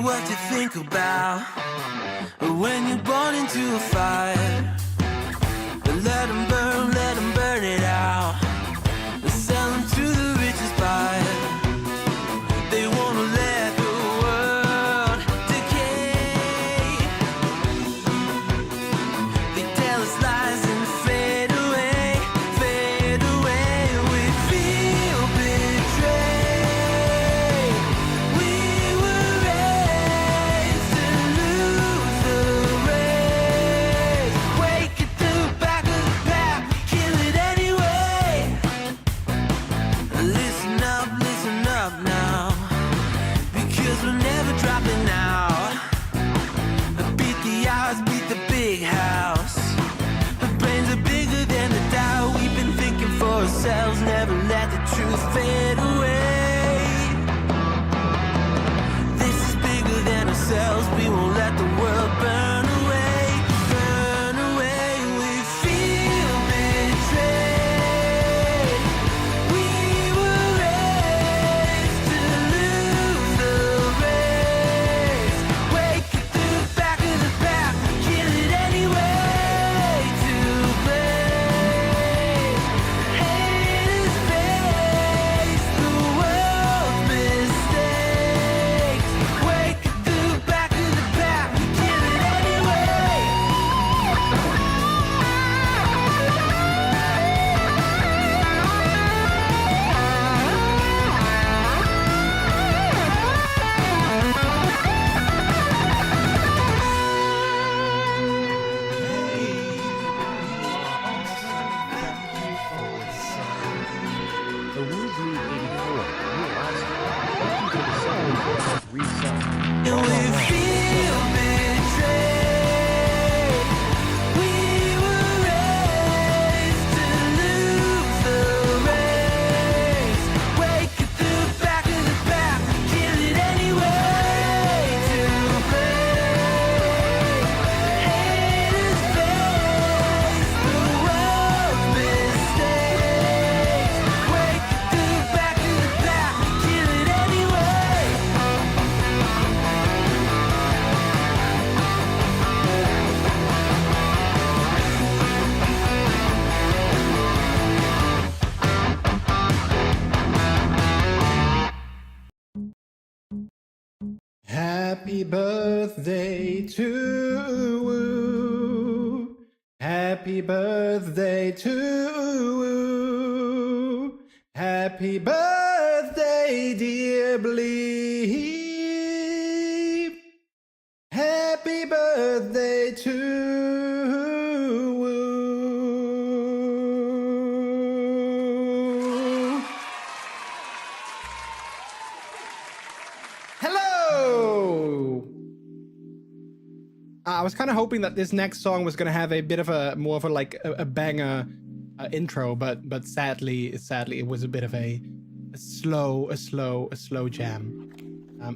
What you think about when you're born into a fire? Let them burn it out. Sell them to the richest buyer. They wanna let the world decay. They tell us lies and fade away, fade away. We feel betrayed. We were raised to lose the race. Wake at the back of the pack, kill it anyway. Listen up now, because we're never dropping out. Beat the odds, beat the big house. The brains are bigger than the doubt. We've been thinking for ourselves, never let the truth fade away. This is bigger than ourselves, we won't let the world burn away, burn away. We feel betrayed. We were raised to lose the race. Wake at the back of the pack, kill it anyway. To blame, haters face the world's mistakes. Wake at the back of the pack, kill it anyway. The Woo 84. Your last welcome to the second reset. And we feel betrayed. We were raised to lose the race. Wake at the back of the pack, kill it anyway. To blame, haters face the world's mistakes. Wake at the back of the pack, kill it anyway. Happy birthday to you. Happy birthday to you. Happy birthday, dear Bleep. Happy birthday to you. Hello! I was kind of hoping that this next song was gonna have a bit of a more of a like a banger intro, but sadly it was a bit of a slow jam.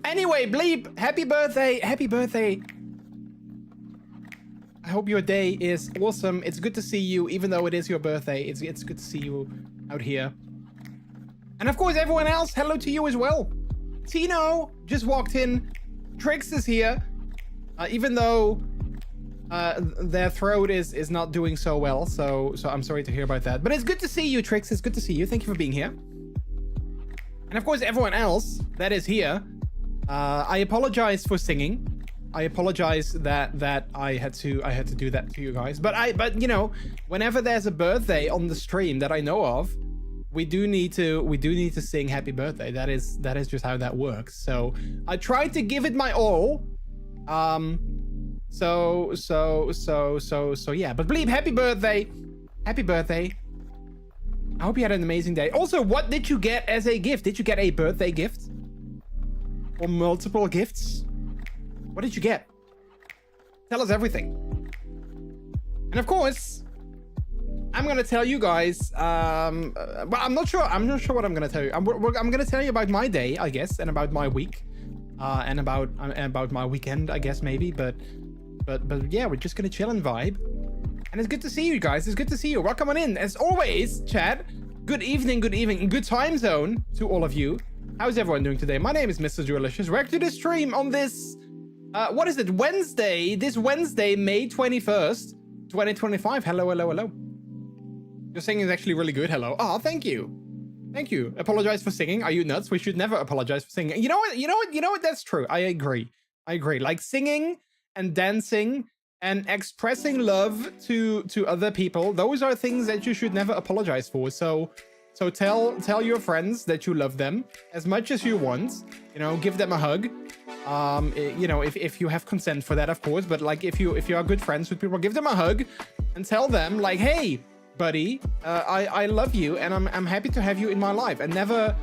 Anyway, Bleep, happy birthday! I hope your day is awesome. It's good to see you, even though it is your birthday. It's good to see you out here. And of course, everyone else, hello to you as well. Tino just walked in. Trix is here, even though their throat is not doing so well. So I'm sorry to hear about that. But it's good to see you, Trix. It's good to see you. Thank you for being here. And of course, everyone else that is here. I apologize for singing. I apologize that I had to do that to you guys. But you know, whenever there's a birthday on the stream that I know of, we do need to sing happy birthday. That is just how that works. So I tried to give it my all. So yeah. But Bleep, happy birthday. Happy birthday. I hope you had an amazing day. Also, what did you get as a gift? Did you get a birthday gift? Or multiple gifts? What did you get? Tell us everything. And of course, I'm gonna tell you guys. But I'm not sure what I'm gonna tell you. I'm gonna tell you about my day, I guess, and about my week, and about my weekend, I guess maybe. But but yeah, we're just gonna chill and vibe. And it's good to see you guys. It's good to see you. Welcome on in. As always, chat. Good evening, good time zone to all of you. How's everyone doing today? My name is MrJordilicious. Welcome to the stream on this, what is it? Wednesday. This Wednesday, May 21st, 2025. Hello, hello, hello. Your singing is actually really good. Hello. Oh, thank you. Thank you. Apologize for singing. Are you nuts? We should never apologize for singing. You know what? That's true. I agree. Like singing and dancing and expressing love to other people, those are things that you should never apologize for. So tell your friends that you love them as much as you want. You know, give them a hug. You know, if you have consent for that, of course. But like, if you are good friends with people, give them a hug and tell them like, hey, buddy, I love you and I'm happy to have you in my life. And never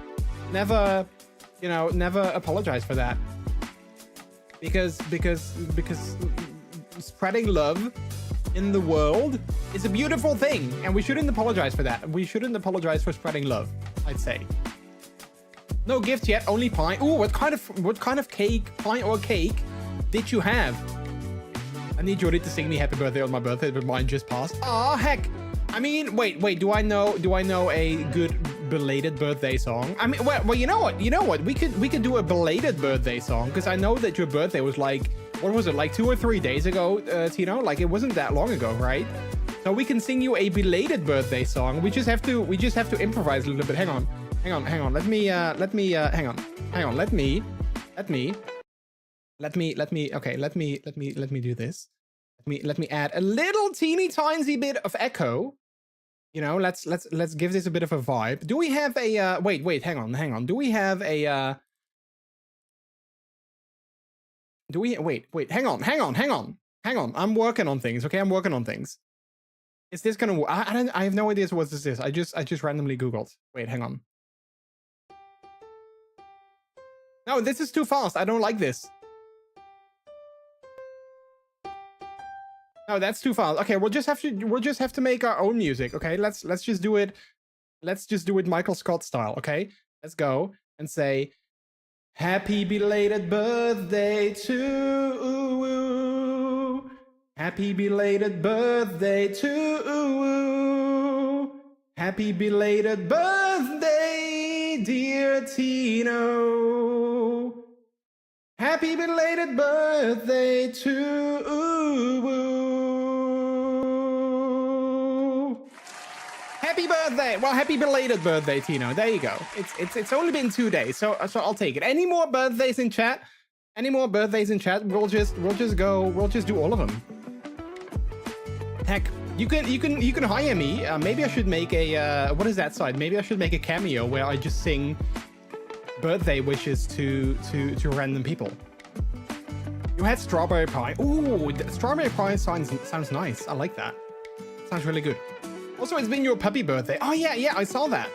apologize for that. Because spreading love in the world is a beautiful thing, and we shouldn't apologize for that. We shouldn't apologize for spreading love, I'd say. No gift yet, only pie. Ooh, what kind of cake, pie or cake did you have? I need Jordy to sing me happy birthday on my birthday, but mine just passed. Ah, heck. I mean, wait, do I know a good belated birthday song? I mean, well, you know what? We could do a belated birthday song, because I know that your birthday was like, what was it, like 2 or 3 days ago, Tino? Like, it wasn't that long ago, right? So we can sing you a belated birthday song. We just have to improvise a little bit. Hang on. Let me do this. Let me add a little teeny tiny bit of echo. You know, let's give this a bit of a vibe. Do we have a wait, hang on. Do we have a wait, hang on. I'm working on things, okay? I'm working on things. Is this gonna work? I have no idea what this is. I just randomly Googled. Wait, hang on. No, this is too fast. I don't like this. No, that's too fast. Okay, we'll just have to make our own music, okay? Let's just do it. Let's just do it Michael Scott style, okay? Let's go and say, happy belated birthday to you. Happy belated birthday to you. Happy belated birthday, dear Tino. Happy belated birthday to you. Happy birthday! Well, happy belated birthday, Tino. There you go. It's only been 2 days, so I'll take it. Any more birthdays in chat? We'll just do all of them. Heck, you can hire me. Maybe I should make a what is that side? Maybe I should make a cameo where I just sing birthday wishes to random people. You had strawberry pie. Ooh, strawberry pie sounds nice. I like that. Sounds really good. Also, it's been your puppy birthday. Oh yeah, I saw that.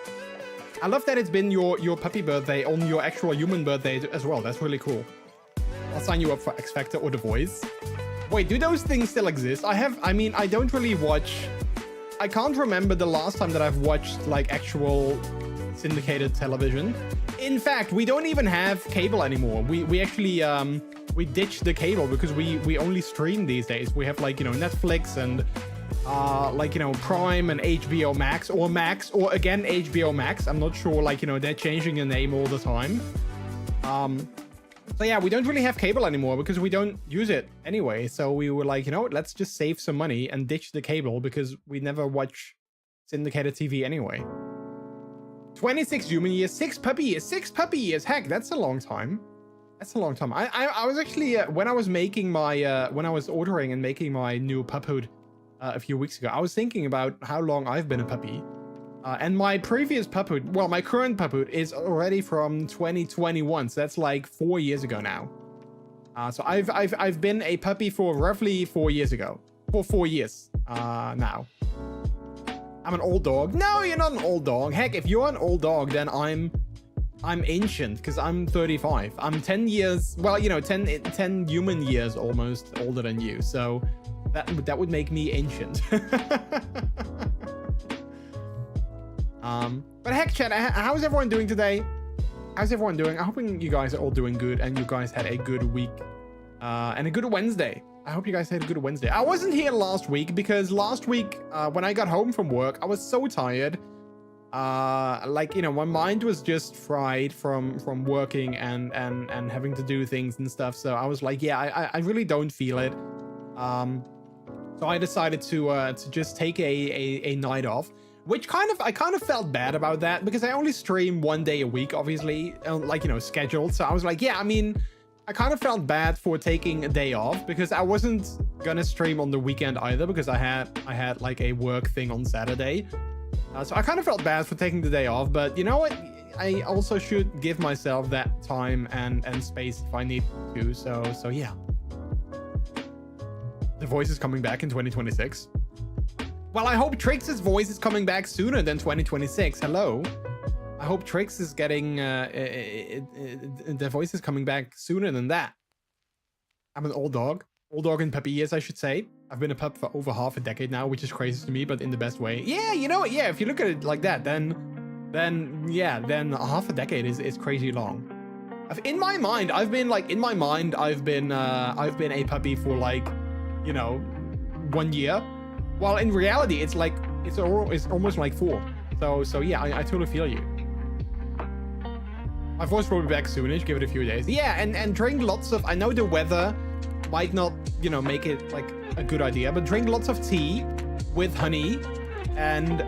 I love that it's been your puppy birthday on your actual human birthday as well. That's really cool. I'll sign you up for X Factor or The Voice. Wait, do those things still exist? I mean, I don't really watch. I can't remember the last time that I've watched like actual syndicated television. In fact, we don't even have cable anymore. We actually we ditched the cable because we only stream these days. We have like, you know, Netflix and like, you know, Prime and HBO Max or again HBO Max. I'm not sure, like, you know, they're changing the name all the time. So yeah, we don't really have cable anymore because we don't use it anyway. So we were like, you know what, let's just save some money and ditch the cable because we never watch syndicated TV anyway. 26 human years, 6 puppy years. Heck, that's a long time. I was actually when I was making my when I was ordering and making my new puphood a few weeks ago, I was thinking about how long I've been a puppy. And my previous puphood, well, my current puphood is already from 2021, so that's like 4 years ago now. So I've been a puppy for roughly 4 years ago. For 4 years now. I'm an old dog. No, you're not an old dog. Heck, if you're an old dog, then I'm ancient because I'm 35. I'm 10 years, well, you know, 10 human years almost older than you. So that would make me ancient. But heck, chat, how's everyone doing today? How's everyone doing? I'm hoping you guys are all doing good and you guys had a good week and a good Wednesday. I hope you guys had a good Wednesday. I wasn't here last week because last week, when I got home from work, I was so tired. Like, you know, my mind was just fried from working and having to do things and stuff. So I was like, yeah, I really don't feel it. So I decided to just take a night off, which I kind of felt bad about that because I only stream 1 day a week, obviously, like, you know, scheduled. So I was like, yeah, I mean, I kind of felt bad for taking a day off because I wasn't gonna stream on the weekend either because I had like a work thing on Saturday. So I kind of felt bad for taking the day off, but you know what? I also should give myself that time and space if I need to. So yeah. The voice is coming back in 2026. Well, I hope Trix's voice is coming back sooner than 2026. Hello. I hope Trix is getting the voice is coming back sooner than that. I'm an old dog in puppy years, I should say. I've been a pup for over half a decade now, which is crazy to me, but in the best way. Yeah, you know what? Yeah, if you look at it like that, then half a decade is crazy long. In my mind, I've been a puppy for like, you know, 1 year. While in reality, it's almost like 4. So yeah, I totally feel you. My voice will be back soonish. Give it a few days. Yeah, and drink lots of. I know the weather might not, you know, make it like a good idea, but drink lots of tea with honey and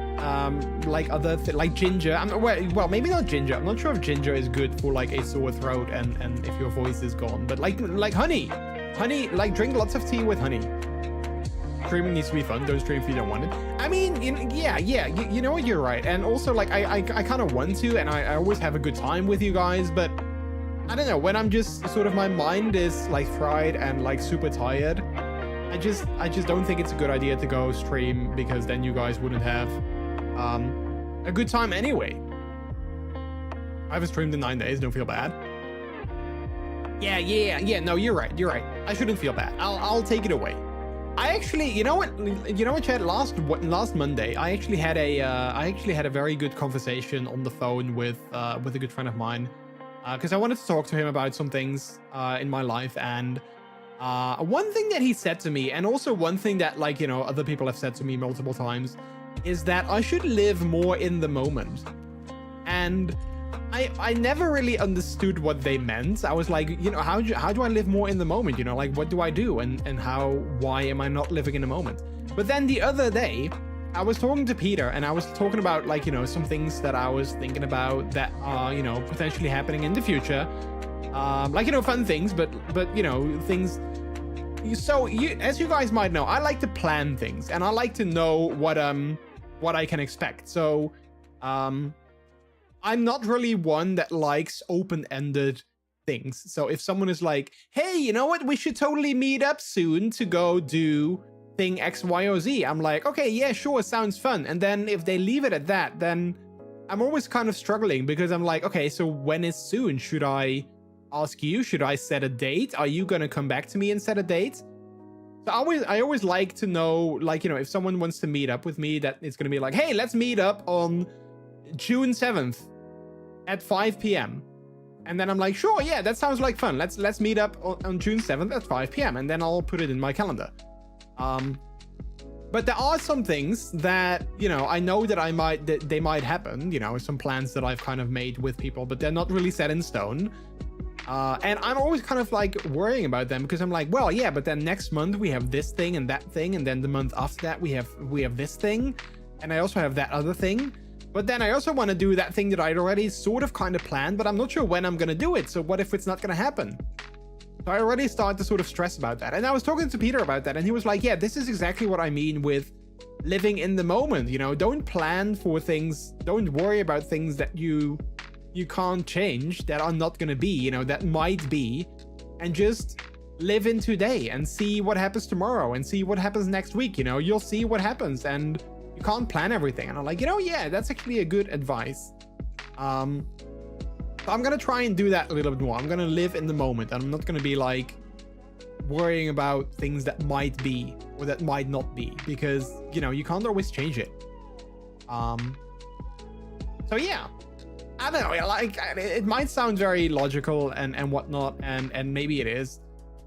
like other like ginger. Well, maybe not ginger. I'm not sure if ginger is good for like a sore throat and if your voice is gone. But like honey, like drink lots of tea with honey. Streaming needs to be fun. Don't stream if you don't want it. I mean, you know what? You're right. And also, like, I kind of want to, and I always have a good time with you guys, but I don't know, when I'm just sort of, my mind is like fried and like super tired, I just don't think it's a good idea to go stream because then you guys wouldn't have a good time anyway. I haven't streamed in 9 days. Don't feel bad. Yeah. No, you're right. I shouldn't feel bad. I'll take it away. I actually, you know what, Chad? Last Monday, I actually had a very good conversation on the phone with a good friend of mine, because I wanted to talk to him about some things in my life, and one thing that he said to me, and also one thing that, like, you know, other people have said to me multiple times, is that I should live more in the moment. And I never really understood what they meant. I was like, you know, how do I live more in the moment? You know, like, what do I do? And why am I not living in the moment? But then the other day, I was talking to Peter, and I was talking about, like, you know, some things that I was thinking about that are, you know, potentially happening in the future. Like, you know, fun things, but you know, things. So as you guys might know, I like to plan things, and I like to know what I can expect. So, I'm not really one that likes open-ended things. So if someone is like, hey, you know what? We should totally meet up soon to go do thing X, Y, or Z. I'm like, okay, yeah, sure. Sounds fun. And then if they leave it at that, then I'm always kind of struggling because I'm like, okay, so when is soon? Should I ask you? Should I set a date? Are you going to come back to me and set a date? So I always like to know, like, you know, if someone wants to meet up with me, that it's going to be like, hey, let's meet up on June 7th. At 5 p.m. And then I'm like, sure, yeah, that sounds like fun. Let's meet up on June 7th at 5 p.m. And then I'll put it in my calendar. But there are some things that, you know, I know that they might happen, you know, some plans that I've kind of made with people, but they're not really set in stone. And I'm always kind of like worrying about them because I'm like, well, yeah, but then next month we have this thing and that thing. And then the month after that, we have this thing. And I also have that other thing. But then I also want to do that thing that I'd already sort of kind of planned, but I'm not sure when I'm going to do it. So what if it's not going to happen? So I already started to sort of stress about that. And I was talking to Peter about that, and he was like, yeah, this is exactly what I mean with living in the moment. You know, don't plan for things. Don't worry about things that you can't change, that are not going to be, you know, that might be, and just live in today and see what happens tomorrow and see what happens next week. You know, you'll see what happens, and you can't plan everything. And I'm like, you know, yeah, that's actually a good advice. So I'm gonna try and do that a little bit more. I'm gonna live in the moment, and I'm not gonna be like worrying about things that might be or that might not be, because, you know, you can't always change it. So yeah, I don't know, like, it might sound very logical and whatnot, and maybe it is,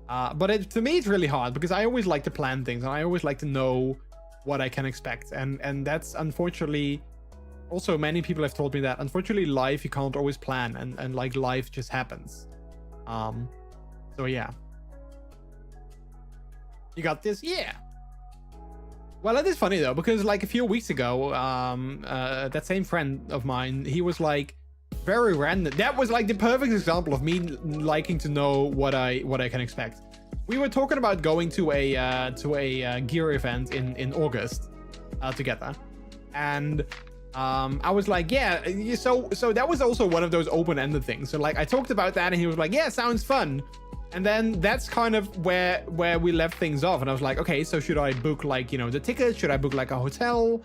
But to me, it's really hard because I always like to plan things and I always like to know what I can expect. And that's unfortunately, also many people have told me that unfortunately life, you can't always plan and like life just happens. So yeah. You got this? Yeah. Well, it is funny though, because like a few weeks ago, that same friend of mine, he was like very random. That was like the perfect example of me liking to know what I can expect. We were talking about going to a gear event in August together, and I was like, yeah. So that was also one of those open-ended things. So like I talked about that, and he was like, yeah, sounds fun. And then that's kind of where we left things off. And I was like, okay, so should I book like, you know, the tickets? Should I book like a hotel?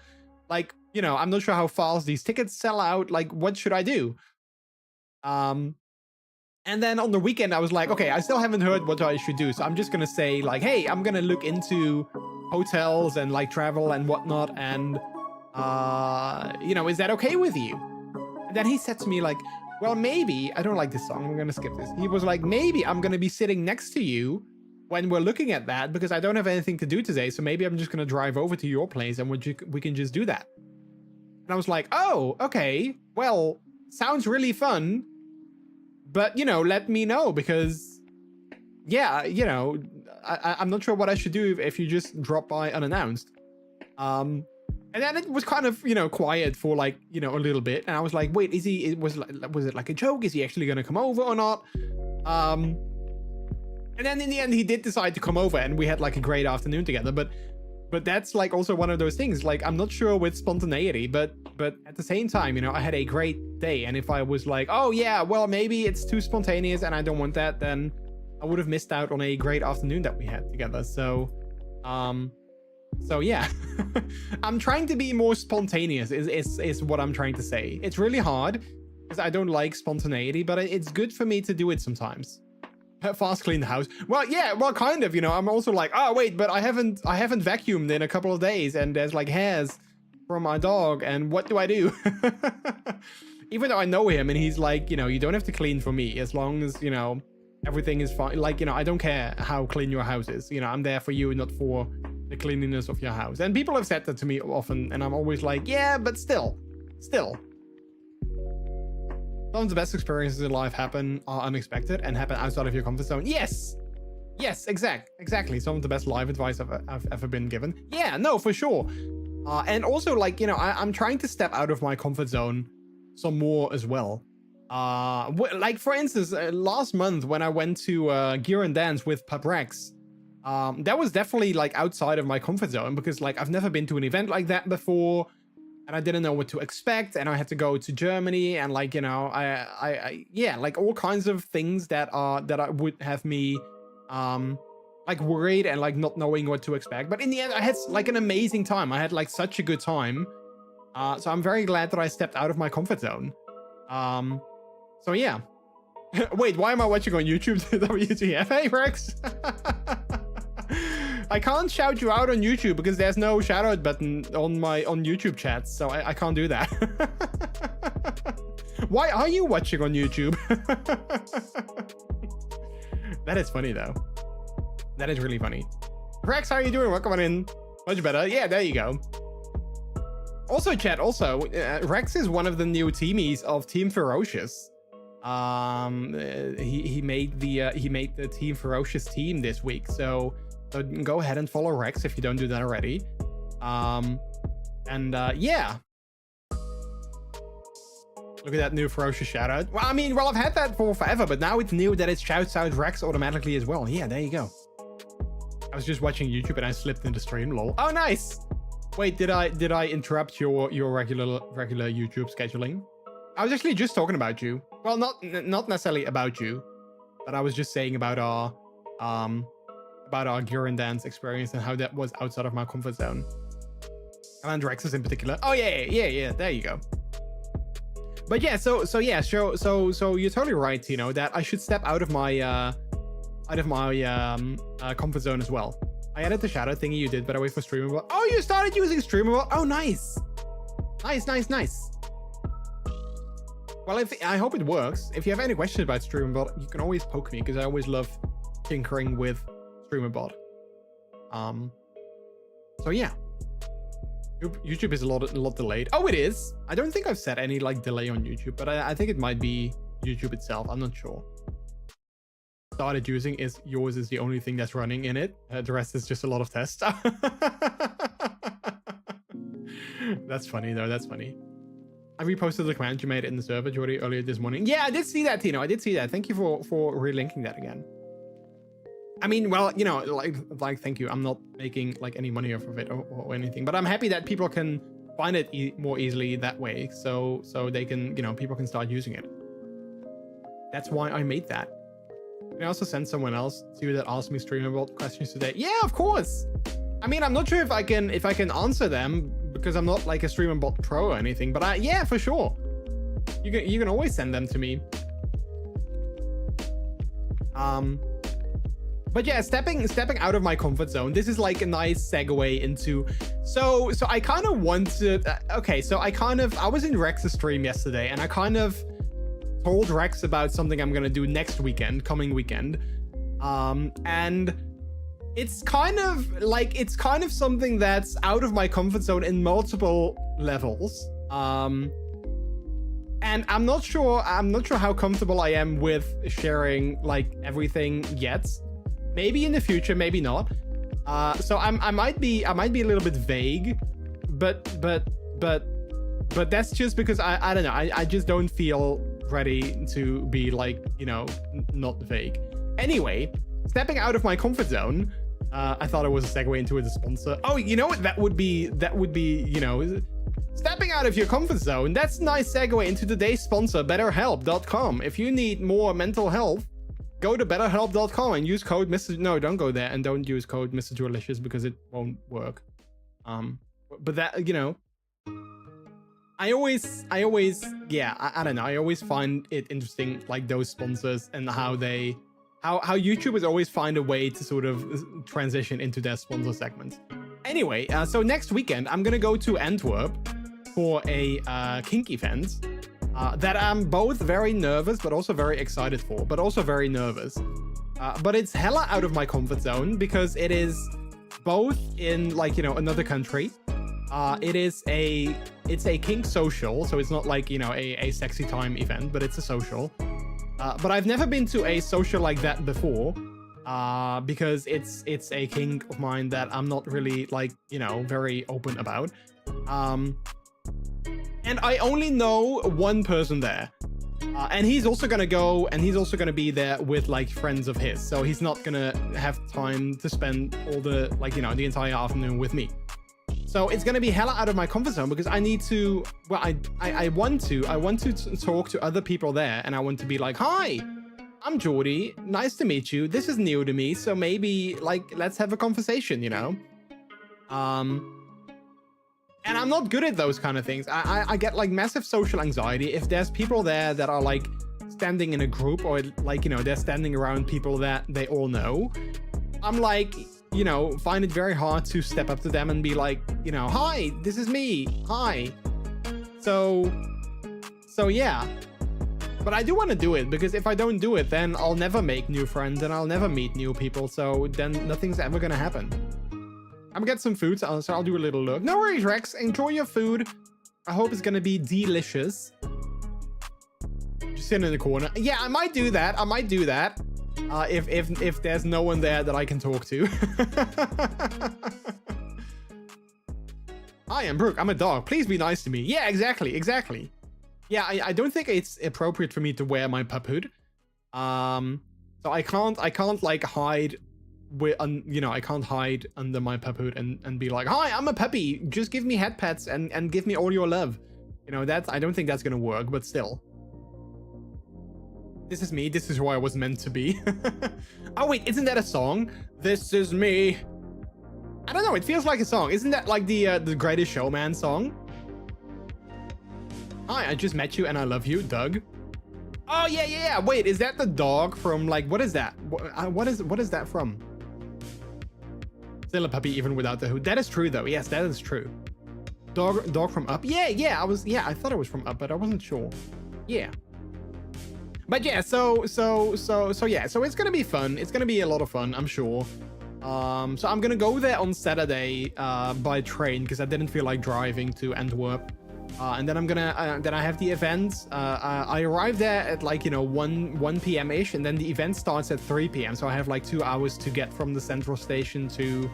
Like, you know, I'm not sure how fast these tickets sell out. Like, what should I do? And then on the weekend, I was like, okay, I still haven't heard what I should do. So I'm just going to say like, hey, I'm going to look into hotels and like travel and whatnot. And, you know, is that okay with you? And then he said to me like, well, maybe, I don't like this song, I'm gonna skip this. He was like, maybe I'm gonna be sitting next to you when we're looking at that because I don't have anything to do today. So maybe I'm just gonna drive over to your place and we can just do that. And I was like, oh, okay. Well, sounds really fun. But, you know, let me know because, yeah, you know, I'm not sure what I should do if you just drop by unannounced. And then it was kind of, you know, quiet for like, you know, a little bit. And I was like, wait, was it like a joke? Is he actually going to come over or not? And then in the end, he did decide to come over and we had like a great afternoon together. But that's like also one of those things, like, I'm not sure with spontaneity, but at the same time, you know, I had a great day. And if I was like, oh yeah, well, maybe it's too spontaneous and I don't want that, then I would have missed out on a great afternoon that we had together. So yeah, I'm trying to be more spontaneous is what I'm trying to say. It's really hard because I don't like spontaneity, but it's good for me to do it sometimes. Fast clean the house. Well, yeah, well, kind of, you know, I'm also like, oh wait, but I haven't vacuumed in a couple of days and there's like hairs from my dog and what do I do? Even though I know him and he's like, you know, you don't have to clean for me as long as, you know, everything is fine. Like, you know, I don't care how clean your house is. You know, I'm there for you, not for the cleanliness of your house. And people have said that to me often and I'm always like, yeah, but still. Some of the best experiences in life are unexpected and happen outside of your comfort zone. Yes, exactly. Some of the best life advice I've ever been given. Yeah, no, for sure. And also, like, you know, I'm trying to step out of my comfort zone some more as well. Like, for instance, last month when I went to Gear and Dance with Pup Rex, that was definitely like outside of my comfort zone because like I've never been to an event like that before. And I didn't know what to expect, and I had to go to Germany, and like, you know, yeah, like all kinds of things that would have me, like worried and like not knowing what to expect. But in the end, I had like an amazing time. I had like such a good time. So I'm very glad that I stepped out of my comfort zone. So yeah. Wait, why am I watching on YouTube? WTF, hey Rex? I can't shout you out on YouTube because there's no shout out button on YouTube chats, so I can't do that. Why are you watching on YouTube? That is funny though. That is really funny. Rex, how are you doing? Welcome on in. Much better. Yeah, there you go. Also, chat. Also, Rex is one of the new teamies of Team Ferocious. He made the Team Ferocious team this week, so go ahead and follow Rex if you don't do that already. Yeah. Look at that new Ferocious shout out. Well, I mean, I've had that for forever, but now it's new that it shouts out Rex automatically as well. Yeah, there you go. I was just watching YouTube and I slipped into stream, lol. Oh, nice. Wait, did I interrupt your regular YouTube scheduling? I was actually just talking about you. Well, not necessarily about you, but I was just saying about our Gear and Dance experience and how that was outside of my comfort zone. And Rex's in particular. Oh yeah, there you go. But yeah, so you're totally right, Tino, that I should step out of my comfort zone as well. I added the shadow thingy you did, but I wait for Streamable. Oh, you started using Streamable. Oh, nice. Nice. Well, I hope it works. If you have any questions about Streamable, you can always poke me because I always love tinkering with StreamerBot. So yeah, YouTube is a lot delayed. Oh, it is. I don't think I've set any like delay on YouTube, but I think it might be YouTube itself. I'm not sure. Started using is yours is the only thing that's running in it. The rest is just a lot of tests. That's funny though. That's funny. I reposted the command you made in the server, Jordy, earlier this morning. Yeah, I did see that, Tino. I did see that. Thank you for relinking that again. I mean, well, you know, like, thank you. I'm not making like any money off of it or anything, but I'm happy that people can find it more easily that way. So they can, you know, people can start using it. That's why I made that. Can I also send someone else to you that asked me StreamerBot questions today? Yeah, of course. I mean, I'm not sure if I can answer them because I'm not like a StreamerBot pro or anything, but yeah, for sure. You can always send them to me. But yeah, stepping out of my comfort zone. This is like a nice segue into. So I kind of want to. Okay, so I was in Rex's stream yesterday, and I kind of told Rex about something I'm gonna do next weekend, coming weekend, and it's kind of something that's out of my comfort zone in multiple levels. And I'm not sure how comfortable I am with sharing like everything yet. Maybe in the future, maybe not. So I might be a little bit vague, but that's just because I don't know. I just don't feel ready to be like, you know, not vague. Anyway, stepping out of my comfort zone. I thought it was a segue into the sponsor. Oh, you know what? That would be, you know, stepping out of your comfort zone. That's a nice segue into today's sponsor, BetterHelp.com. If you need more mental health, go to BetterHelp.com and use code Mr. No, don't go there and don't use code MrJordilicious because it won't work. But that, you know, I always, yeah, I don't know. I always find it interesting, like those sponsors and how YouTubers always find a way to sort of transition into their sponsor segments. Anyway, so next weekend, I'm going to go to Antwerp for a kink event that I'm both very nervous, but also very excited for, but also very nervous. But it's hella out of my comfort zone because it is both in like, you know, another country. It's a kink social, so it's not like, you know, a sexy time event, but it's a social. But I've never been to a social like that before, because it's a kink of mine that I'm not really like, you know, very open about. And I only know one person there. And he's also gonna go, and he's also gonna be there with like friends of his. So he's not gonna have time to spend all the, like, you know, the entire afternoon with me. So it's gonna be hella out of my comfort zone because I need to, well, I want to talk to other people there, and I want to be like, hi, I'm Jordy, nice to meet you. This is new to me, so maybe like let's have a conversation, you know. And I'm not good at those kind of things. I get like massive social anxiety if there's people there that are like standing in a group, or like, you know, they're standing around people that they all know. I'm like, you know, find it very hard to step up to them and be like, you know, hi, this is me, hi. So yeah. But I do want to do it, because if I don't do it, then I'll never make new friends and I'll never meet new people. So then nothing's ever gonna happen. I'm gonna get some food, so I'll do a little look. No worries, Rex. Enjoy your food. I hope it's gonna be delicious. Just sitting in the corner. Yeah, I might do that. I might do that. If there's no one there that I can talk to. Hi, I'm Brooke. I'm a dog. Please be nice to me. Yeah, exactly. Yeah, I don't think it's appropriate for me to wear my pup hood. So I can't like hide with, you know, I can't hide under my pup hood and be like, hi, I'm a puppy. Just give me head pets and give me all your love. You know, I don't think that's gonna work, but still. This is me. This is who I was meant to be. Oh, wait, isn't that a song? This is me. I don't know. It feels like a song. Isn't that like the Greatest Showman song? Hi, I just met you and I love you, Doug. Oh, yeah. Wait, is that the dog from like, what is that? What is that from? Still a puppy even without the hood. That is true though. Yes, that is true. Dog from Up. Yeah. I thought it was from Up, but I wasn't sure. Yeah. But yeah, so yeah, so it's gonna be fun. It's gonna be a lot of fun, I'm sure. So I'm gonna go there on Saturday by train because I didn't feel like driving to Antwerp. And then I'm gonna then I have the event. I arrive there at like 1 p.m. ish, and then the event starts at 3 p.m. So I have like 2 hours to get from the central station to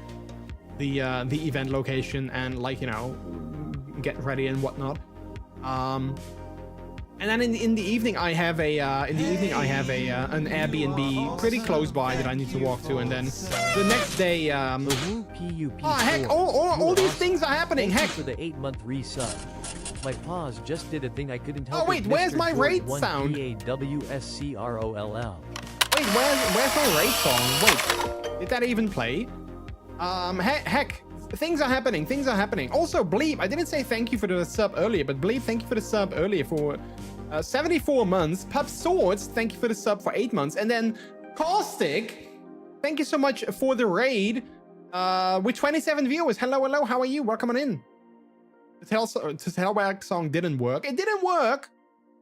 the event location and like get ready and whatnot. And then in the evening I have an Airbnb pretty close by that I need to walk to, and then the next day heck, all these things are happening. Heck, for the 8-month resub. My pause just did a thing I couldn't help. Oh wait, where's my raid sound? WSCROLL. Wait, where's my raid song? Wait, did that even play? Heck, things are happening. Things are happening. Also, Bleep, I didn't say thank you for the sub earlier, but Bleep, thank you for the sub earlier for 74 months. Pup Swords, thank you for the sub for 8 months. And then Caustic, thank you so much for the raid with 27 viewers. Hello, how are you? Welcome on in. The Tailback song didn't work. It didn't work.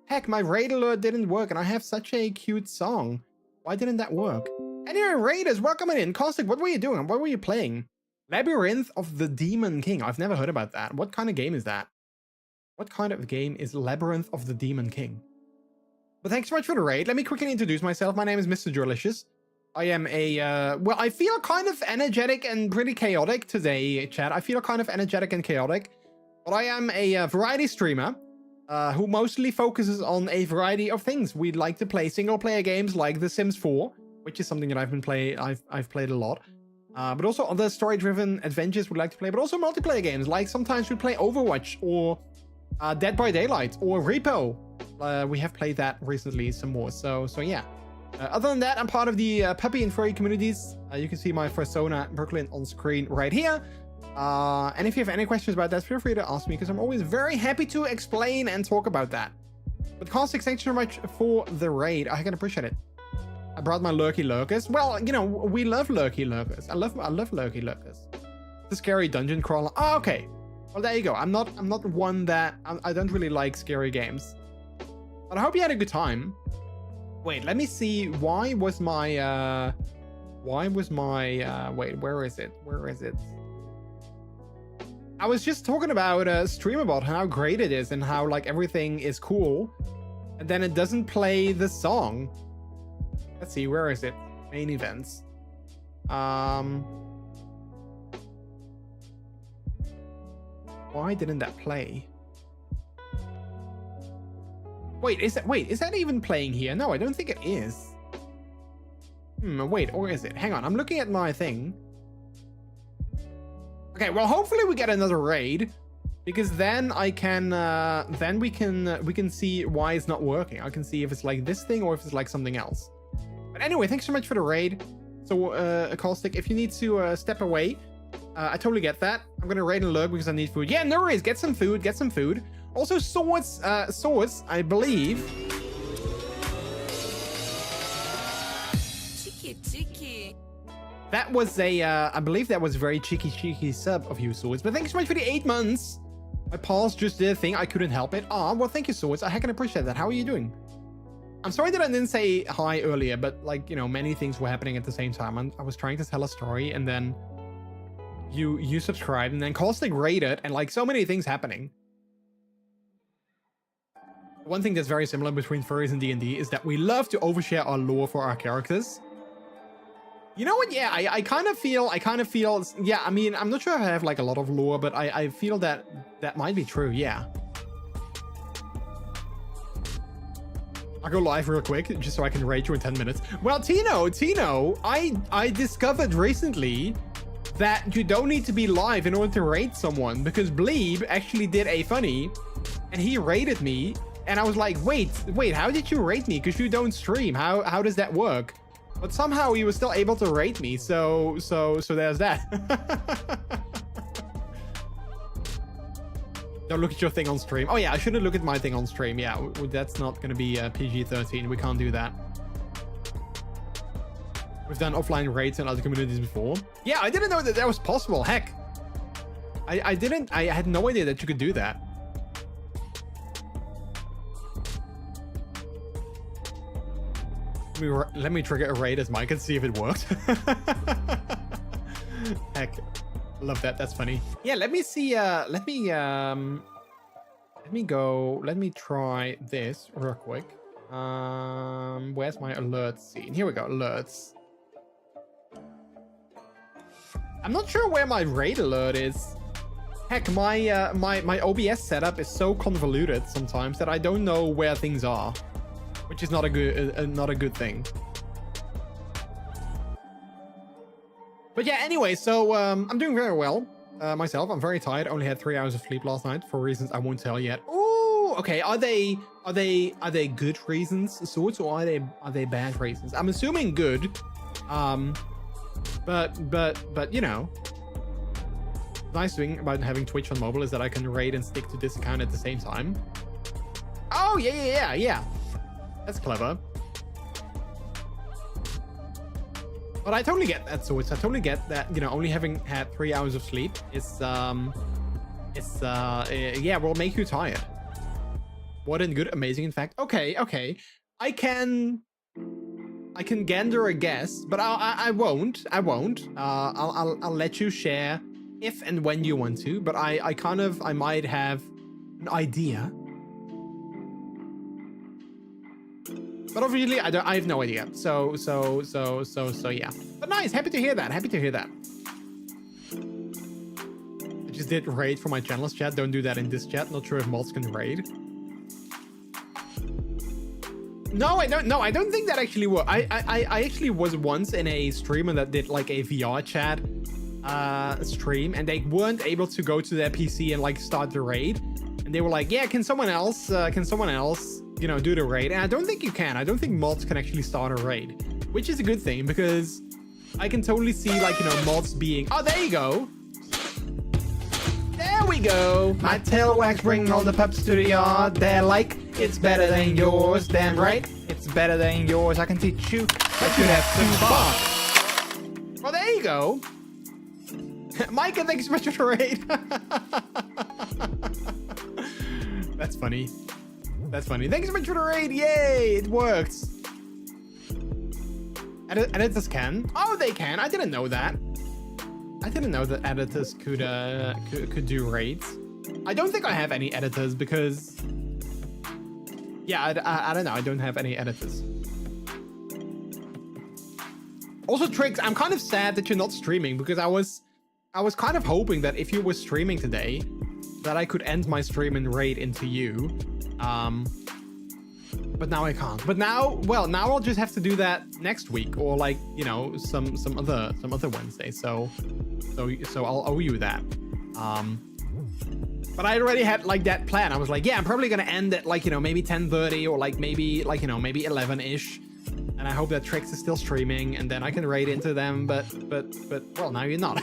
Heck, my raid alert didn't work, and I have such a cute song. Why didn't that work? Anyway, Raiders, welcome on in. Caustic, what were you doing? What were you playing? Labyrinth of the Demon King. I've never heard about that. What kind of game is that? What kind of game is Labyrinth of the Demon King? But thanks so much for the raid. Let me quickly introduce myself. My name is MrJordilicious. I am a, well, I feel kind of energetic and pretty chaotic today, chat. I feel kind of energetic and chaotic. But I am a variety streamer who mostly focuses on a variety of things. We'd like to play single-player games like The Sims 4, which is something that I've played a lot. But also other story-driven adventures we'd like to play, but also multiplayer games. Like sometimes we play Overwatch or Dead by Daylight or Repo. We have played that recently some more. So yeah. Other than that, I'm part of the puppy and furry communities. You can see my persona Brooklyn on screen right here. And if you have any questions about that, feel free to ask me, because I'm always very happy to explain and talk about that. But Caustic, thanks so much for the raid. I can appreciate it. I brought my lurky lurkers. Well, we love lurky lurkers. I love lurky lurkers. The scary dungeon crawler. Oh, okay. Well, there you go. I'm not one that I don't really like scary games. But I hope you had a good time. Wait, let me see. Why was my wait, where is it? I was just talking about Streamabot, how great it is and how like everything is cool, and then it doesn't play the song. Let's see, where is it? Main events. Why didn't that play? Wait, is that even playing here? No, I don't think it is. Wait, or is it? Hang on, I'm looking at my thing. Okay, well, hopefully we get another raid, because then I can then we can see why it's not working. I can see if it's like this thing or if it's like something else. But anyway, thanks so much for the raid. So Caustic, if you need to step away, I totally get that. I'm gonna raid and lurk because I need food. Yeah, no worries. Get some food. Get some food. Also, swords, I believe. Cheeky. That was a, I believe that was a very cheeky sub of you, Swords. But thanks so much for the 8 months. My pals just did a thing. I couldn't help it. Ah, well, thank you, Swords. I can appreciate that. How are you doing? I'm sorry that I didn't say hi earlier, but like, many things were happening at the same time. I was trying to tell a story, and then you subscribed, and then Caustic raided, and like so many things happening. One thing that's very similar between furries and D&D is that we love to overshare our lore for our characters. You know what? Yeah, I kind of feel, yeah, I mean, I'm not sure if I have like a lot of lore, but I feel that might be true, yeah. I'll go live real quick, just so I can raid you in 10 minutes. Well, Tino, I discovered recently that you don't need to be live in order to raid someone, because Bleeb actually did a funny, and he raided me, and I was like, wait, how did you raid me? Because you don't stream. How does that work? But somehow he was still able to raid me, so there's that. Don't look at your thing on stream. Oh yeah, I shouldn't look at my thing on stream. Yeah, that's not going to be PG-13. We can't do that. We've done offline raids in other communities before. Yeah, I didn't know that was possible. Heck, I had no idea that you could do that. let me trigger a raid as Mike and see if it works. Heck, love that. That's funny. Yeah, let me see. Let me go. Let me try this real quick. Where's my alert scene? Here we go. Alerts. I'm not sure where my raid alert is. Heck, my my OBS setup is so convoluted sometimes that I don't know where things are, which is not a good thing. But yeah, anyway, so I'm doing very well myself. I'm very tired. Only had 3 hours of sleep last night for reasons I won't tell yet. Ooh, okay. Are they good reasons, sorts, or are they bad reasons? I'm assuming good. But you know, nice thing about having Twitch on mobile is that I can raid and stick to this account at the same time. Oh yeah. That's clever. But I totally get that, so I totally get that, you know, only having had 3 hours of sleep is yeah, will make you tired. What in good, amazing, in fact. Okay. I can gander a guess, but I won't. I'll let you share if and when you want to, but I might have an idea. But obviously, I have no idea. So yeah. But nice, happy to hear that. I just did raid for my channel's chat. Don't do that in this chat. Not sure if mods can raid. No, I don't. No, I don't think that actually worked. I actually was once in a streamer that did like a VR chat stream, and they weren't able to go to their PC and like start the raid. And they were like, "Yeah, can someone else, you know, do the raid?" And I don't think you can. I don't think mods can actually start a raid, which is a good thing because I can totally see, like, you know, mods being. Oh, there you go. There we go. My tail wax bring all the pups to the yard. They're like, it's better than yours. Damn right, it's better than yours. I can teach you, but you have to bark. Well, there you go. Micah, thanks so much for the raid. That's funny. That's funny. Thanks so much for the raid. Yay, it works. Editors can. Oh, they can. I didn't know that. I didn't know that editors could do raids. I don't think I have any editors because, yeah, I don't know. I don't have any editors. Also, Triggs, I'm kind of sad that you're not streaming because I was kind of hoping that if you were streaming today, that I could end my stream and raid into you. But now I can't. But now, well, now I'll just have to do that next week, or like, you know, some other Wednesday. So I'll owe you that. But I already had like that plan. I was like, yeah, I'm probably gonna end at like, you know, maybe 10:30 or like maybe like, you know, maybe 11-ish. And I hope that Trix is still streaming, and then I can raid into them. But well, now you're not.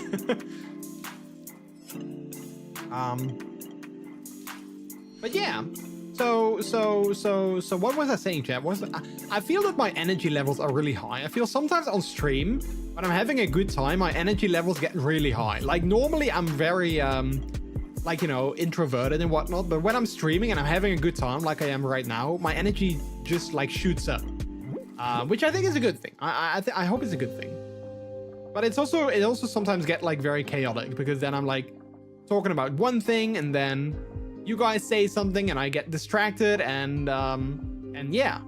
But yeah. So what was I saying, chat? I feel that my energy levels are really high. I feel sometimes on stream, when I'm having a good time, my energy levels get really high. Like normally I'm very like, you know, introverted and whatnot, but when I'm streaming and I'm having a good time like I am right now, my energy just like shoots up. Which I think is a good thing. I hope it's a good thing. But it also sometimes get like very chaotic, because then I'm like talking about one thing and then you guys say something and I get distracted, and yeah.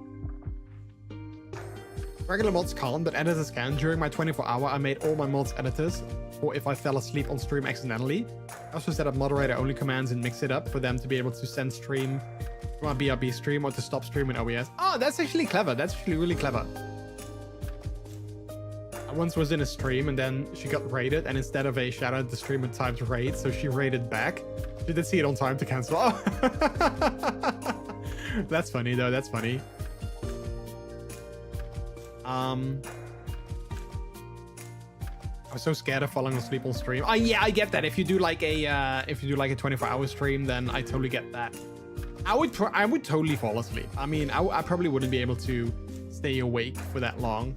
Regular mods can't, but editors can. During my 24-hour, I made all my mods editors, or if I fell asleep on stream accidentally. I also set up moderator-only commands and mix it up for them to be able to send stream to my BRB stream or to stop stream in OBS. Oh, that's actually clever. That's actually really clever. I once was in a stream and then she got raided, and instead of a shout out, the streamer typed raid, so she raided back. She did see it on time to cancel. Oh. That's funny though. That's funny. I was so scared of falling asleep on stream. Oh yeah, I get that. If you do like a 24-hour stream, then I totally get that. I would totally fall asleep. I mean, I probably wouldn't be able to stay awake for that long.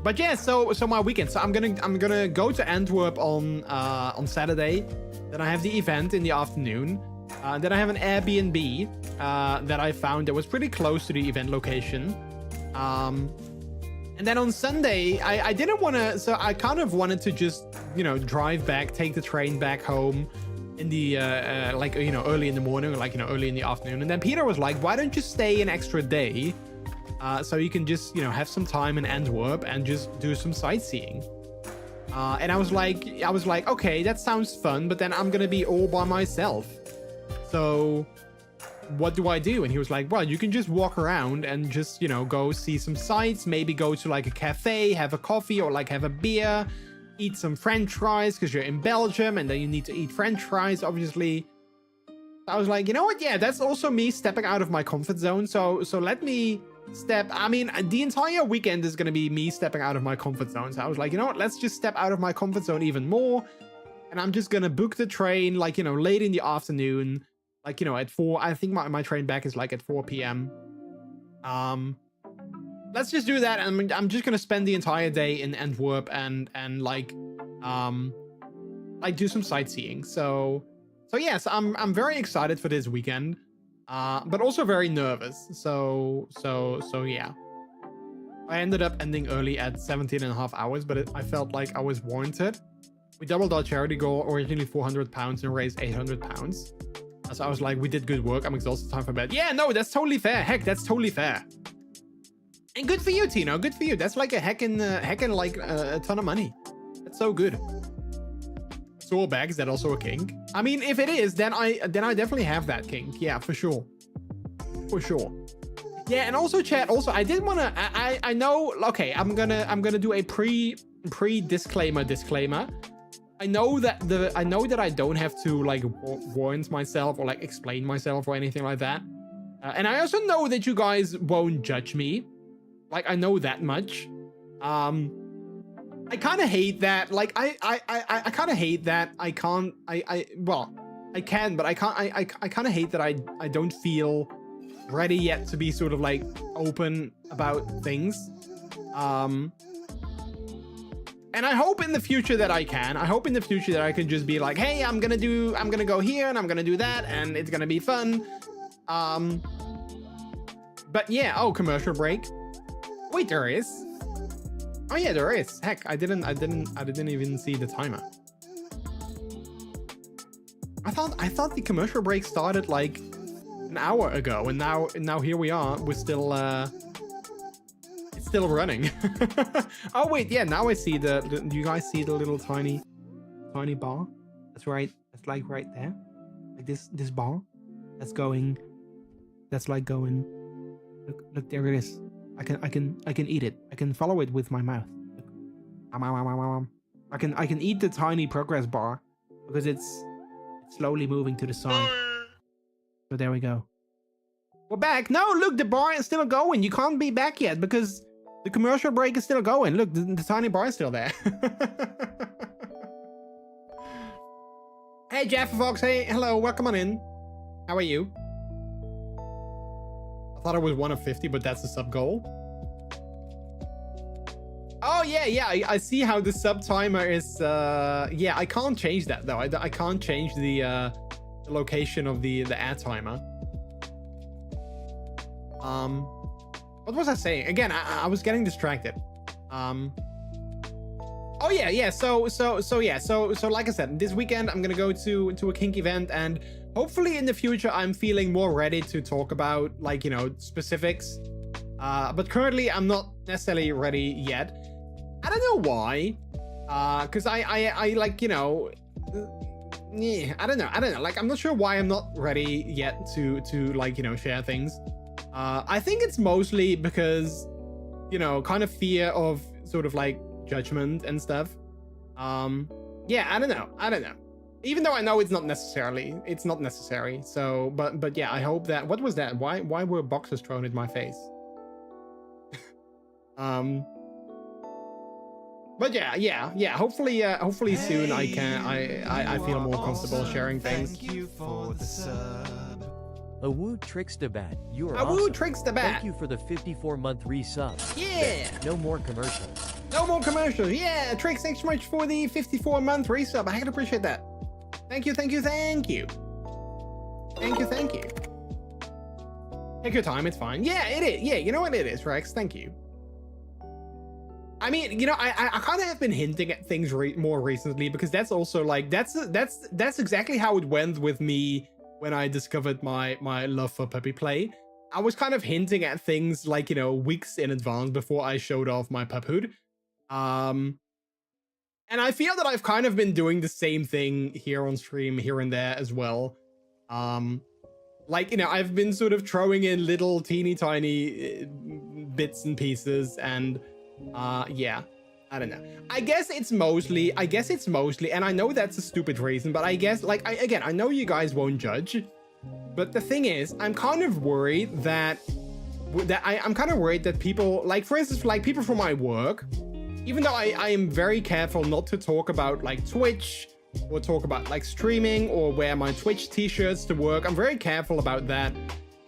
But yeah, so my weekend. So I'm gonna go to Antwerp on Saturday. Then I have the event in the afternoon. Then I have an Airbnb that I found that was pretty close to the event location. And then on Sunday, I didn't want to, so I kind of wanted to just, you know, drive back, take the train back home in the, like, you know, early in the morning, or like, you know, early in the afternoon. And then Peter was like, why don't you stay an extra day? So you can just, you know, have some time in Antwerp and just do some sightseeing. And I was like, okay, that sounds fun, but then I'm going to be all by myself. So what do I do? And he was like, well, you can just walk around and just, you know, go see some sights, maybe go to like a cafe, have a coffee, or like have a beer, eat some French fries because you're in Belgium and then you need to eat French fries, obviously. I was like, you know what? Yeah, that's also me stepping out of my comfort zone. So let me step. I mean, the entire weekend is going to be me stepping out of my comfort zone. So I was like, you know what? Let's just step out of my comfort zone even more. And I'm just going to book the train, like, you know, late in the afternoon. Like, you know, at 4, I think my train back is like at 4 p.m. Let's just do that. And I'm just going to spend the entire day in Antwerp and like do some sightseeing. So yes, I'm very excited for this weekend, but also very nervous. So yeah. I ended up ending early at 17.5 hours, but I felt like I was warranted. We doubled our charity goal, originally £400 and raised £800. So I was like, we did good work. I'm exhausted. Time for bed. Yeah, no, that's totally fair. Heck, that's totally fair. And good for you, Tino. Good for you. That's like a heckin' like a ton of money. That's so good. Sore back, is that also a kink? I mean, if it is, then I definitely have that kink. Yeah, for sure. For sure. Yeah, and also chat. Also, I did want to. I know. Okay, I'm gonna do a pre disclaimer. I know that I don't have to like warrant myself or like explain myself or anything like that. And I also know that you guys won't judge me. Like, I know that much. I kind of hate that. Like, I kind of hate that I can't. Well, I can, but I can't. I kind of hate that I don't feel ready yet to be sort of like open about things. And I hope in the future that I can. I hope in the future that I can just be like, hey, I'm gonna go here and I'm gonna do that and it's gonna be fun. But yeah, oh, commercial break. Wait, there is. Oh yeah, there is. Heck, I didn't even see the timer. I thought the commercial break started like an hour ago, and now here we are. We're still it's still running. Oh wait, yeah, now I see do you guys see the little tiny bar? That's right. That's like right there. Like this bar. That's like going. Look, there it is. I can eat it. I can follow it with my mouth. I can eat the tiny progress bar because it's slowly moving to the side. So there we go. We're back. No, look, the bar is still going. You can't be back yet because the commercial break is still going. Look, the tiny bar is still there. Hey, Jeff Fox. Hey, hello. Welcome on in. How are you? I thought it was 1 of 50, but that's the sub goal. Oh, yeah. I see how the sub timer is. Yeah, I can't change that, though. I can't change the location of the ad timer. What was I saying? Again, I was getting distracted. Oh yeah. So like I said, this weekend I'm gonna go to a kink event, and hopefully in the future I'm feeling more ready to talk about, like, you know, specifics. But currently I'm not necessarily ready yet. I don't know why. Cause I like, you know, yeah, I don't know. Like, I'm not sure why I'm not ready yet to like, you know, share things. I think it's mostly because, you know, kind of fear of sort of like judgment and stuff. Yeah, I don't know. Even though I know it's not necessary. So, but yeah, I hope that. What was that? Why were boxes thrown at my face? But yeah. Hopefully soon I feel more comfortable sharing things. Thank you for the sub. Awoo Trickstabat, you are Awoo awesome. Trickstabat. Thank you for the 54-month resub. Yeah. No more commercials. No more commercials. Yeah, Trix, thanks so much for the 54-month resub. I can appreciate that. Thank you. Thank you, thank you. Take your time, it's fine. Yeah, it is. Yeah, you know what it is, Rex. Thank you. I mean, you know, I kind of have been hinting at things more recently, because that's also like that's exactly how it went with me when I discovered my love for puppy play. I was kind of hinting at things like, you know, weeks in advance before I showed off my puphood. And I feel that I've kind of been doing the same thing here on stream here and there as well. Like, you know, I've been sort of throwing in little teeny tiny bits and pieces, and yeah, I don't know. I guess it's mostly, and I know that's a stupid reason, but I guess, like, again, I know you guys won't judge, but the thing is, I'm kind of worried that I'm kind of worried that people, like, for instance, like people from my work, even though I am very careful not to talk about like Twitch or talk about like streaming or wear my Twitch t-shirts to work, I'm very careful about that.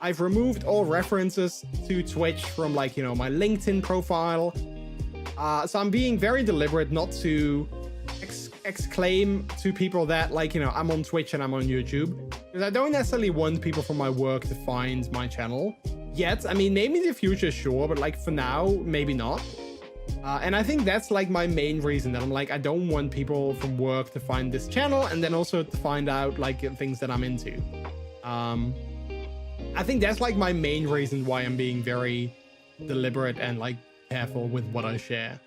I've removed all references to Twitch from, like, you know, my LinkedIn profile. So I'm being very deliberate not to exclaim to people that, like, you know, I'm on Twitch and I'm on YouTube, because I don't necessarily want people from my work to find my channel yet. I mean, maybe in the future, sure, but like for now, maybe not. And I think that's like my main reason, that I'm like, I don't want people from work to find this channel and then also to find out like things that I'm into. I think that's like my main reason why I'm being very deliberate and like careful with what I share.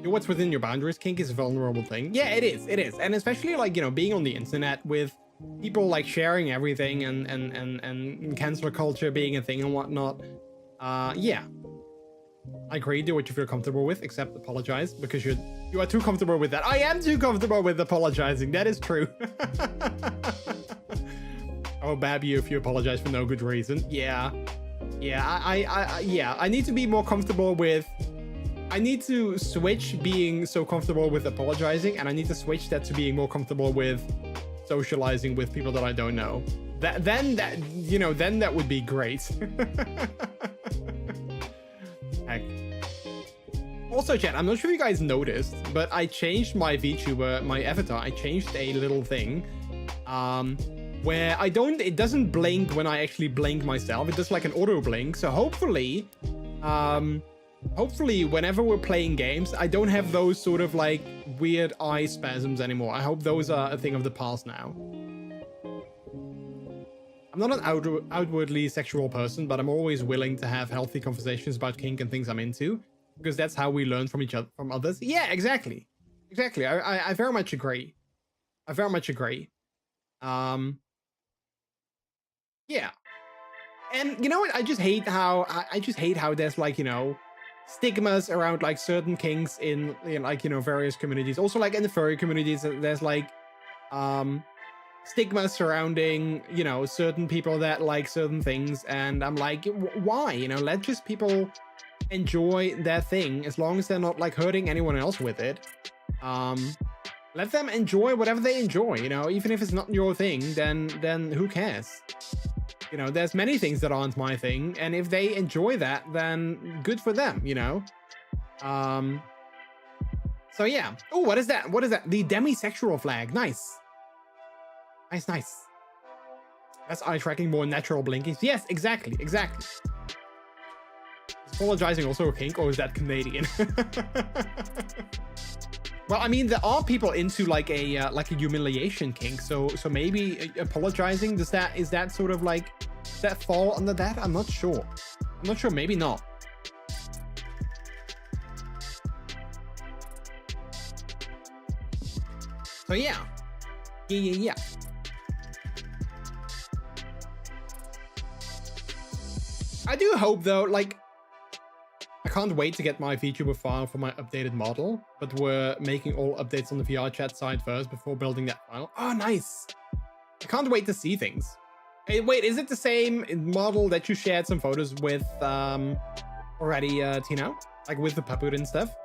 What's within your boundaries, kink, is a vulnerable thing. Yeah, it is. And especially like, you know, being on the internet with people like sharing everything and cancel culture being a thing and whatnot. Yeah, I agree. Do what you feel comfortable with, except apologize, because you are too comfortable with that. I am too comfortable with apologizing. That is true. I will bab you if you apologize for no good reason. Yeah, I need to be more comfortable with. I need to switch being so comfortable with apologizing, and I need to switch that to being more comfortable with socializing with people that I don't know. Then that would be great. Heck. Also, chat, I'm not sure if you guys noticed, but I changed my VTuber, my avatar. I changed a little thing, where it doesn't blink when I actually blink myself. It does like an auto blink. So hopefully, whenever we're playing games, I don't have those sort of like weird eye spasms anymore. I hope those are a thing of the past now. I'm not an outwardly sexual person, but I'm always willing to have healthy conversations about kink and things I'm into, because that's how we learn from each other, from others. Yeah, exactly. I very much agree. Yeah. And you know what? I just hate how there's like, you know, stigmas around like certain kinks in like, you know, various communities. Also like in the furry communities, there's like stigma surrounding, you know, certain people that like certain things, and I'm like, why? You know, let just people enjoy their thing, as long as they're not like hurting anyone else with it. Let them enjoy whatever they enjoy, you know, even if it's not your thing, then who cares? You know, there's many things that aren't my thing, and if they enjoy that, then good for them, you know. So yeah. Oh, what is that? The demisexual flag. Nice. That's eye tracking, more natural blinkings. Yes, exactly. Is apologizing also a kink, or is that Canadian? Well, I mean, there are people into like a humiliation kink, so maybe apologizing, is that sort of like, does that fall under that? I'm not sure. Maybe not. So yeah. I do hope though, like, I can't wait to get my VTuber file for my updated model, but we're making all updates on the VR chat side first before building that file. Oh, nice. I can't wait to see things. Hey, wait, is it the same model that you shared some photos with already, Tino? Like with the puphood and stuff?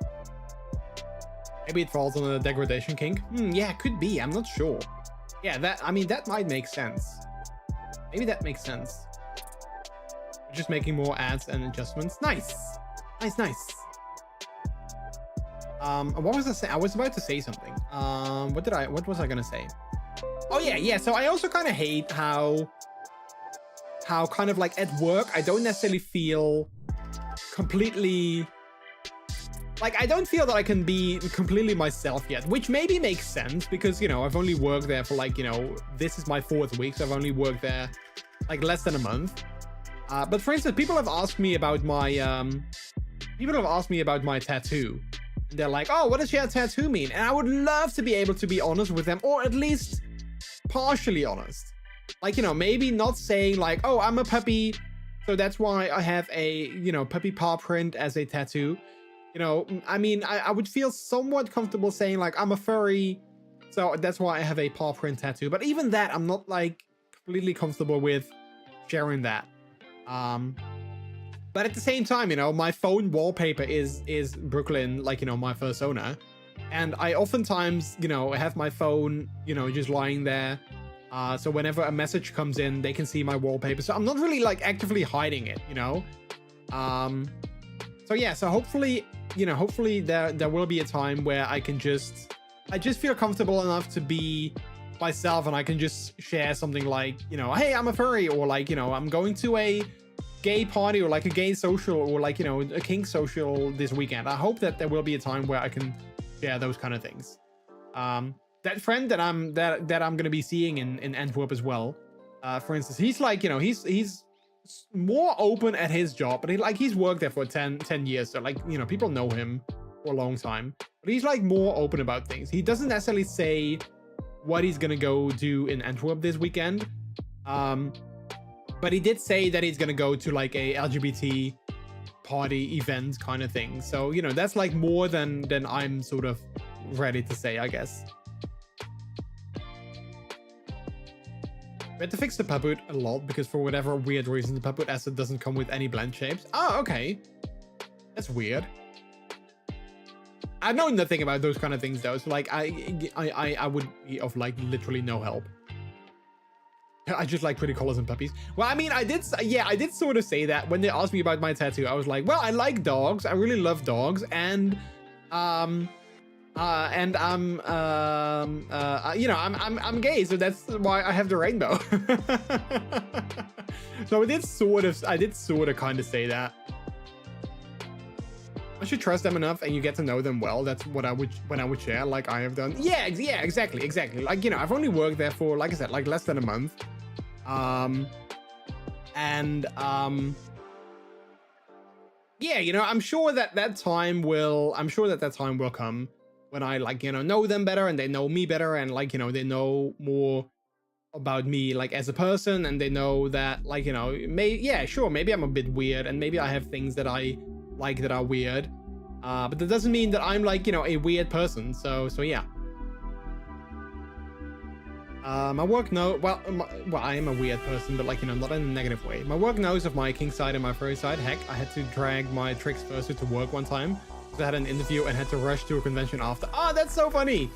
Maybe it falls on a degradation kink. Yeah, could be. I'm not sure. Yeah, that might make sense. Maybe that makes sense. Just making more ads and adjustments. Nice. What was I saying? I was about to say something. What was I gonna say? Oh yeah. So I also kind of hate how kind of like at work, I don't necessarily feel completely, like, I don't feel that I can be completely myself yet, which maybe makes sense because, you know, I've only worked there for like, you know, this is my 4th week. So I've only worked there like less than a month. But for instance, people have asked me about my tattoo. And they're like, oh, what does your tattoo mean? And I would love to be able to be honest with them, or at least partially honest. Like, you know, maybe not saying like, oh, I'm a puppy, so that's why I have a, you know, puppy paw print as a tattoo. You know, I mean, I would feel somewhat comfortable saying like, I'm a furry, so that's why I have a paw print tattoo. But even that, I'm not like completely comfortable with sharing that. But at the same time, you know, my phone wallpaper is Brooklyn, like, you know, my persona. And I oftentimes, you know, have my phone, you know, just lying there. So whenever a message comes in, they can see my wallpaper. So I'm not really like actively hiding it, you know? So yeah, so hopefully, you know, hopefully there will be a time where I just feel comfortable enough to be myself and I can just share something like, you know, hey, I'm a furry, or like, you know, I'm going to a gay party or like a gay social or like, you know, a kink social this weekend. I hope that there will be a time where I can share those kind of things. That friend that I'm gonna be seeing in Antwerp as well, for instance, he's like, you know, he's more open at his job, but he's worked there for 10 years, so like, you know, people know him for a long time, but he's like more open about things. He doesn't necessarily say what he's gonna go do in Antwerp this weekend, but he did say that he's gonna go to like a LGBT party event kind of thing. So, you know, that's like more than I'm sort of ready to say, I guess. We had to fix the puppet a lot because for whatever weird reason, the puppet asset doesn't come with any blend shapes. Oh, okay. That's weird. I know nothing about those kind of things though, so like I would be of like literally no help. I just like pretty colors and puppies. Well, I mean, I did sort of say that when they asked me about my tattoo. I was like, well, I like dogs. I really love dogs, and you know, I'm gay, so that's why I have the rainbow. So I did sort of kind of say that. Once you trust them enough and you get to know them well, that's what I would share, like I have done. Yeah, exactly. Like, you know, I've only worked there for, like I said, like less than a month. Yeah, you know, I'm sure that time will come when I, like, you know them better and they know me better, and like, you know, they know more about me like as a person, and they know that, like, you know, maybe I'm a bit weird and maybe I have things that I like that are weird, but that doesn't mean that I'm like, you know, a weird person. So yeah. My work well, I am a weird person, but like, you know, not in a negative way. My work knows of my kink side and my furry side. Heck, I had to drag my Trix fursuit to work one time because I had an interview and had to rush to a convention after. Oh, that's so funny.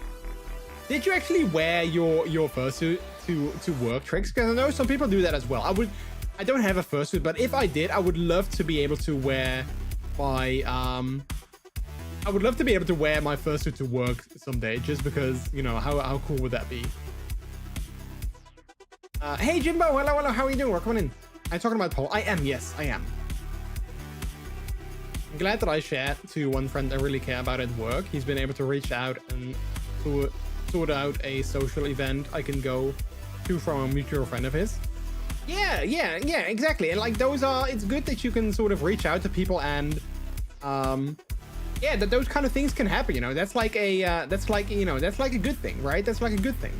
Did you actually wear your fursuit to work, Trix? Because I know some people do that as well. I don't have a fursuit, but if I did, I would love to be able to wear my fursuit to work someday, just because, you know, how cool would that be? Hey Jimbo, hello, how are you doing? Welcome in. Are you talking about Paul? I am, yes, I am. I'm glad that I shared to one friend I really care about at work. He's been able to reach out and sort out a social event I can go to from a mutual friend of his. Yeah, exactly. And like, it's good that you can sort of reach out to people and, yeah, that those kind of things can happen, you know. That's like a good thing, right? That's like a good thing.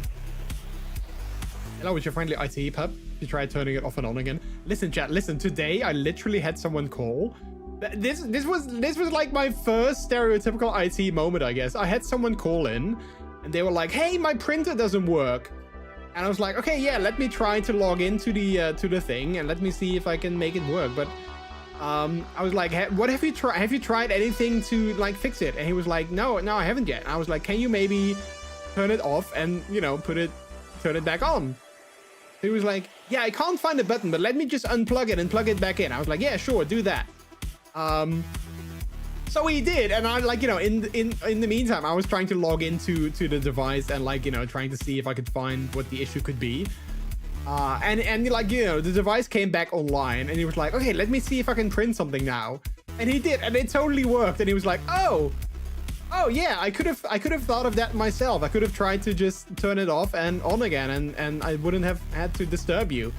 Hello, it's your friendly IT pup. You tried turning it off and on again. Listen, chat, today I literally had someone call. This was like my first stereotypical IT moment, I guess. I had someone call in and they were like, hey, my printer doesn't work. And I was like, okay, yeah, let me try to log into the thing and let me see if I can make it work. But I was like, what have you tried? Have you tried anything to like fix it? And he was like, no, I haven't yet. And I was like, can you maybe turn it off and, you know, turn it back on? He was like, yeah, I can't find the button, but let me just unplug it and plug it back in. I was like, yeah, sure, do that. So he did, and I like, you know, in the meantime, I was trying to log into the device and like, you know, trying to see if I could find what the issue could be. And like, you know, the device came back online, and he was like, okay, let me see if I can print something now. And he did, and it totally worked. And he was like, oh yeah, I could have thought of that myself. I could have tried to just turn it off and on again, and I wouldn't have had to disturb you.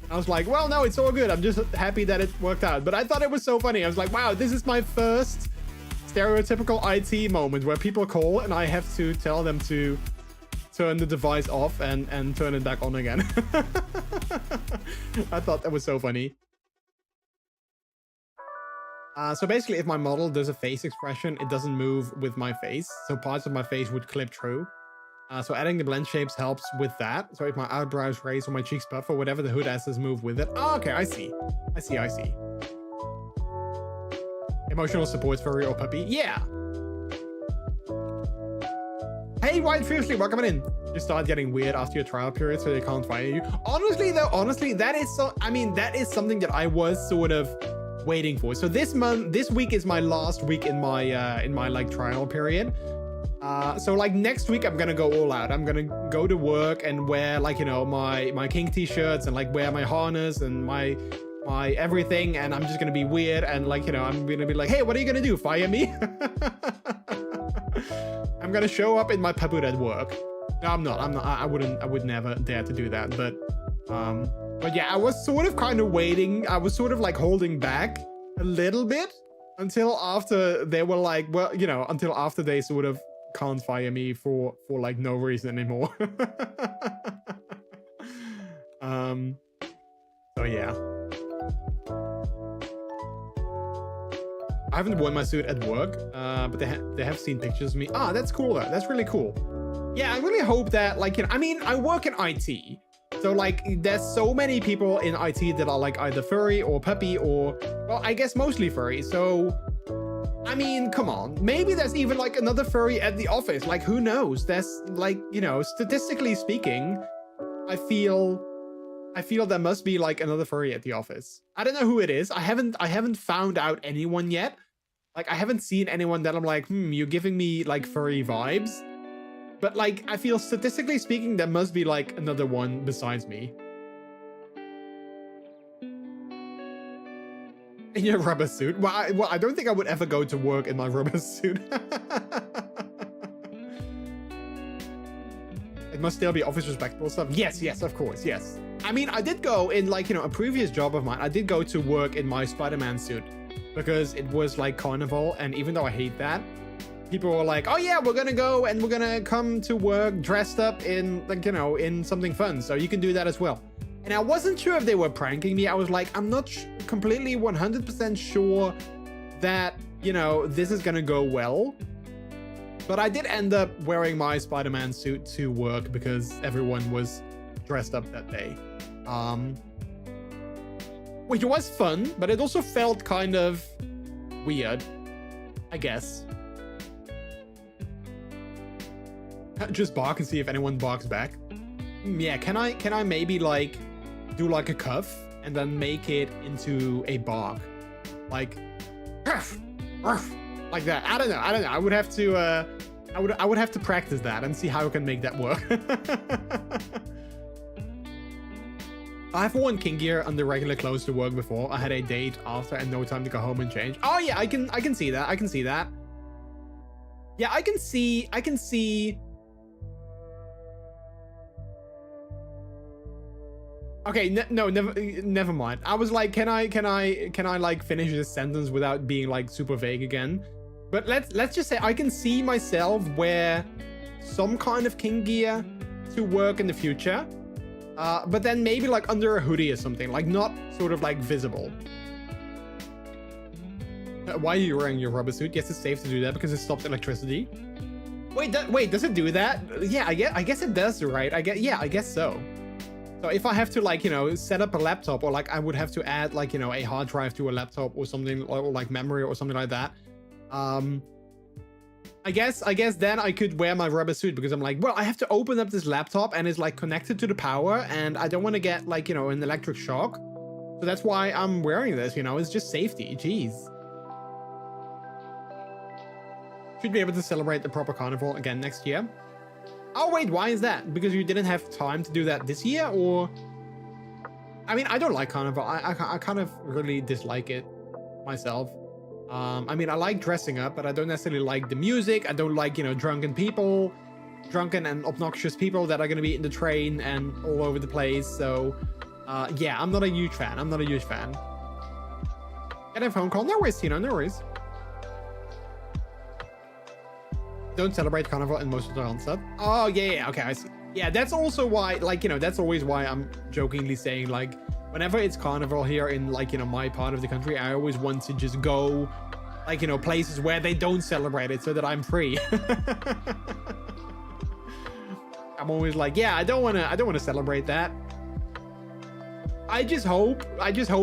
I was like, well, no, it's all good. I'm just happy that it worked out. But I thought it was so funny. I was like, wow, this is my first stereotypical IT moment where people call and I have to tell them to turn the device off and turn it back on again. I thought that was so funny. So basically, if my model does a face expression, it doesn't move with my face. So parts of my face would clip through. So adding the blend shapes helps with that. So if my eyebrows raise or my cheeks puff or whatever, the hood asses move with it. Oh, okay, I see. I see. Emotional support for real puppy. Yeah. Hey, White Fiercely, welcome in. You start getting weird after your trial period, so they can't fire you. Honestly, that is so. I mean, that is something that I was sort of waiting for. So this week is my last week in my like trial period. So like next week I'm gonna go all out. I'm gonna go to work and wear like, you know, my King t-shirts and like wear my harness and my everything, and I'm just gonna be weird and like, you know, I'm gonna be like, hey, what are you gonna do, fire me? I'm gonna show up in my paboot at work. No, I'm not. I would never dare to do that. But yeah, I was sort of kind of waiting. I was sort of like holding back a little bit until after they were like, well, you know, until after they sort of can't fire me for like no reason anymore. So yeah. I haven't worn my suit at work, but they have seen pictures of me. Ah, that's cool though. That's really cool. Yeah, I really hope that, like, you know, I mean, I work in IT. So like there's so many people in IT that are like either furry or puppy or, well, I guess mostly furry. So I mean, come on, maybe there's even like another furry at the office. Like, who knows? There's like, you know, statistically speaking, I feel there must be like another furry at the office. I don't know who it is. I haven't found out anyone yet. Like, I haven't seen anyone that I'm like, you're giving me like furry vibes. But like, I feel statistically speaking, there must be like another one besides me. In your rubber suit? Well, I don't think I would ever go to work in my rubber suit. It must still be office respectable stuff. Yes, of course, yes. I mean, I did go in like, you know, a previous job of mine, I did go to work in my Spider-Man suit because it was like carnival. And even though I hate that, people were like, oh yeah, we're gonna go and we're gonna come to work dressed up in like, you know, in something fun. So you can do that as well. And I wasn't sure if they were pranking me. I was like, I'm not completely 100% sure that, you know, this is gonna go well. But I did end up wearing my Spider-Man suit to work because everyone was dressed up that day. Which was fun, but it also felt kind of weird, I guess. Just bark and see if anyone barks back. Yeah, can I maybe like do like a cuff and then make it into a bark, like ruff, ruff, like that? I don't know. I would have to I would have to practice that and see how I can make that work. I've worn king gear under regular clothes to work before. I had a date after and no time to go home and change. Oh yeah, I can see that. I can see that. Yeah, I can see. Okay, no, never mind. I was like, can I like finish this sentence without being like super vague again? But let's just say I can see myself wear some kind of king gear to work in the future. But then maybe like under a hoodie or something, like not sort of like visible. Why are you wearing your rubber suit? Yes, it's safe to do that because it stops electricity. Wait, does it do that? Yeah, I guess it does, right? I guess so. So if I have to like, you know, set up a laptop, or like I would have to add like, you know, a hard drive to a laptop or something, or like memory or something like that. I guess then I could wear my rubber suit because I'm like, well, I have to open up this laptop and it's like connected to the power and I don't want to get like, you know, an electric shock. So that's why I'm wearing this, you know, it's just safety. Jeez. Should be able to celebrate the proper carnival again next year. Oh wait, why is that? Because you didn't have time to do that this year, or? I mean, I don't like carnival. I kind of really dislike it myself. I mean, I like dressing up, but I don't necessarily like the music. I don't like, you know, drunken and obnoxious people that are going to be in the train and all over the place. So, yeah, I'm not a huge fan. Get a phone call. No worries, Tino. No worries. Don't celebrate carnival in most of the Randstad. Oh, yeah, okay, I see. Yeah, that's also why, like, you know, that's always why I'm jokingly saying, like, whenever it's carnival here in, like, you know, my part of the country, I always want to just go, like, you know, places where they don't celebrate it so that I'm free. I'm always like, yeah, I don't want to celebrate that. I just hope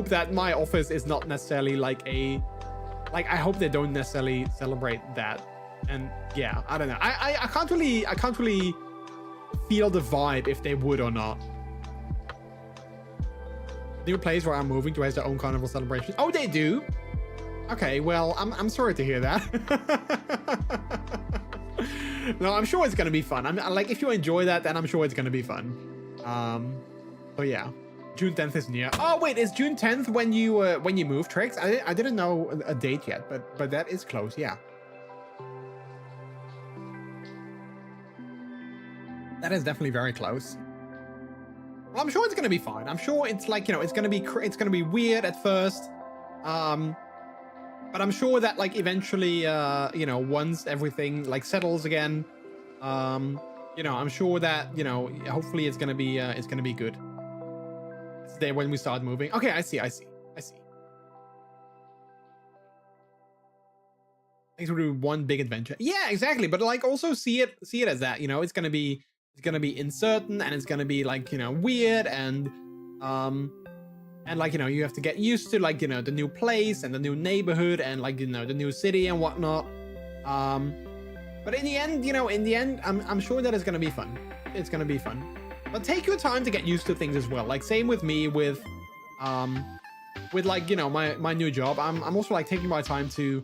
that my office is not necessarily like I hope they don't necessarily celebrate that. And yeah, I don't know. I can't really feel the vibe if they would or not. New place where I'm moving to has their own carnival celebration. Oh, they do? Okay, well, I'm sorry to hear that. No, I'm sure it's gonna be fun. I'm like, if you enjoy that, then I'm sure it's gonna be fun. So yeah, June 10th is near. Oh wait, is June 10th when you move, Trix? I didn't know a date yet, but that is close. Yeah. That is definitely very close. Well, I'm sure it's gonna be fine. I'm sure it's like, you know, it's gonna be weird at first, but I'm sure that like eventually, you know, once everything like settles again, you know, I'm sure that, you know, hopefully it's gonna be good. It's the day when we start moving. Okay, I see. Thanks for doing one big adventure. Yeah, exactly. But like also see it as that, you know, it's gonna be uncertain and it's gonna be like, you know, weird and like, you know, you have to get used to like, you know, the new place and the new neighborhood and like, you know, the new city and whatnot. But in the end, you know, I'm sure that it's gonna be fun. It's gonna be fun. But take your time to get used to things as well. Like same with me with like, you know, my new job. I'm also like taking my time to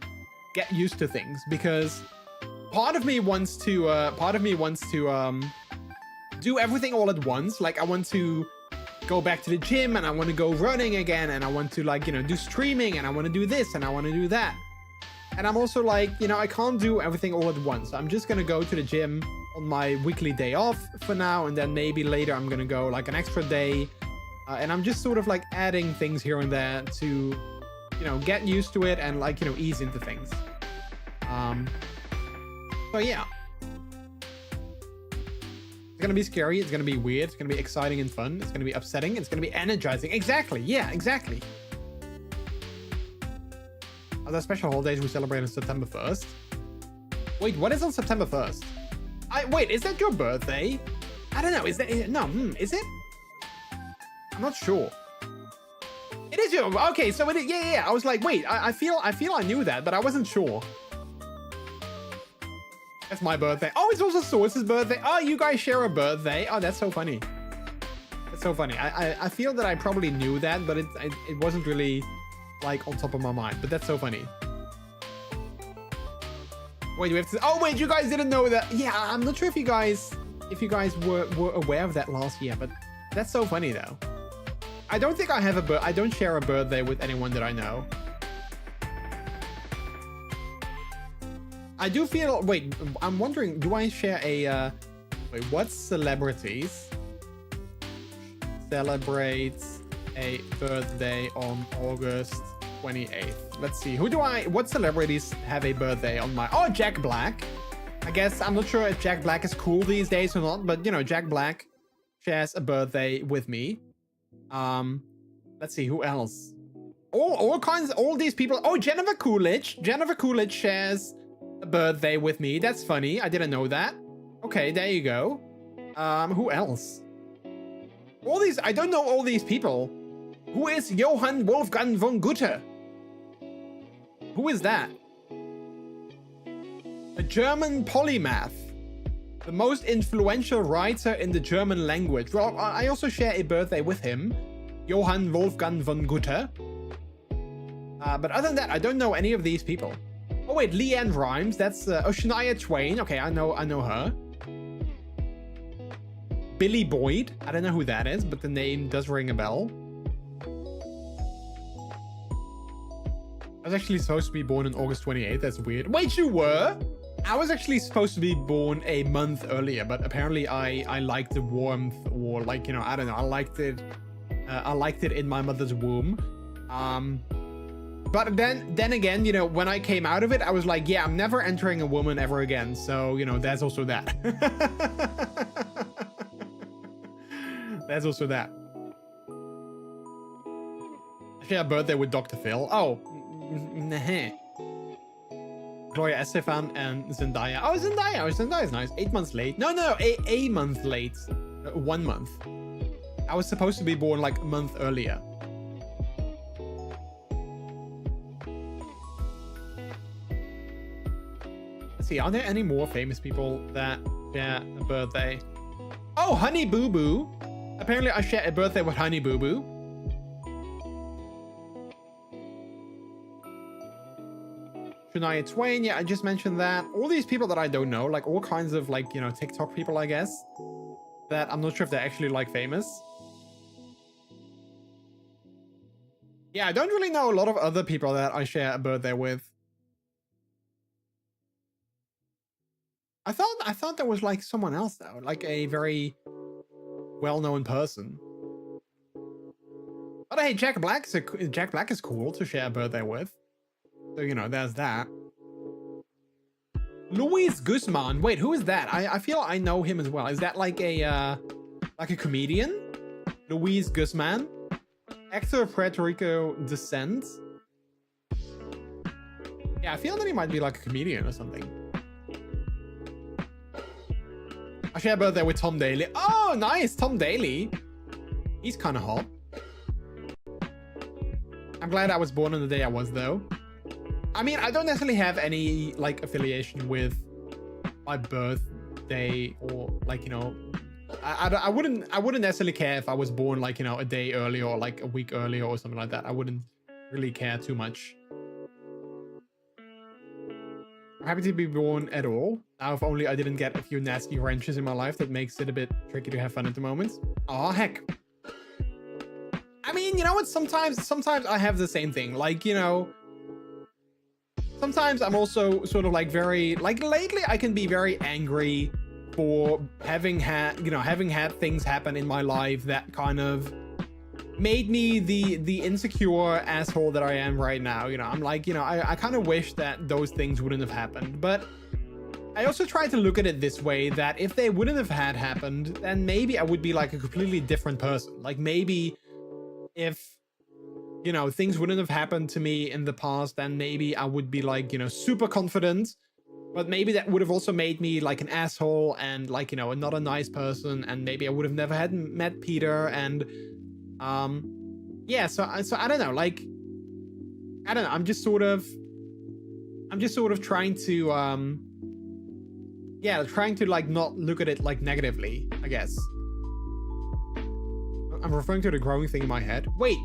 get used to things because part of me wants to do everything all at once. Like I want to go back to the gym and I want to go running again and I want to like, you know, do streaming and I want to do this and I want to do that. And I'm also like, you know, I can't do everything all at once. I'm just gonna go to the gym on my weekly day off for now, and then maybe later I'm gonna go like an extra day, and I'm just sort of like adding things here and there to, you know, get used to it and like, you know, ease into things. So yeah, it's gonna be scary, it's gonna be weird, it's gonna be exciting and fun, it's gonna be upsetting, it's gonna be energizing. Exactly, yeah, exactly. Are there special holidays we celebrate on September 1st? Wait, what is on September 1st? Wait, is that your birthday? I don't know, is that, no, is it? I'm not sure. It is your, okay, so it is, yeah, I was like, wait, I feel I knew that, but I wasn't sure. That's my birthday. Oh, it's also Source's birthday. Oh, you guys share a birthday. Oh, that's so funny. That's so funny. I feel that I probably knew that, but it wasn't really like on top of my mind, but that's so funny. Wait, we have to, oh wait, you guys didn't know that. Yeah, I'm not sure if you guys were aware of that last year, but that's so funny though. I don't think I have I don't share a birthday with anyone that I know. I do feel, wait, I'm wondering, do I share a, wait, what celebrities celebrates a birthday on August 28th? Let's see, what celebrities have a birthday on my, oh, Jack Black. I guess, I'm not sure if Jack Black is cool these days or not, but you know, Jack Black shares a birthday with me. Let's see, who else? All these people. Oh, Jennifer Coolidge shares a birthday with me. That's funny. I didn't know that. Okay, there you go. Who else? All these, I don't know all these people. Who is Johann Wolfgang von Goethe? Who is that? A German polymath. The most influential writer in the German language. Well, I also share a birthday with him. Johann Wolfgang von Goethe. But other than that, I don't know any of these people. Oh wait, Leanne Rhymes. That's Shania Twain. Okay, I know her. Billy Boyd. I don't know who that is, but the name does ring a bell. I was actually supposed to be born on August 28th. That's weird. Wait, you were? I was actually supposed to be born a month earlier, but apparently I liked the warmth, or like, you know, I don't know. I liked it in my mother's womb. But then again, you know, when I came out of it, I was like, yeah, I'm never entering a woman ever again. So, you know, that's also that. That's also that. I share a birthday with Dr. Phil. Oh, Gloria Estefan and Zendaya. Oh, Zendaya. Oh, Zendaya's nice. 8 months late. No, a month late. 1 month. I was supposed to be born like a month earlier. Let's see, are there any more famous people that share a birthday? Oh, Honey Boo Boo. Apparently I share a birthday with Honey Boo Boo. Shania Twain, yeah, I just mentioned that. All these people that I don't know, like all kinds of like, you know, TikTok people, I guess, that I'm not sure if they're actually like famous. Yeah, I don't really know a lot of other people that I share a birthday with. I thought there was like someone else though, like a very well-known person. But hey, Jack Black is cool to share a birthday with. So, you know, there's that. Luis Guzman. Wait, who is that? I feel I know him as well. Is that like a comedian? Luis Guzman? Actor of Puerto Rico descent? Yeah, I feel that he might be like a comedian or something. I share a birthday with Tom Daly. Oh, nice! Tom Daly. He's kind of hot. I'm glad I was born on the day I was, though. I mean, I don't necessarily have any like affiliation with my birthday, or like, you know, I wouldn't necessarily care if I was born like, you know, a day earlier or like a week earlier or something like that. I wouldn't really care too much. I'm happy to be born at all. Now, if only I didn't get a few nasty wrenches in my life that makes it a bit tricky to have fun at the moment. Oh heck. I mean, you know what? Sometimes I have the same thing. Like, you know, sometimes I'm also sort of like very, like lately I can be very angry for having had things happen in my life that kind of made me the insecure asshole that I am right now. You know, I'm like, you know, I kind of wish that those things wouldn't have happened. But I also try to look at it this way, that if they wouldn't have happened, then maybe I would be like a completely different person. Like maybe if, you know, things wouldn't have happened to me in the past, then maybe I would be like, you know, super confident. But maybe that would have also made me like an asshole and like, you know, not a nice person. And maybe I would have never met Peter. And yeah, so I don't know, like, I don't know. I'm just sort of trying to, yeah, trying to like not look at it like negatively, I guess. I'm referring to the growing thing in my head. Wait.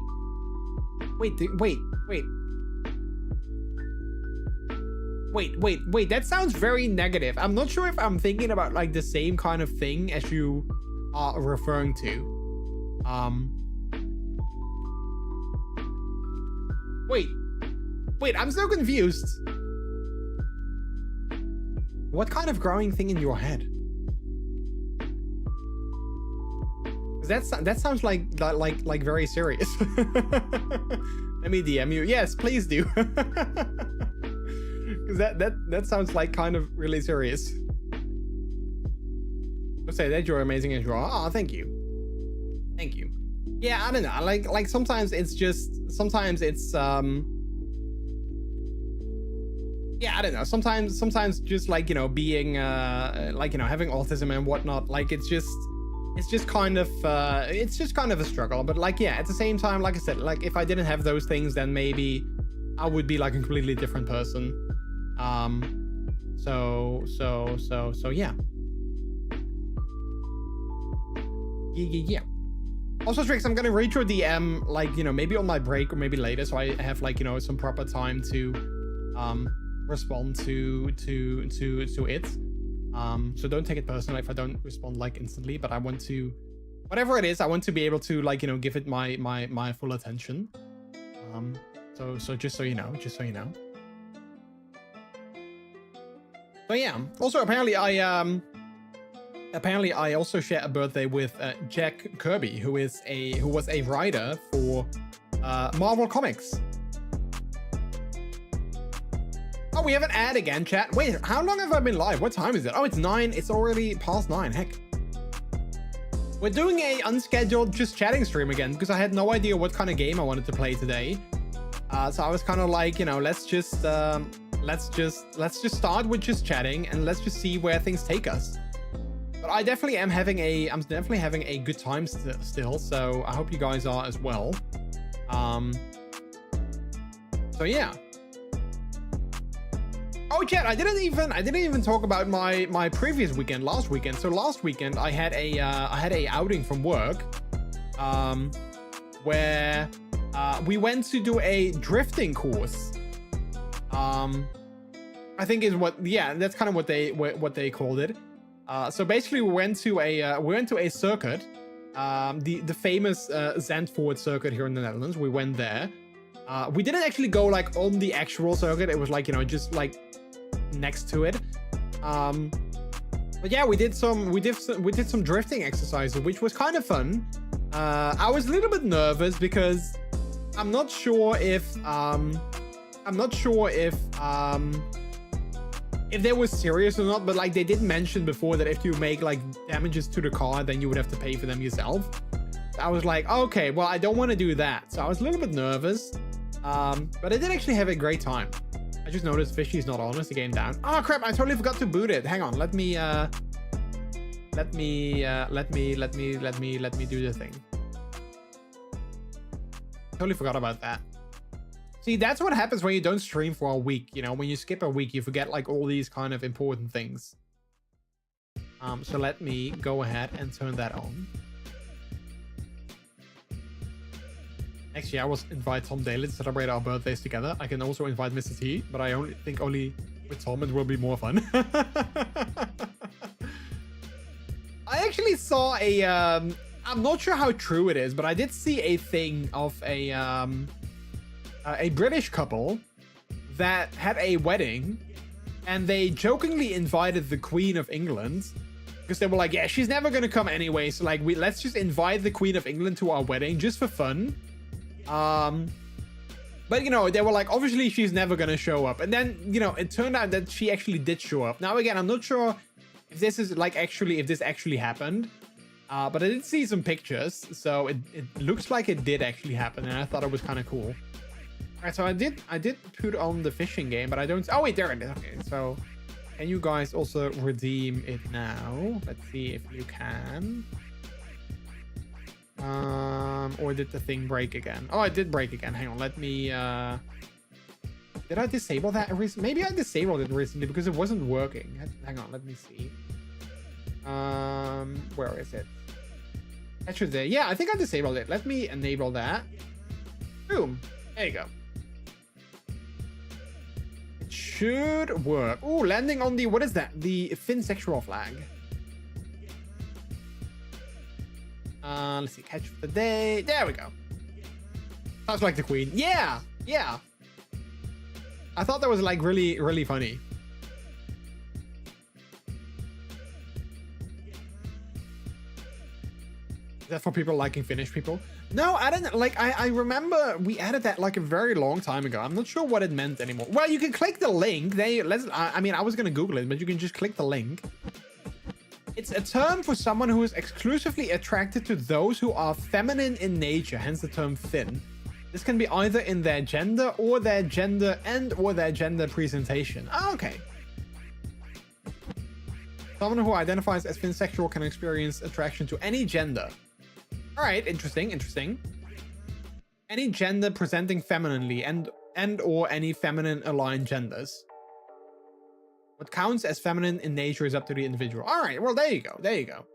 That sounds very negative. I'm not sure if I'm thinking about like the same kind of thing as you are referring to. Wait, I'm so confused. What kind of growing thing in your head? That sounds like very serious. Let me DM you. Yes, please do. Because that sounds like kind of really serious. I'll say that you're amazing as you are. Oh, thank you. Thank you. Yeah, I don't know. Like sometimes it's yeah, I don't know. Sometimes just like, you know, being like, you know, having autism and whatnot, like it's just kind of a struggle. But like, yeah, at the same time, like I said, like if I didn't have those things, then maybe I would be like a completely different person. So yeah. Yeah. Also, Trix, I'm gonna read your DM, like, you know, maybe on my break or maybe later, so I have like, you know, some proper time to respond to it. So don't take it personally if I don't respond like instantly, but I want to, whatever it is, I want to be able to like, you know, give it my full attention. So just so you know, So yeah, also apparently I also share a birthday with Jack Kirby, who was a writer for Marvel Comics. Oh, we have an ad again, chat. Wait, how long have I been live? What time is it? Oh, it's 9. It's already past 9. Heck. We're doing a unscheduled just chatting stream again because I had no idea what kind of game I wanted to play today. So I was kind of like, you know, let's just start with just chatting and let's just see where things take us. But I'm definitely having a good time still. So I hope you guys are as well. So yeah. Oh, chat! I didn't even talk about my previous weekend, last weekend. So last weekend I had a outing from work, where we went to do a drifting course. I think is that's kind of what they called it. So basically we went to a circuit, the famous Zandvoort circuit here in the Netherlands. We went there. We didn't actually go like on the actual circuit. It was like, you know, just like next to it. But yeah, we did some drifting exercises, which was kind of fun. I was a little bit nervous because I'm not sure if they were serious or not, but like they did mention before that if you make like damages to the car, then you would have to pay for them yourself. I was like, okay, well, I don't want to do that. So I was a little bit nervous. But I did actually have a great time. I just noticed Fishy's not on. Is the game down? Oh crap! I totally forgot to boot it. Hang on. Let me do the thing. Totally forgot about that. See, that's what happens when you don't stream for a week. You know, when you skip a week, you forget like all these kind of important things. So let me go ahead and turn that on. Next year, I will invite Tom Daly to celebrate our birthdays together. I can also invite Mr. T, but I think only with Tom it will be more fun. I actually saw a, I'm not sure how true it is, but I did see a thing of a British couple that had a wedding and they jokingly invited the Queen of England because they were like, yeah, she's never going to come anyway. So like, let's just invite the Queen of England to our wedding just for fun. But you know, they were like, obviously she's never gonna show up, and then you know it turned out that she actually did show up. Now again, I'm not sure if this is like if this actually happened, but I did see some pictures, so it looks like it did actually happen, and I thought it was kind of cool. All right, so I did put on the fishing game, but I don't. Oh wait, there it is. Okay, so can you guys also redeem it now? Let's see if you can. Or did the thing break again? Oh, it did break again. Hang on, let me did I disable that recently? Maybe I disabled it recently because it wasn't working. Hang on, let me see. Where is it? That should say, yeah, I think I disabled it. Let me enable that. Boom. There you go. It should work. Oh, landing on the, what is that? The finsexual flag. Let's see, catch for the day. There we go. Sounds like the Queen. Yeah, yeah. I thought that was like really, really funny. Is that for people liking Finnish people? No, I didn't. Like, I remember we added that like a very long time ago. I'm not sure what it meant anymore. Well, you can click the link. I mean, I was gonna Google it, but you can just click the link. It's a term for someone who is exclusively attracted to those who are feminine in nature, hence the term fin. This can be either in their gender or their gender presentation. Oh, okay. Someone who identifies as finsexual can experience attraction to any gender. All right, interesting, interesting. Any gender presenting femininely and or any feminine aligned genders. What counts as feminine in nature is up to the individual. All right, well, there you go. There you go.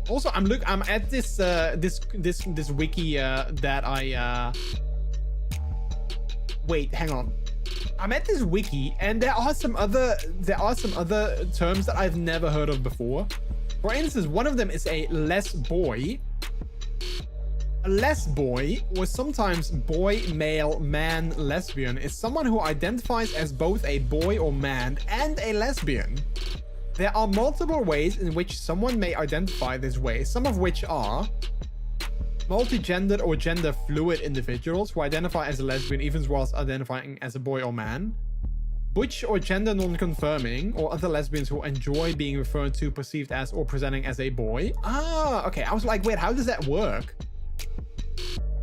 Also, I'm at this this wiki that Wait, hang on. I'm at this wiki, and there are some other terms that I've never heard of before. For instance, one of them is a less boy. A less boy, or sometimes boy, male, man, lesbian, is someone who identifies as both a boy or man and a lesbian. There are multiple ways in which someone may identify this way, some of which are multi-gendered or gender fluid individuals who identify as a lesbian even whilst identifying as a boy or man, butch or gender non-confirming, or other lesbians who enjoy being referred to, perceived as, or presenting as a boy. Ah, okay. I was like, wait, how does that work?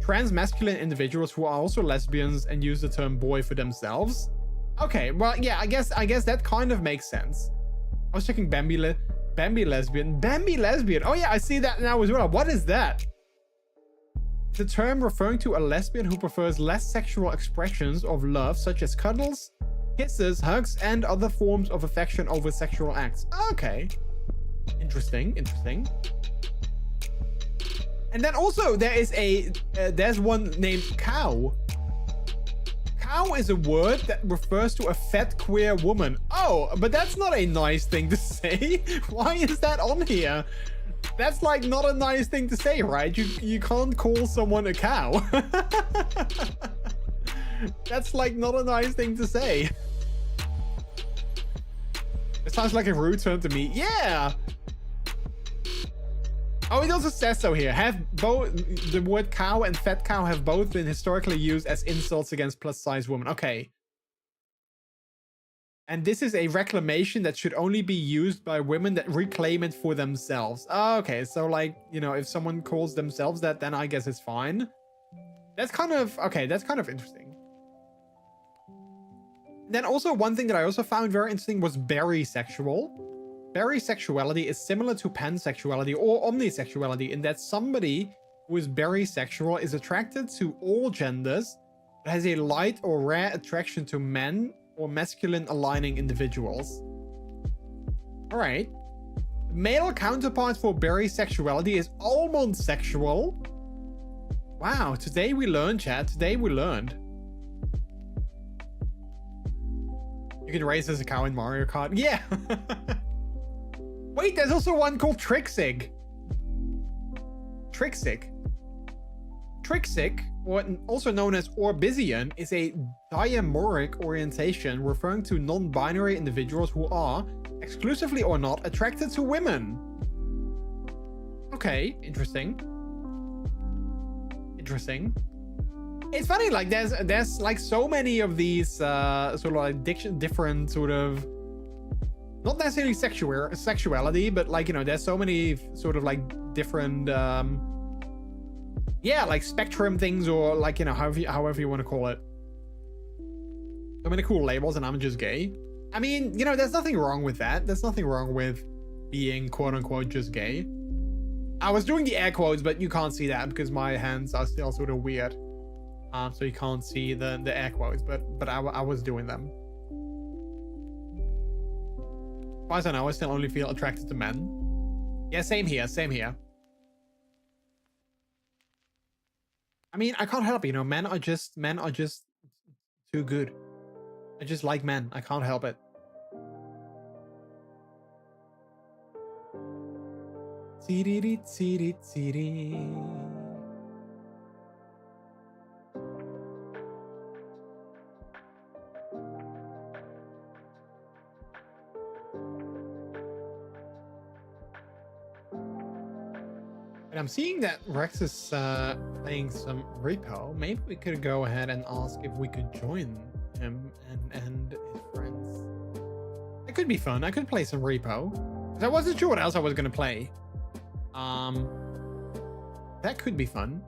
Trans-masculine individuals who are also lesbians and use the term boy for themselves. Okay, well, yeah, I guess that kind of makes sense. I was checking Bambi lesbian. Bambi lesbian. Oh yeah, I see that now as well. What is that? The term referring to a lesbian who prefers less sexual expressions of love, such as cuddles, kisses, hugs, and other forms of affection over sexual acts. Okay. Interesting. And then also there is there's one named cow. Cow is a word that refers to a fat queer woman. Oh, but that's not a nice thing to say. Why is that on here? That's like not a nice thing to say, right? You can't call someone a cow. That's like not a nice thing to say. It sounds like a rude term to me. Yeah. Oh, it also says so here. Have both the word cow and fat cow have both been historically used as insults against plus-size women. Okay. And this is a reclamation that should only be used by women that reclaim it for themselves. Okay, so like, you know, if someone calls themselves that, then I guess it's fine. That's kind of, okay, that's kind of interesting. Then also one thing that I also found very interesting was berisexual. Berisexuality is similar to pansexuality or omnisexuality in that somebody who is berisexual is attracted to all genders, but has a light or rare attraction to men or masculine aligning individuals. All right. Male counterpart for berisexuality is almond sexual. Wow, today we learned, chat. Today we learned. You can race as a cow in Mario Kart. Yeah. Wait, there's also one called Trixig. Trixig, or also known as Orbisian, is a diamoric orientation referring to non-binary individuals who are, exclusively or not, attracted to women. Okay, interesting. It's funny, like there's like so many of these sort of like different sort of, not necessarily sexuality, but like, you know, there's so many sort of like different yeah, like spectrum things, or like, you know, however you want to call it. So many cool labels, and I'm just gay. I mean, you know, there's nothing wrong with that. There's nothing wrong with being quote unquote just gay. I was doing the air quotes, but you can't see that because my hands are still sort of weird. So you can't see the air quotes, but I was doing them. As far as I know, I still only feel attracted to men. Yeah, same here. I mean, I can't help it, you know, men are just too good. I just like men. I can't help it. And I'm seeing that Rex is playing some repo. Maybe we could go ahead and ask if we could join him and his friends. It could be fun. I could play some repo. I wasn't sure what else I was gonna play. That could be fun.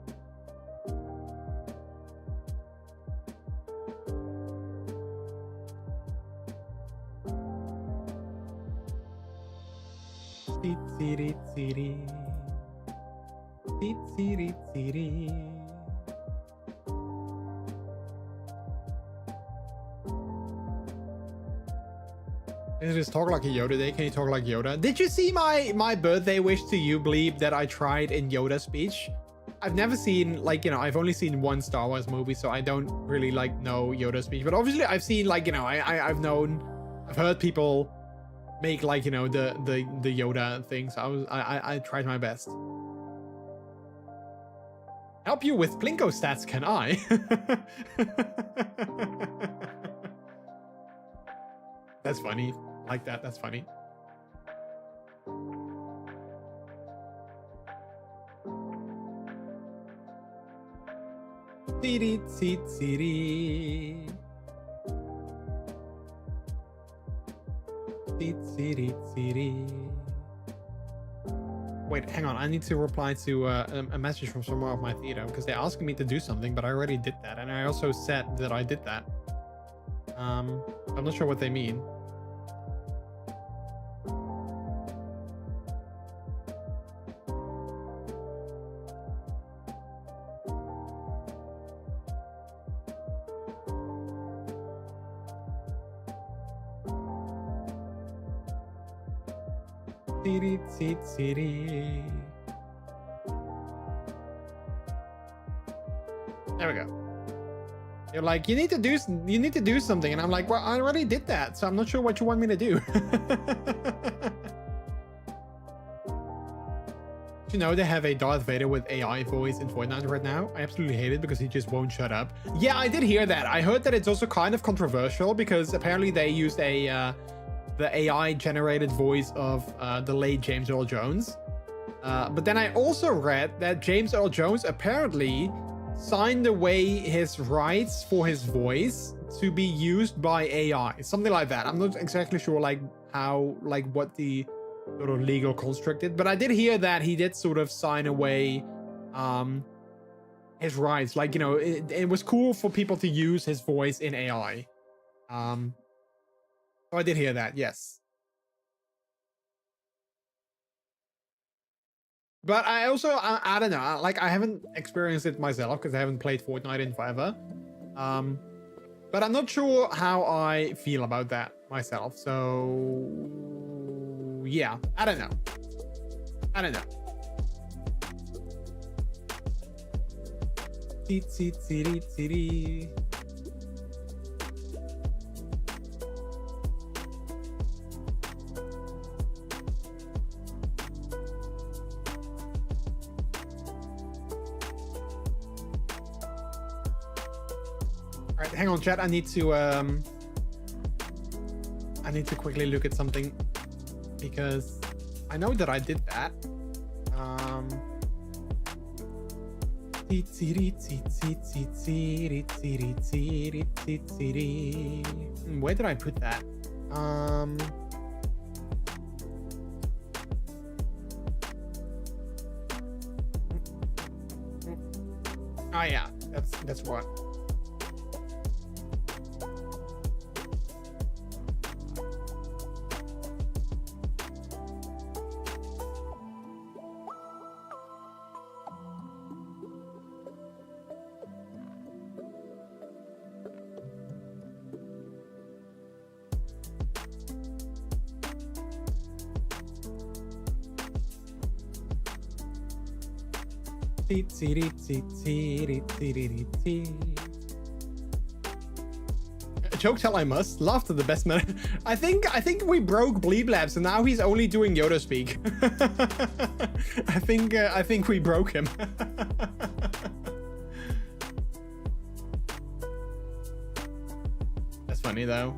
Is this talk like a Yoda day? Can you talk like Yoda? Did you see my birthday wish to you, Bleep, that I tried in Yoda speech? I've never seen, like, you know, I've only seen one Star Wars movie, so I don't really like know Yoda's speech. But obviously, I've seen, like, you know, I've heard people make, like, you know, the Yoda thing. So I tried my best. Help you with Plinko stats, can I? That's funny. Like that. That's funny. Wait, hang on. I need to reply to a message from someone of my theater because they're asking me to do something, but I already did that, and I also said that I did that. I'm not sure what they mean. There we go. You're like, you need to do something, and I'm like, well, I already did that, so I'm not sure what you want me to do. You know, they have a Darth Vader with AI voice in Fortnite right now. I absolutely hate it because he just won't shut up. Yeah, I did hear that. I heard that it's also kind of controversial because apparently they used the AI generated voice of the late James Earl Jones. But then I also read that James Earl Jones apparently signed away his rights for his voice to be used by AI, something like that. I'm not exactly sure like how, like what the sort of legal construct is, but I did hear that he did sort of sign away his rights. Like, you know, it was cool for people to use his voice in AI. So I did hear that, yes. But I also, I don't know, like I haven't experienced it myself because I haven't played Fortnite in forever. But I'm not sure how I feel about that myself. So yeah, I don't know. I don't know. All right, hang on, chat. I need to quickly look at something because I know that I did that. Where did I put that? Oh yeah, that's what. A joke tell I must. Laughter the best man. I think we broke Bleed Labs and now he's only doing Yoda speak. I think we broke him. That's funny though.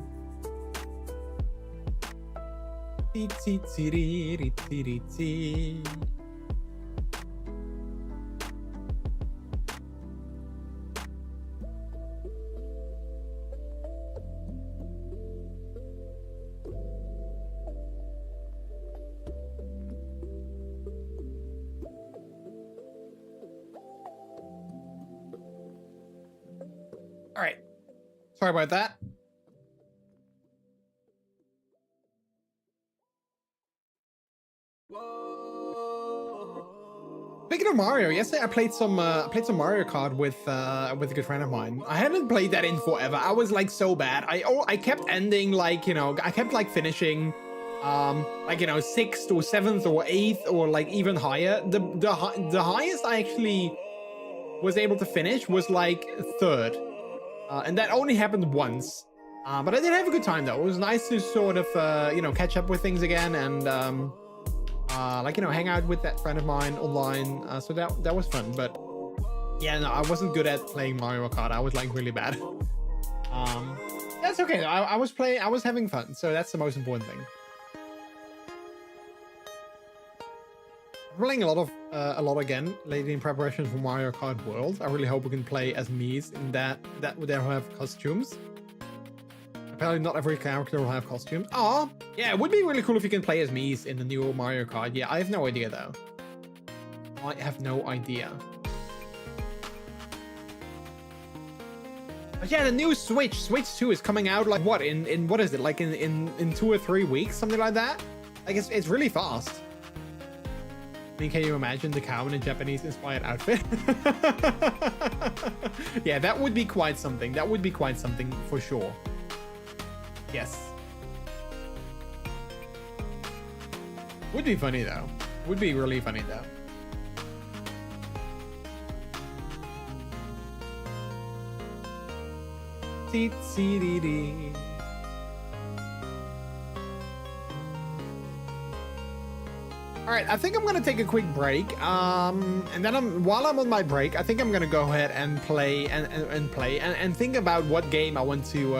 All right. Sorry about that. Speaking of Mario, yesterday I played some Mario Kart with a good friend of mine. I haven't played that in forever. I was like so bad. I kept ending like, you know, I kept like finishing like, you know, 6th or 7th or 8th or like even higher. The highest I actually was able to finish was like third. And that only happened once. But I did have a good time though. It was nice to sort of, you know, catch up with things again and like, you know, hang out with that friend of mine online. So that was fun. But yeah, no, I wasn't good at playing Mario Kart. I was like really bad. That's okay though. I was having fun. So that's the most important thing. I'm playing a lot again lately in preparation for Mario Kart World. I really hope we can play as Mii's in that would have costumes. Apparently not every character will have costumes. Oh, yeah, it would be really cool if you can play as Mii's in the new Mario Kart. Yeah, I have no idea though. I have no idea. But yeah, the new Switch 2 is coming out like what in what is it, like in 2 or 3 weeks, something like that. Like it's really fast. I mean, can you imagine the cow in a Japanese inspired outfit? Yeah, that would be quite something. That would be quite something for sure. Yes. Would be funny though. Would be really funny though. C-D-D. All right, I think I'm gonna take a quick break, and then while I'm on my break, I think I'm gonna go ahead and play and think about what game I want to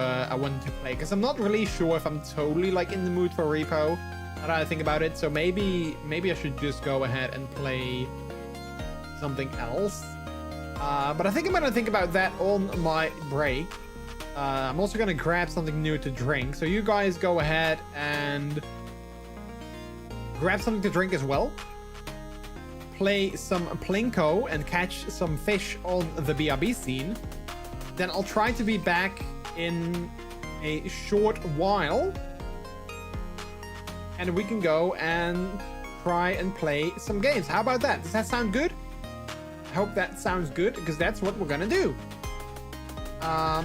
play, because I'm not really sure if I'm totally like in the mood for repo. Now that I think about it, so maybe I should just go ahead and play something else. But I think I'm gonna think about that on my break. I'm also gonna grab something new to drink, so you guys go ahead and grab something to drink as well. Play some Plinko and catch some fish on the BRB scene. Then I'll try to be back in a short while. And we can go and try and play some games. How about that? Does that sound good? I hope that sounds good, because that's what we're gonna do. All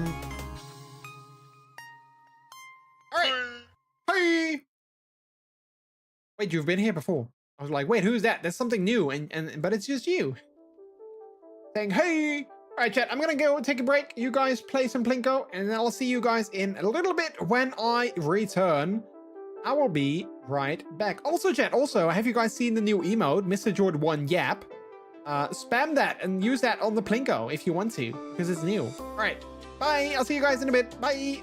right. Hey. Wait, you've been here before. I was like, wait, who's that? There's something new, but it's just you. Saying, hey! All right, chat, I'm gonna go take a break. You guys play some Plinko, and I'll see you guys in a little bit when I return. I will be right back. Also, chat, have you guys seen the new emote, MrJord1 Yap? Spam that and use that on the Plinko if you want to, because it's new. All right, bye. I'll see you guys in a bit. Bye.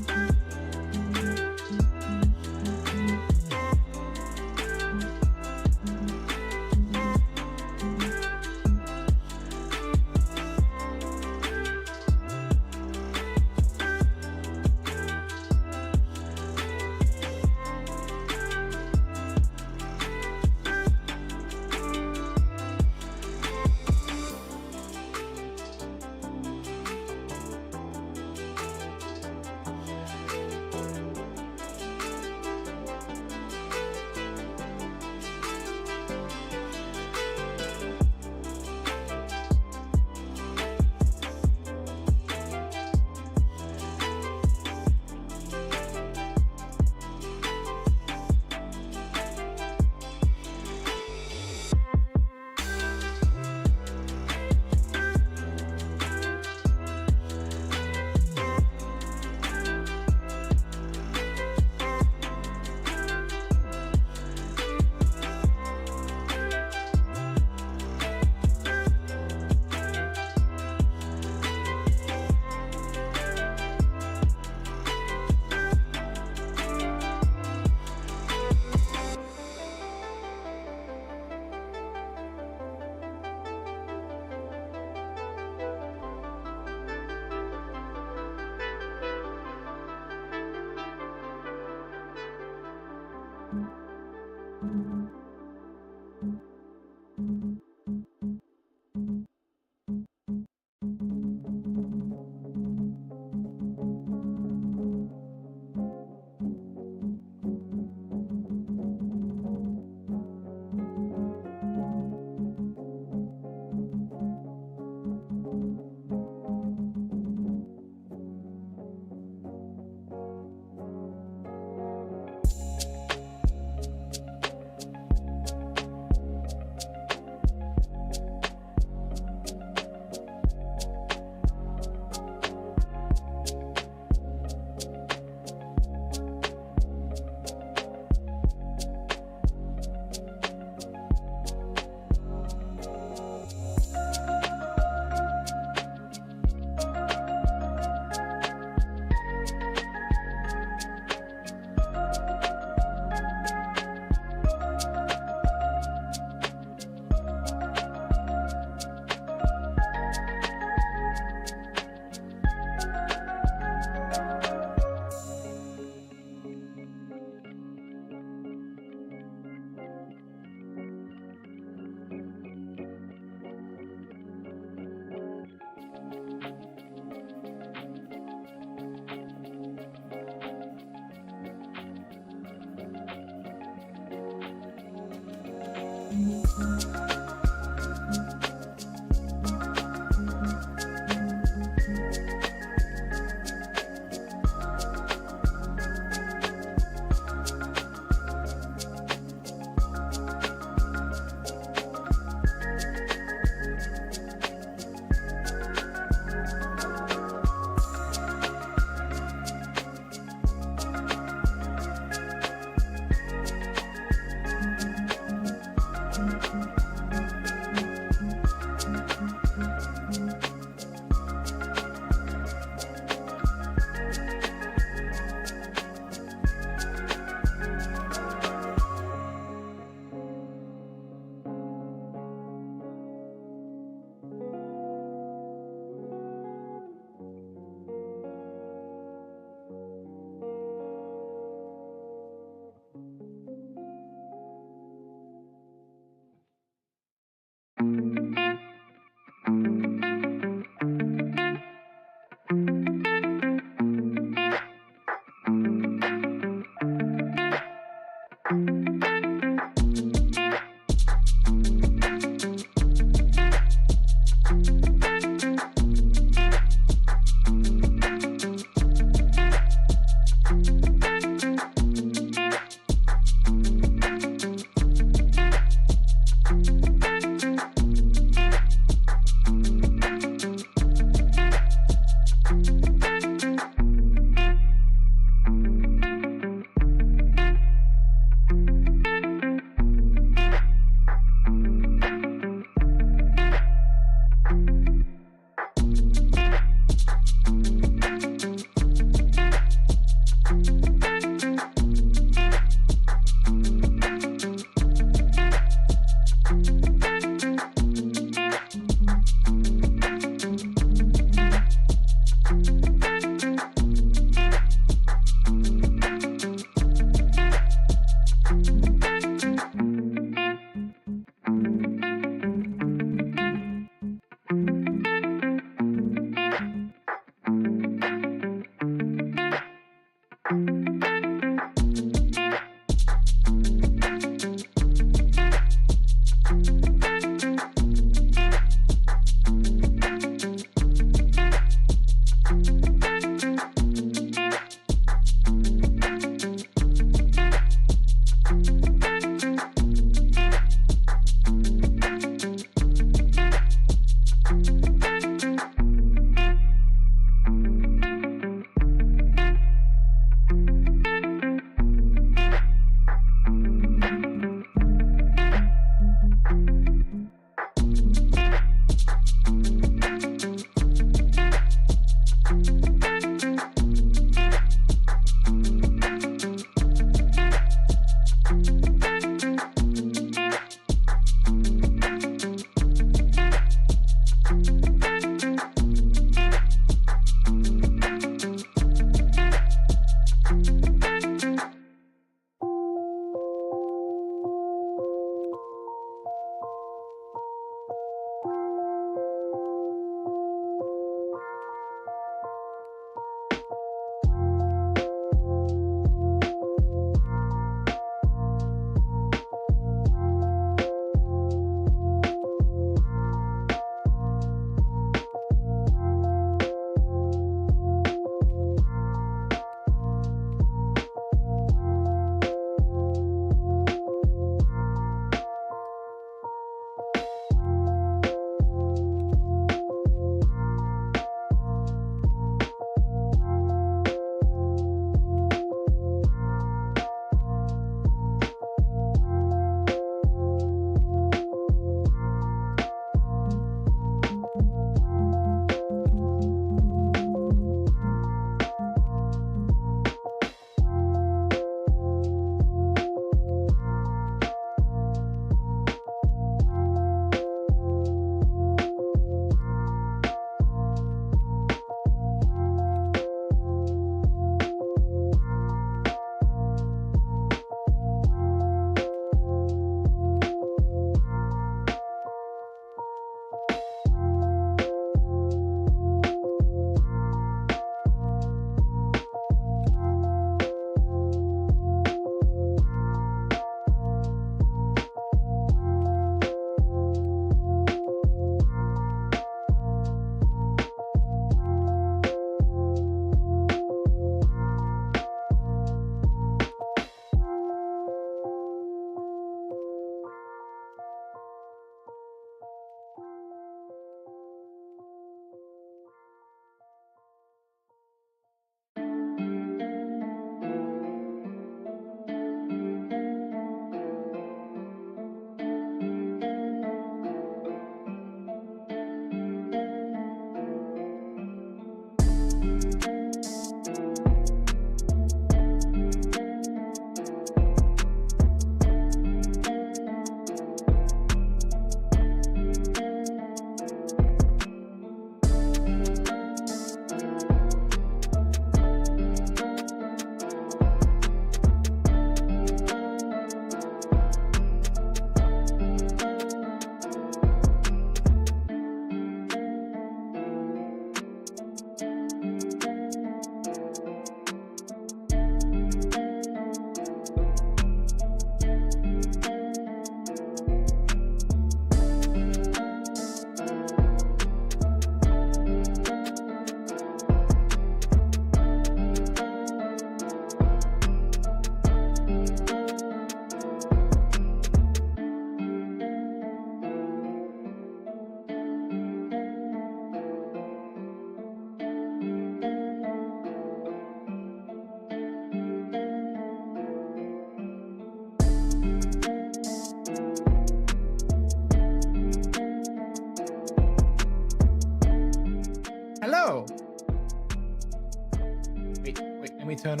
turn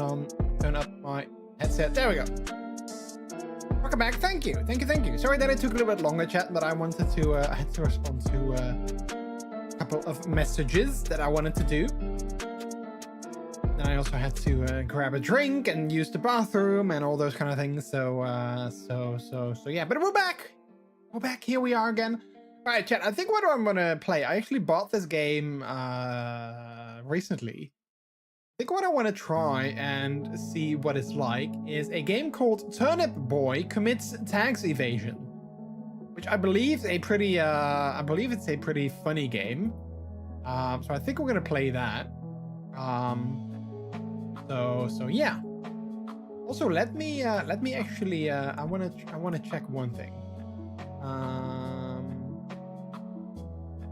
up my headset. There we go. Welcome back. Thank you. Sorry that it took a little bit longer, chat, but I wanted to I had to respond to a couple of messages that I wanted to do. Then I also had to grab a drink and use the bathroom and all those kind of things. So yeah, but we're back. We're back. Here we are again. All right, chat. I think what I'm gonna play. I actually bought this game recently. I think what I want to try and see what it's like is a game called Turnip Boy Commits Tax Evasion, which I believe it's a pretty funny game. So I think we're gonna play that. So yeah. Also, let me actually I wanna check one thing.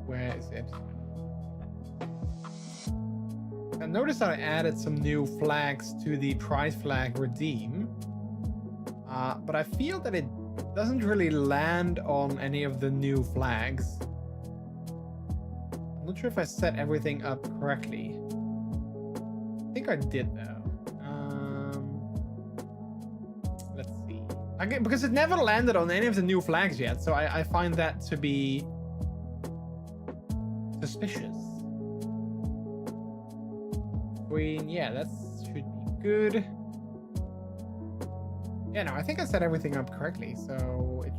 Where is it? I noticed that I added some new flags to the prize flag redeem, but I feel that it doesn't really land on any of the new flags. I'm not sure if I set everything up correctly. I think I did though. Let's see. Because it never landed on any of the new flags yet, so I find that to be suspicious. Yeah, that should be good. Yeah, no, I think I set everything up correctly, so it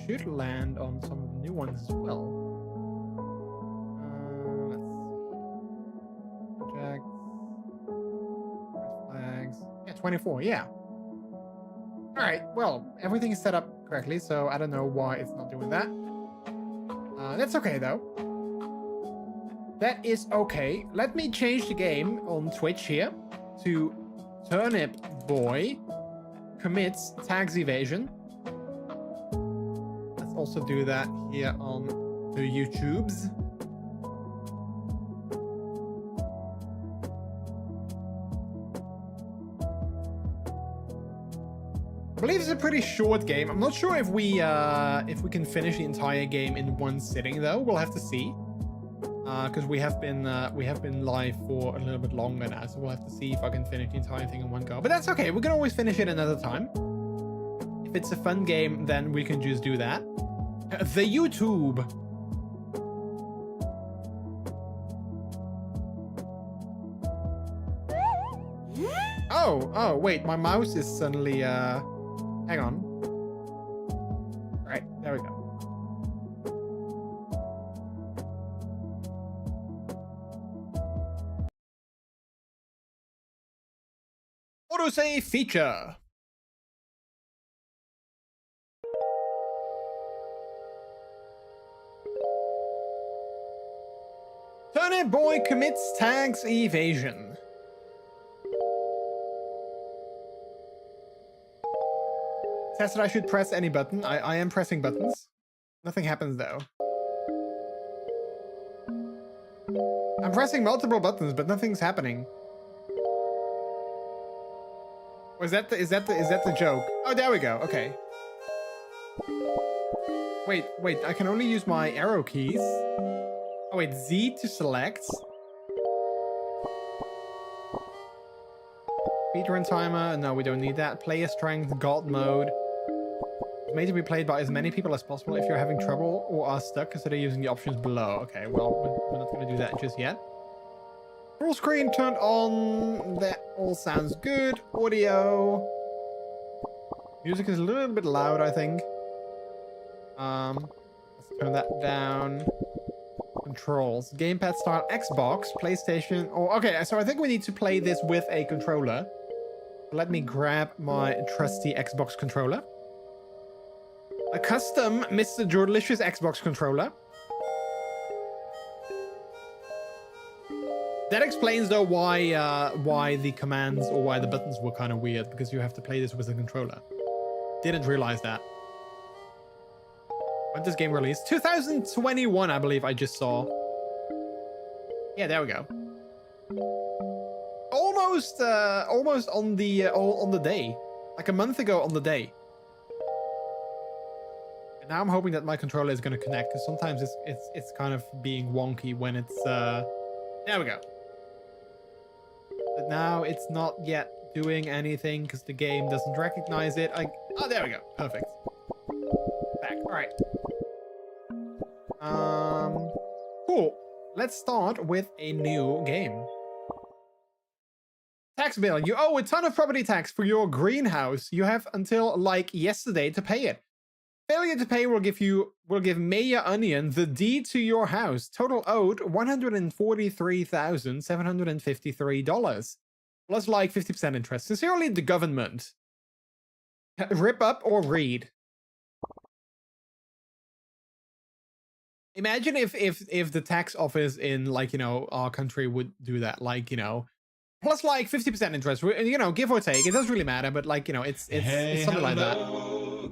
should land on some of the new ones as well. Let's see. Projects. Flags. Yeah, 24, yeah. Alright, well, everything is set up correctly, so I don't know why it's not doing that. That's okay, though. That is okay. Let me change the game on Twitch here to Turnip Boy Commits Tax Evasion. Let's also do that here on the YouTubes. I believe it's a pretty short game. I'm not sure if we can finish the entire game in one sitting though. We'll have to see. Because we have been live for a little bit longer now, so we'll have to see if I can finish the entire thing in one go. But that's okay. We can always finish it another time. If it's a fun game, then we can just do that. The YouTube. Oh, wait. My mouse is suddenly hang on. All right, there we go. Autosave feature. Turnip Boy commits tax evasion. Test that I should press any button. I am pressing buttons. Nothing happens though. I'm pressing multiple buttons, but nothing's happening. Is that the joke? Oh, there we go. Okay. Wait, I can only use my arrow keys. Oh wait, Z to select. Speedrun timer. No, we don't need that. Player strength, God mode. It's made to be played by as many people as possible. If you're having trouble or are stuck, consider using the options below. Okay, well, we're not going to do that just yet. Full screen turned on. That all sounds good. Audio. Music is a little bit loud, I think. Let's turn that down. Controls. Gamepad style Xbox, PlayStation. Oh, okay. So I think we need to play this with a controller. Let me grab my trusty Xbox controller. A custom MrJordilicious Xbox controller. That explains though why the commands or why the buttons were kind of weird, because you have to play this with a controller. Didn't realize that. When this game released? 2021, I believe I just saw. Yeah, there we go. Almost on the day. Like a month ago on the day. And now I'm hoping that my controller is going to connect, because sometimes it's kind of being wonky when it's there we go. but now it's not yet doing anything because the game doesn't recognize it. Oh, there we go. Perfect. Back. All right. Cool. Let's start with a new game. Tax bill. You owe a ton of property tax for your greenhouse. You have until like yesterday to pay it. Failure to pay will give Mayor Onion the deed to your house. Total owed $143,753. Plus like 50% interest. Sincerely, the government. Rip up or read. Imagine if the tax office in, like, you know, our country would do that, like, you know, plus like 50% interest, you know, give or take. It doesn't really matter, but like, you know, it's something like that.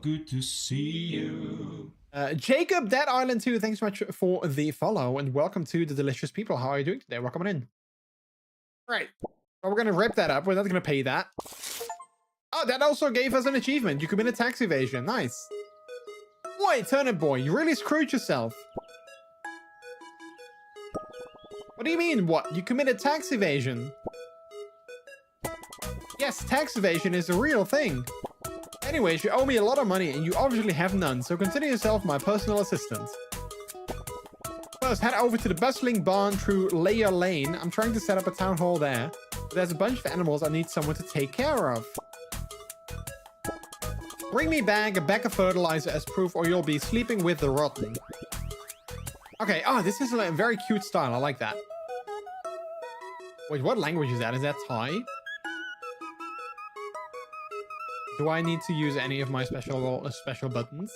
Good to see you. Jacob, Dead Island 2, thanks so much for the follow and welcome to the delicious people. How are you doing today? Welcome in. Right. Well, we're going to rip that up. We're not going to pay that. Oh, that also gave us an achievement. You committed tax evasion. Nice. Boy, Turnip Boy, you really screwed yourself. What do you mean, what? You committed tax evasion? Yes, tax evasion is a real thing. Anyways, you owe me a lot of money and you obviously have none, so consider yourself my personal assistant. First, head over to the bustling barn through Layer Lane. I'm trying to set up a town hall there. But there's a bunch of animals I need someone to take care of. Bring me back a bag of fertilizer as proof or you'll be sleeping with the rotten. Okay, oh, this is a very cute style. I like that. Wait, what language is that? Is that Thai? Do I need to use any of my special buttons?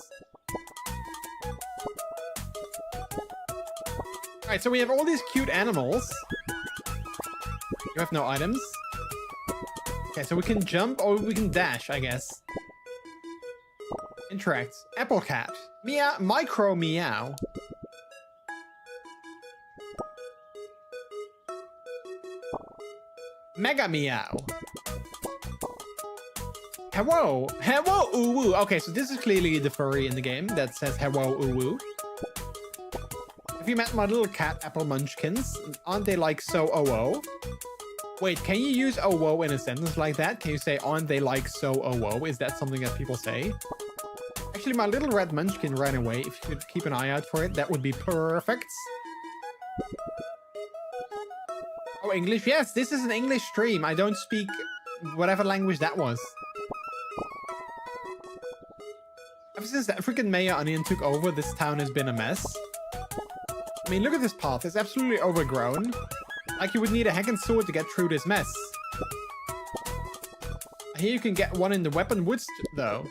Alright, so we have all these cute animals. You have no items. Okay, so we can jump or we can dash, I guess. Interact. Apple cat. Meow. Micro meow. Mega meow. Hello. Hello, uwu. Okay, so this is clearly the furry in the game that says hello, uwu. Have you met my little cat apple munchkins? Aren't they like so oh? Wait, can you use oh in a sentence like that? Can you say, aren't they like so oh? Is that something that people say? Actually, my little red munchkin ran away. If you could keep an eye out for it, that would be perfect. Oh, English? Yes, this is an English stream. I don't speak whatever language that was. Ever since the freaking Mayor Onion took over, this town has been a mess. I mean, look at this path. It's absolutely overgrown. Like you would need a hacking sword to get through this mess. Here you can get one in the weapon woods, though.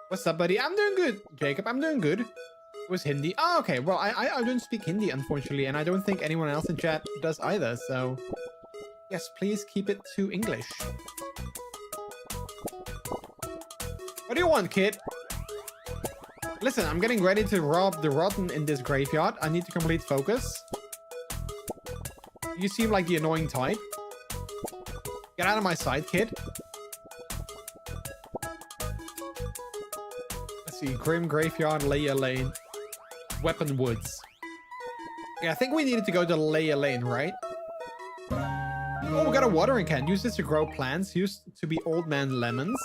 What's up, buddy? I'm doing good, Jacob. I'm doing good. It was Hindi. Oh, okay. Well, I don't speak Hindi, unfortunately, and I don't think anyone else in chat does either, so... Yes, please keep it to English. What do you want, kid? Listen, I'm getting ready to rob the rotten in this graveyard. I need to complete focus. You seem like the annoying type. Get out of my sight, kid. Let's see. Grim Graveyard, Layer Lane. Weapon Woods. Yeah, I think we needed to go to Layer Lane, right? Oh, we got a watering can. Use this to grow plants. Used to be Old Man Lemons.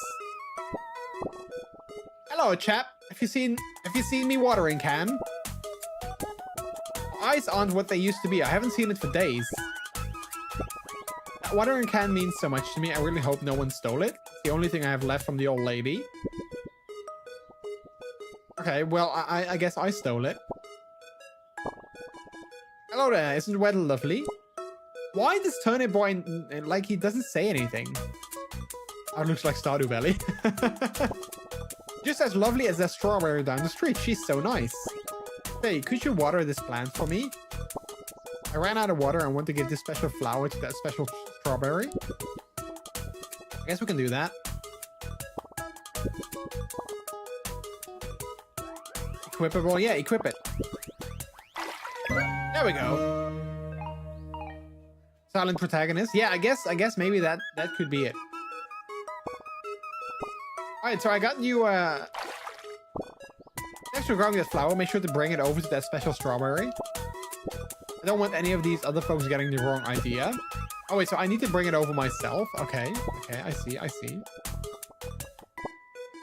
Hello, chap. Have you seen me watering can? Eyes aren't what they used to be. I haven't seen it for days. That watering can means so much to me. I really hope no one stole it. It's the only thing I have left from the old lady. Okay, well, I guess I stole it. Hello there. Isn't the weather lovely? Why does Turnip Boy, like, he doesn't say anything? Oh, it looks like Stardew Valley. Just as lovely as that strawberry down the street. She's so nice. Hey, could you water this plant for me? I ran out of water and want to give this special flower to that special strawberry. I guess we can do that. Equipable? Yeah, equip it. There we go. Silent protagonist. Yeah, I guess maybe that could be it. Alright, so I got you, thanks for growing that flower. Make sure to bring it over to that special strawberry. I don't want any of these other folks getting the wrong idea. Oh, wait, so I need to bring it over myself? Okay, okay, I see, I see.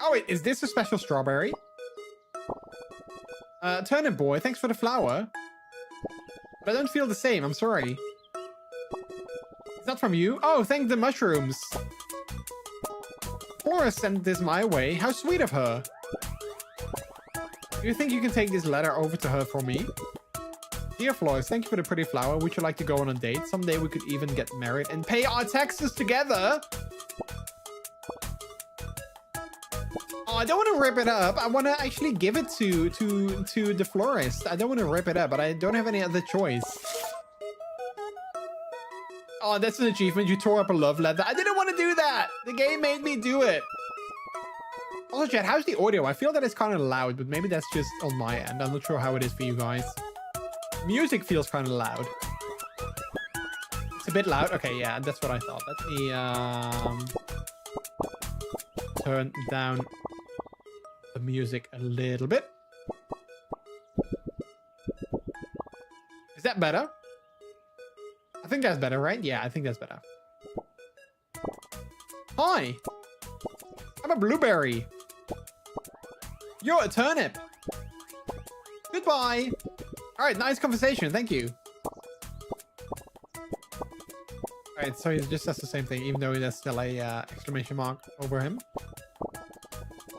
Oh, wait, is this a special strawberry? Turnip boy, thanks for the flower. But I don't feel the same, I'm sorry. It's not from you? Oh, thank the mushrooms. Flora sent this my way. How sweet of her. Do you think you can take this letter over to her for me? Dear Flores, thank you for the pretty flower. Would you like to go on a date? Someday we could even get married and pay our taxes together. Oh, I don't want to rip it up. I want to actually give it to the florist. I don't want to rip it up, but I don't have any other choice. Oh, that's an achievement. You tore up a love letter. I didn't want to do that. The game made me do it. Also, chat, how's the audio? I feel that it's kind of loud, but maybe that's just on my end. I'm not sure how it is for you guys. Music feels kind of loud. It's a bit loud. Okay, yeah, that's what I thought. Let me turn down the music a little bit. Is that better? I think that's better, right? Yeah, I think that's better. Hi. I'm a blueberry. You're a turnip. Goodbye. All right, nice conversation. Thank you. All right, so he just says the same thing, even though there's still a exclamation mark over him.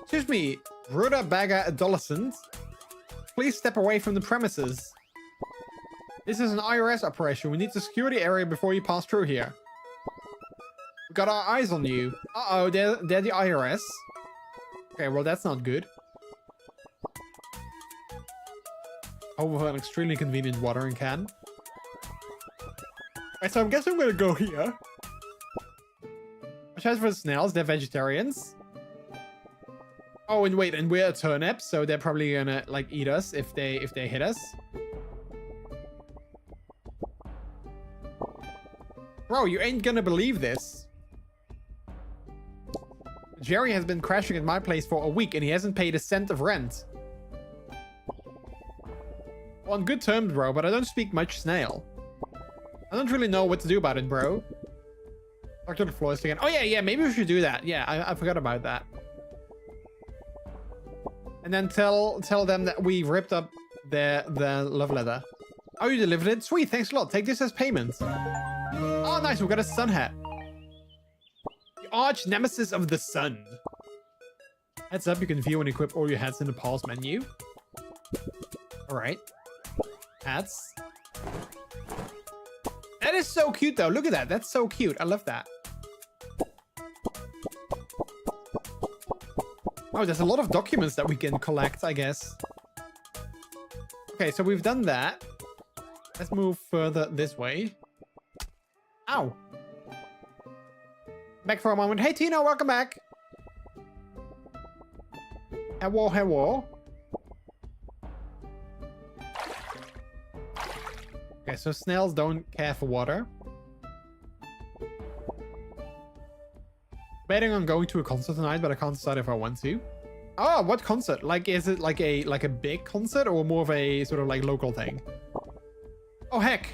Excuse me, rutabaga adolescent. Please step away from the premises. This is an IRS operation. We need to secure the area before you pass through here. We got our eyes on you. Uh-oh, they're the IRS. Okay, well, that's not good. Over an extremely convenient watering can. Alright, so I'm guessing I'm gonna go here. Watch out for the snails, they're vegetarians. Oh, and wait, and we're a turnip, so they're probably gonna, like, eat us if they hit us. Bro, you ain't gonna believe this. Jerry has been crashing at my place for a week and he hasn't paid a cent of rent. Well, on good terms, bro, but I don't speak much snail. I don't really know what to do about it, bro. Talk to the florist again. Oh, yeah, maybe we should do that. Yeah, I forgot about that. And then tell them that we ripped up their love letter. Oh, you delivered it? Sweet, thanks a lot. Take this as payment. Oh, nice, we got a sun hat. The arch nemesis of the sun. Heads up, you can view and equip all your hats in the pause menu. Alright. Hats. That is so cute, though. Look at that. That's so cute. I love that. Oh, there's a lot of documents that we can collect, I guess. Okay, so we've done that. Let's move further this way. Ow. Back for a moment. Hey, Tina, welcome back. Hello, hello. Okay, so snails don't care for water. Betting on going to a concert tonight, but I can't decide if I want to. Oh, what concert? Like, is it like a big concert or more of a sort of like local thing? Oh, heck.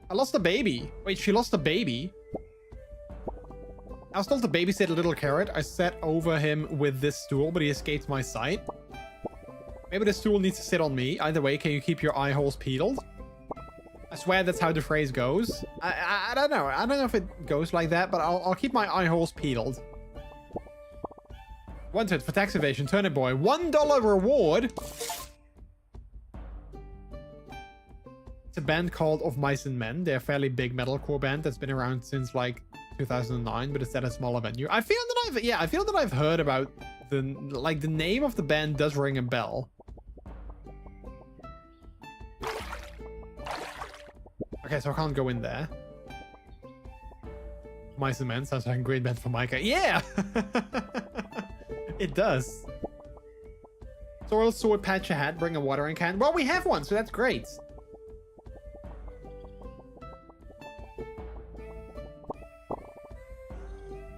I lost a baby. Wait, she lost a baby? I was told to babysit a little carrot. I sat over him with this stool, but he escaped my sight. Maybe the stool needs to sit on me. Either way, can you keep your eye holes peeled? I swear that's how the phrase goes. I don't know. I don't know if it goes like that, but I'll keep my eye holes peeled. Wanted for tax evasion, Turnip Boy. $1 reward. It's a band called Of Mice and Men. They're a fairly big metalcore band that's been around since like 2009, but it's at a smaller venue. I feel that I've heard about the name of the band does ring a bell. Okay, so I can't go in there. Mice and Men sounds like a great band for Micah. Yeah! It does. Soil, sword, patch a hat, bring a watering can. Well, we have one, so that's great.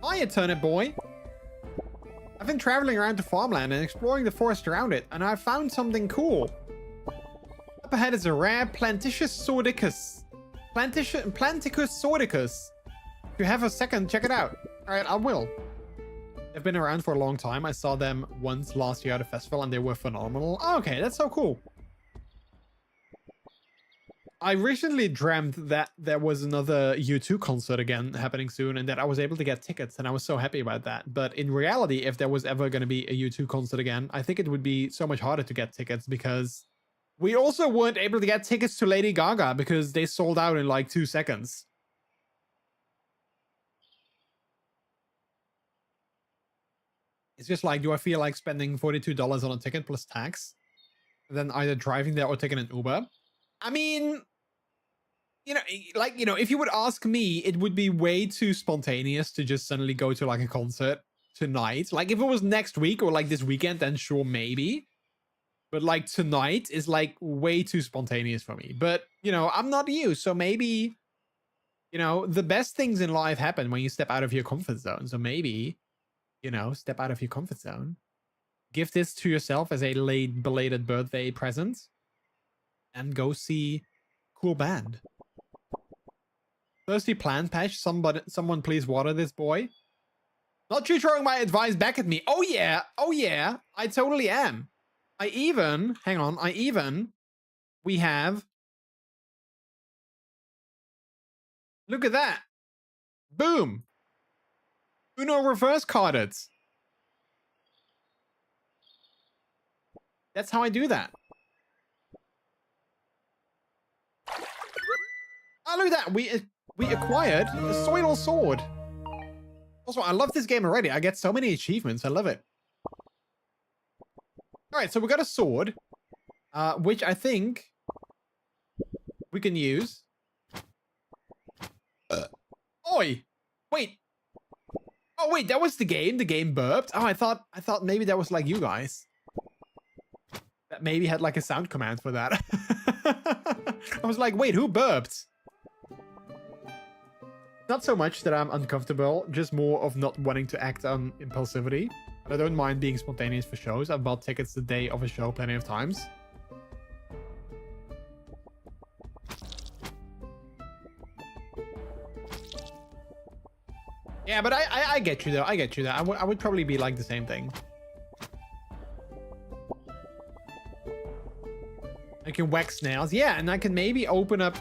Hiya, Turnip Boy. I've been traveling around the farmland and exploring the forest around it, and I've found something cool. Up ahead is a rare Planticious Sordicus Planticus sordicus. If you have a second, check it out. All right, I will. They've been around for a long time. I saw them once last year at a festival and they were phenomenal. Oh, okay, that's so cool. I recently dreamt that there was another U2 concert again happening soon and that I was able to get tickets and I was so happy about that. But in reality, if there was ever going to be a U2 concert again, I think it would be so much harder to get tickets because we also weren't able to get tickets to Lady Gaga because they sold out in like 2 seconds. It's just like, do I feel like spending $42 on a ticket plus tax? Then either driving there or taking an Uber? I mean, if you would ask me, it would be way too spontaneous to just suddenly go to like a concert tonight. Like if it was next week or like this weekend, then sure, maybe. But like tonight is like way too spontaneous for me. But, I'm not you. So maybe, the best things in life happen when you step out of your comfort zone. So maybe, step out of your comfort zone. Give this to yourself as a late belated birthday present. And go see cool band. Thirsty plant patch. Someone please water this boy. Not you throwing my advice back at me. Oh yeah. I totally am. We have. Look at that. Boom. Uno reverse carded. That's how I do that. Oh, look at that. We acquired a Soil Sword. Also, I love this game already. I get so many achievements. I love it. All right, so we got a sword, which I think we can use. Oi! Wait. Oh, wait, that was the game. The game burped. Oh, I thought maybe that was like you guys. That maybe had like a sound command for that. I was like, wait, who burped? Not so much that I'm uncomfortable, just more of not wanting to act on impulsivity. But I don't mind being spontaneous for shows. I've bought tickets the day of a show plenty of times. Yeah, but I get you though. I get you though. I would probably be like the same thing. I can wax snails. Yeah, and I can maybe open up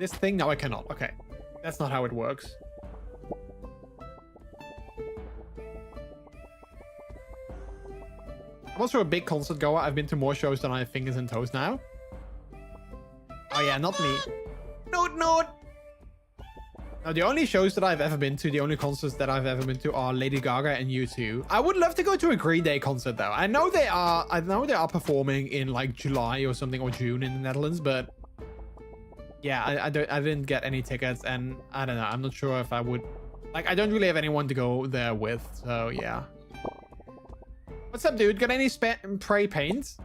this thing. No, I cannot. Okay. That's not how it works. I'm also a big concert goer. I've been to more shows than I have fingers and toes now. Oh yeah, not me. Note. Now, the only shows that I've ever been to, the only concerts that I've ever been to are Lady Gaga and U2. I would love to go to a Green Day concert though. I know they are performing in like July or something, or June in the Netherlands, but yeah, I didn't get any tickets, and I don't know. I'm not sure if I would. Like, I don't really have anyone to go there with, so yeah. What's up, dude? Got any spray paint?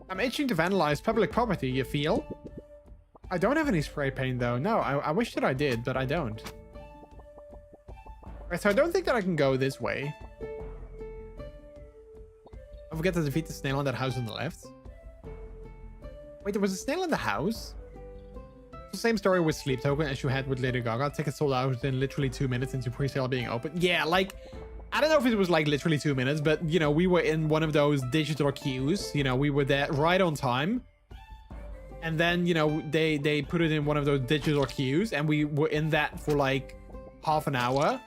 I'm itching to vandalize public property, you feel? I don't have any spray paint, though. No, I wish that I did, but I don't. Alright, so I don't think that I can go this way. I forget to defeat the snail on that house on the left. Wait, there was a snail in the house? The same story with Sleep Token as you had with Lady Gaga. Tickets sold out within literally 2 minutes into pre-sale being open. Yeah, like, I don't know if it was like literally 2 minutes, but we were in one of those digital queues. We were there right on time. And then, they put it in one of those digital queues, and we were in that for like half an hour.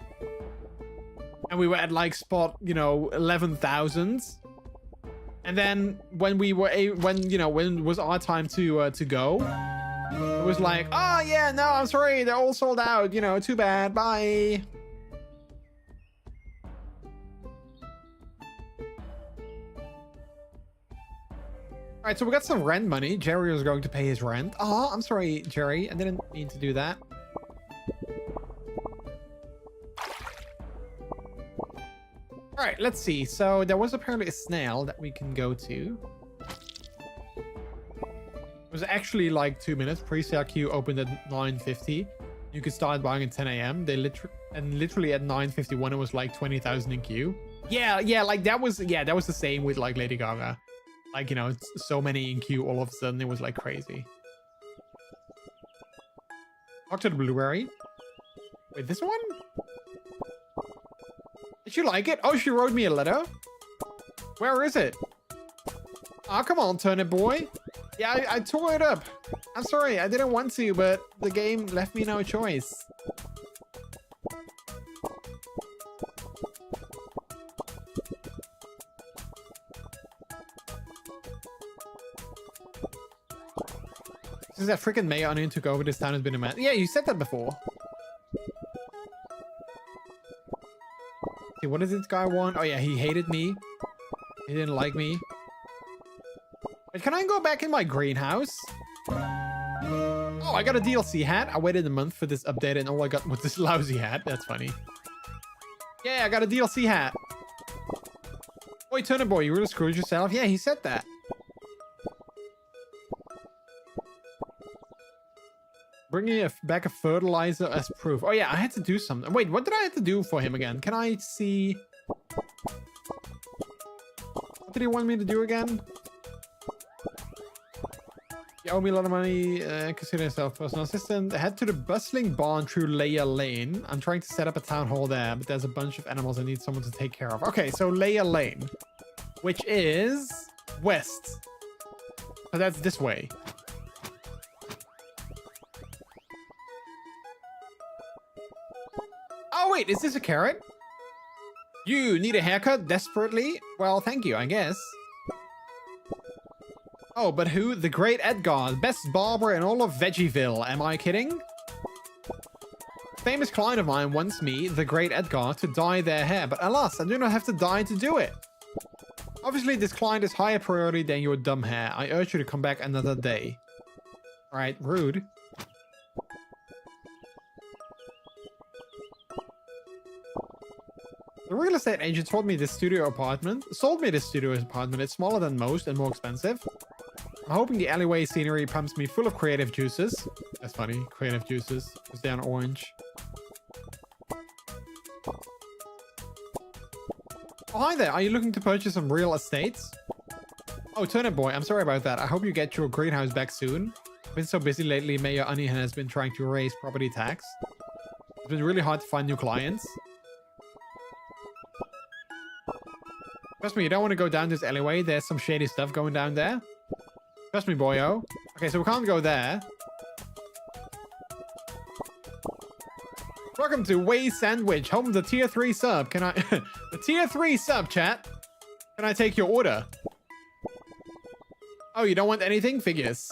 And we were at like spot, 11,000. And then when when it was our time to go, it was like, oh yeah, no, I'm sorry, they're all sold out, too bad, bye. All right, so we got some rent money. Jerry was going to pay his rent. Oh, I'm sorry, Jerry, I didn't mean to do that. All right, let's see. So there was apparently a snail that we can go to. It was actually like 2 minutes. Pre-sale queue opened at 9:50. You could start buying at 10 a.m. Literally at 9:51 it was like 20,000 in queue. Yeah, like that was the same with like Lady Gaga. Like, so many in queue all of a sudden. It was like crazy. Talk to the blueberry. Wait, this one? Did you like it? Oh, she wrote me a letter. Where is it? Oh, come on, turnip boy. Yeah, I tore it up. I'm sorry, I didn't want to, but the game left me no choice. Since that freaking mayor onion took over, this town has been a mess. Yeah, you said that before. See, what does this guy want? Oh yeah, he hated me. He didn't like me. Wait, can I go back in my greenhouse? Oh, I got a DLC hat. I waited a month for this update and all I got was this lousy hat. That's funny. Yeah, I got a DLC hat. Oi, Turnip Boy, you really screwed yourself? Yeah, he said that. Bringing back a fertilizer as proof. Oh yeah, I had to do something. Wait, what did I have to do for him again? Can I see? What did he want me to do again? You owe me a lot of money. Consider yourself personal assistant. Head to the bustling barn through Leia Lane. I'm trying to set up a town hall there, but there's a bunch of animals I need someone to take care of. Okay, so Leia Lane, which is west. So that's this way. Oh, wait, is this a carrot? You need a haircut desperately? Well, thank you, I guess. Oh, but who? The great Edgar, best barber in all of Veggieville. Am I kidding? Famous client of mine wants me, the great Edgar, to dye their hair, but alas, I do not have to dye to do it. Obviously, this client is higher priority than your dumb hair. I urge you to come back another day. Alright, rude. The real estate agent sold me this studio apartment. It's smaller than most and more expensive. I'm hoping the alleyway scenery pumps me full of creative juices. That's funny, creative juices. It's down orange. Oh, hi there. Are you looking to purchase some real estates? Oh, Turnip Boy, I'm sorry about that. I hope you get your greenhouse back soon. I've been so busy lately, Mayor Onion has been trying to raise property tax. It's been really hard to find new clients. Trust me, you don't want to go down this alleyway. There's some shady stuff going down there. Trust me, boyo. Okay, so we can't go there. Welcome to Way Sandwich, home of the tier 3 sub. Can I... the tier 3 sub, chat. Can I take your order? Oh, you don't want anything? Figures.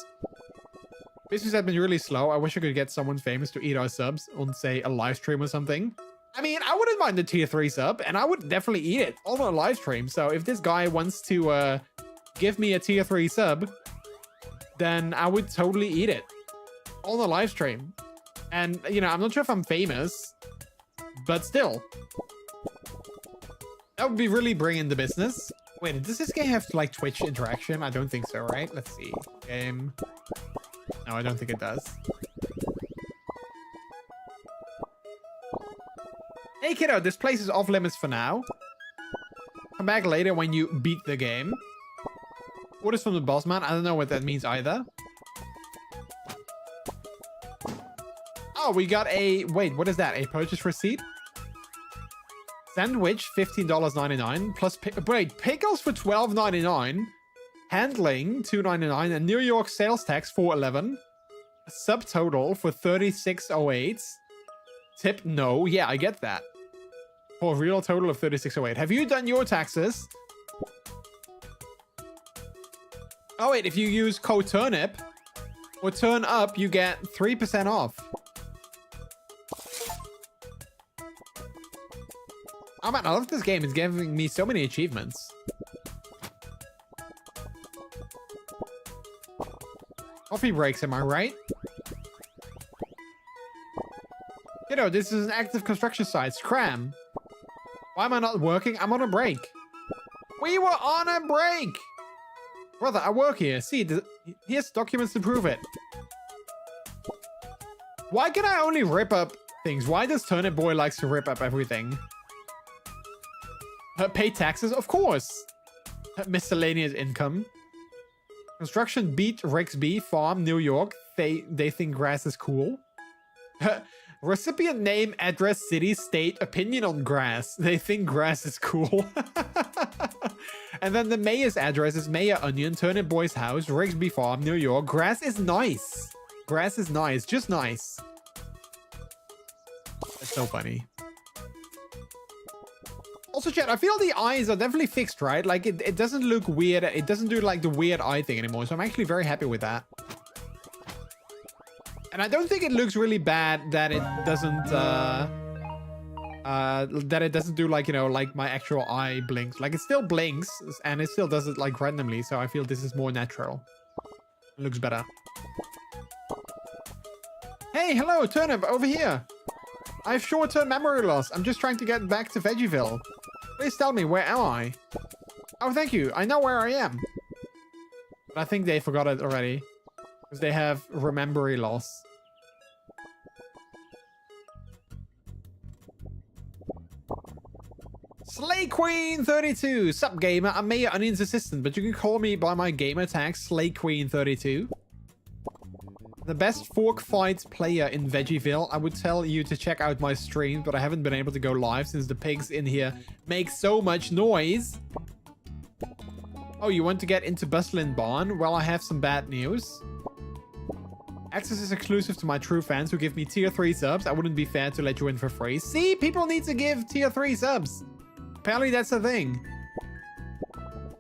Business has been really slow. I wish I could get someone famous to eat our subs on, say, a live stream or something. I mean, I wouldn't mind the tier 3 sub, and I would definitely eat it on a live stream. So if this guy wants to give me a tier 3 sub, then I would totally eat it on a live stream. And, you know, I'm not sure if I'm famous, but still. That would be really bringing the business. Wait, does this game have, like, Twitch interaction? I don't think so, right? Let's see. Game. No, I don't think it does. Hey kiddo, this place is off limits for now. Come back later when you beat the game. Orders from the boss man. I don't know what that means either. Oh, we got a... Wait, what is that? A purchase receipt? Sandwich, $15.99. Plus... Wait, pickles for $12.99. Handling, $2.99. And New York sales tax, $4.11. Subtotal for $36.08. Tip, no. Yeah, I get that. For a real total of $36.08. Have you done your taxes? Oh, wait. If you use code TURNIP or turn up, you get 3% off. Oh, man. I love this game. It's giving me so many achievements. Coffee breaks, am I right? You know, this is an active construction site. Scram. Why am I not working? I'm on a break. We were on a break! Brother, I work here. See, here's documents to prove it. Why can I only rip up things? Why does Turnip Boy likes to rip up everything? Pay taxes? Of course. Miscellaneous income. Construction beat Rixby Farm, New York. They think grass is cool. Recipient name, address, city, state, opinion on grass. They think grass is cool. And then the mayor's address is Mayor Onion, Turnip Boy's house, Rigsby Farm, New York. Grass is nice. Grass is nice. Just nice. That's so funny. Also, chat, I feel the eyes are definitely fixed, right? Like, it doesn't look weird. It doesn't do, like, the weird eye thing anymore. So I'm actually very happy with that. And I don't think it looks really bad that it doesn't, do, like, you know, like my actual eye blinks. Like, it still blinks, and it still does it, like, randomly. So I feel this is more natural. It looks better. Hey, hello, Turnip, over here. I have short-term memory loss. I'm just trying to get back to Veggieville. Please tell me, where am I? Oh, thank you. I know where I am. But I think they forgot it already. Because they have memory loss. Slay Queen 32. Sup, gamer? I'm Mayor Onion's assistant, but you can call me by my gamer tag, Slay Queen 32. The best fork fight player in Veggieville. I would tell you to check out my stream, but I haven't been able to go live since the pigs in here make so much noise. Oh, you want to get into Bustlin Barn? Well, I have some bad news. Access is exclusive to my true fans who give me tier 3 subs. I wouldn't be fair to let you in for free. See, people need to give tier 3 subs. Apparently that's the thing.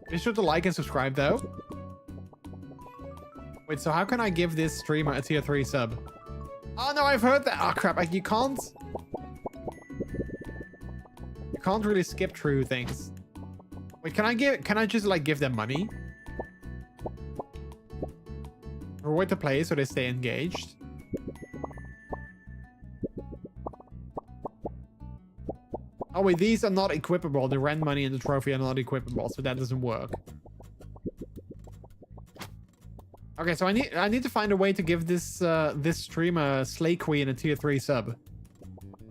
Be sure to like and subscribe though. Wait, so how can I give this streamer a tier 3 sub? Oh no, I've heard that. Oh crap, you can't. You can't really skip through things. Wait, can I just like give them money? Reward to play so they stay engaged. Oh wait, these are not equipable. The rent money and the trophy are not equipable, so that doesn't work. Okay, so I need to find a way to give this this streamer Slay Queen a tier 3 sub.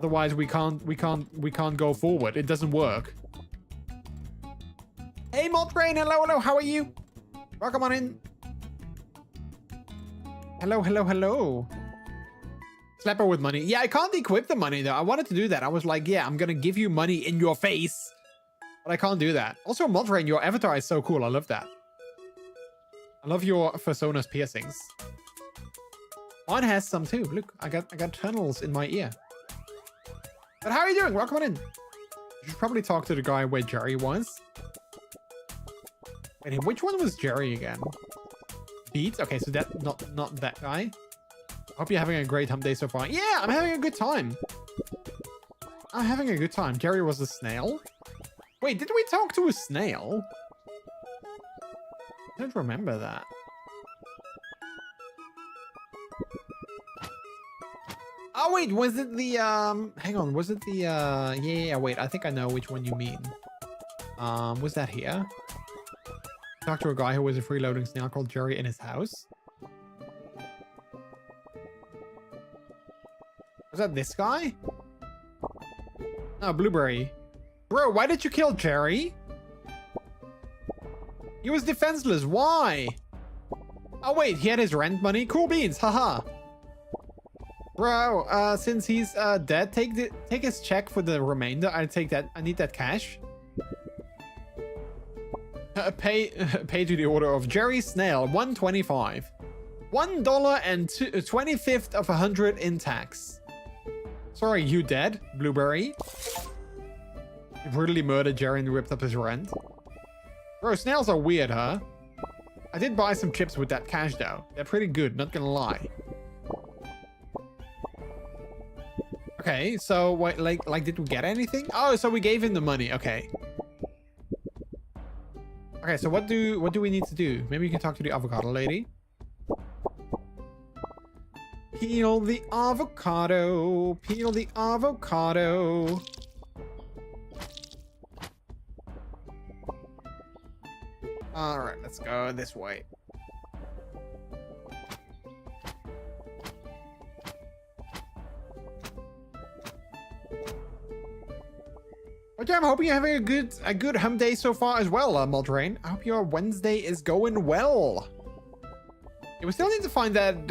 Otherwise, we can't go forward. It doesn't work. Hey, Moltrain, hello, how are you? Welcome on in. Hello. Slap her with money. Yeah, I can't equip the money though. I wanted to do that. I was like, yeah, I'm gonna give you money in your face, but I can't do that. Also, Moltrain, your avatar is so cool. I love that. I love your Fursona's piercings. Mine has some too. Look, I got tunnels in my ear. But how are you doing? Welcome on in. You should probably talk to the guy where Jerry was. Wait, which one was Jerry again? Beats? Okay, so that not that guy. Hope you're having a great hump day so far. Yeah, I'm having a good time. I'm having a good time. Jerry was a snail. Wait, did we talk to a snail? I don't remember that. Oh wait, was it the hang on, was it the yeah, wait, I think I know which one you mean. Was that here? Talk to a guy who was a freeloading snail called Jerry in his house. Was that this guy? No, Blueberry. Bro, why did you kill Jerry? He was defenseless. Why? Oh wait, he had his rent money. Cool beans. Haha. Bro, since he's dead, take his check for the remainder. I take that. I need that cash. Pay to the order of Jerry Snail. 125. $1 and 25th of 100 in tax. Sorry, you dead, Blueberry. You brutally murdered Jerry and ripped up his rent. Bro, snails are weird, huh? I did buy some chips with that cash though. They're pretty good, not gonna lie. Okay, so what, like did we get anything? Oh, so we gave him the money. Okay. Okay, so what do we need to do? Maybe you can talk to the avocado lady. Peel the avocado. Peel the avocado. All right, let's go this way. Okay, I'm hoping you're having a good hump day so far as well, Moldrain. I hope your Wednesday is going well. Yeah, we still need to find that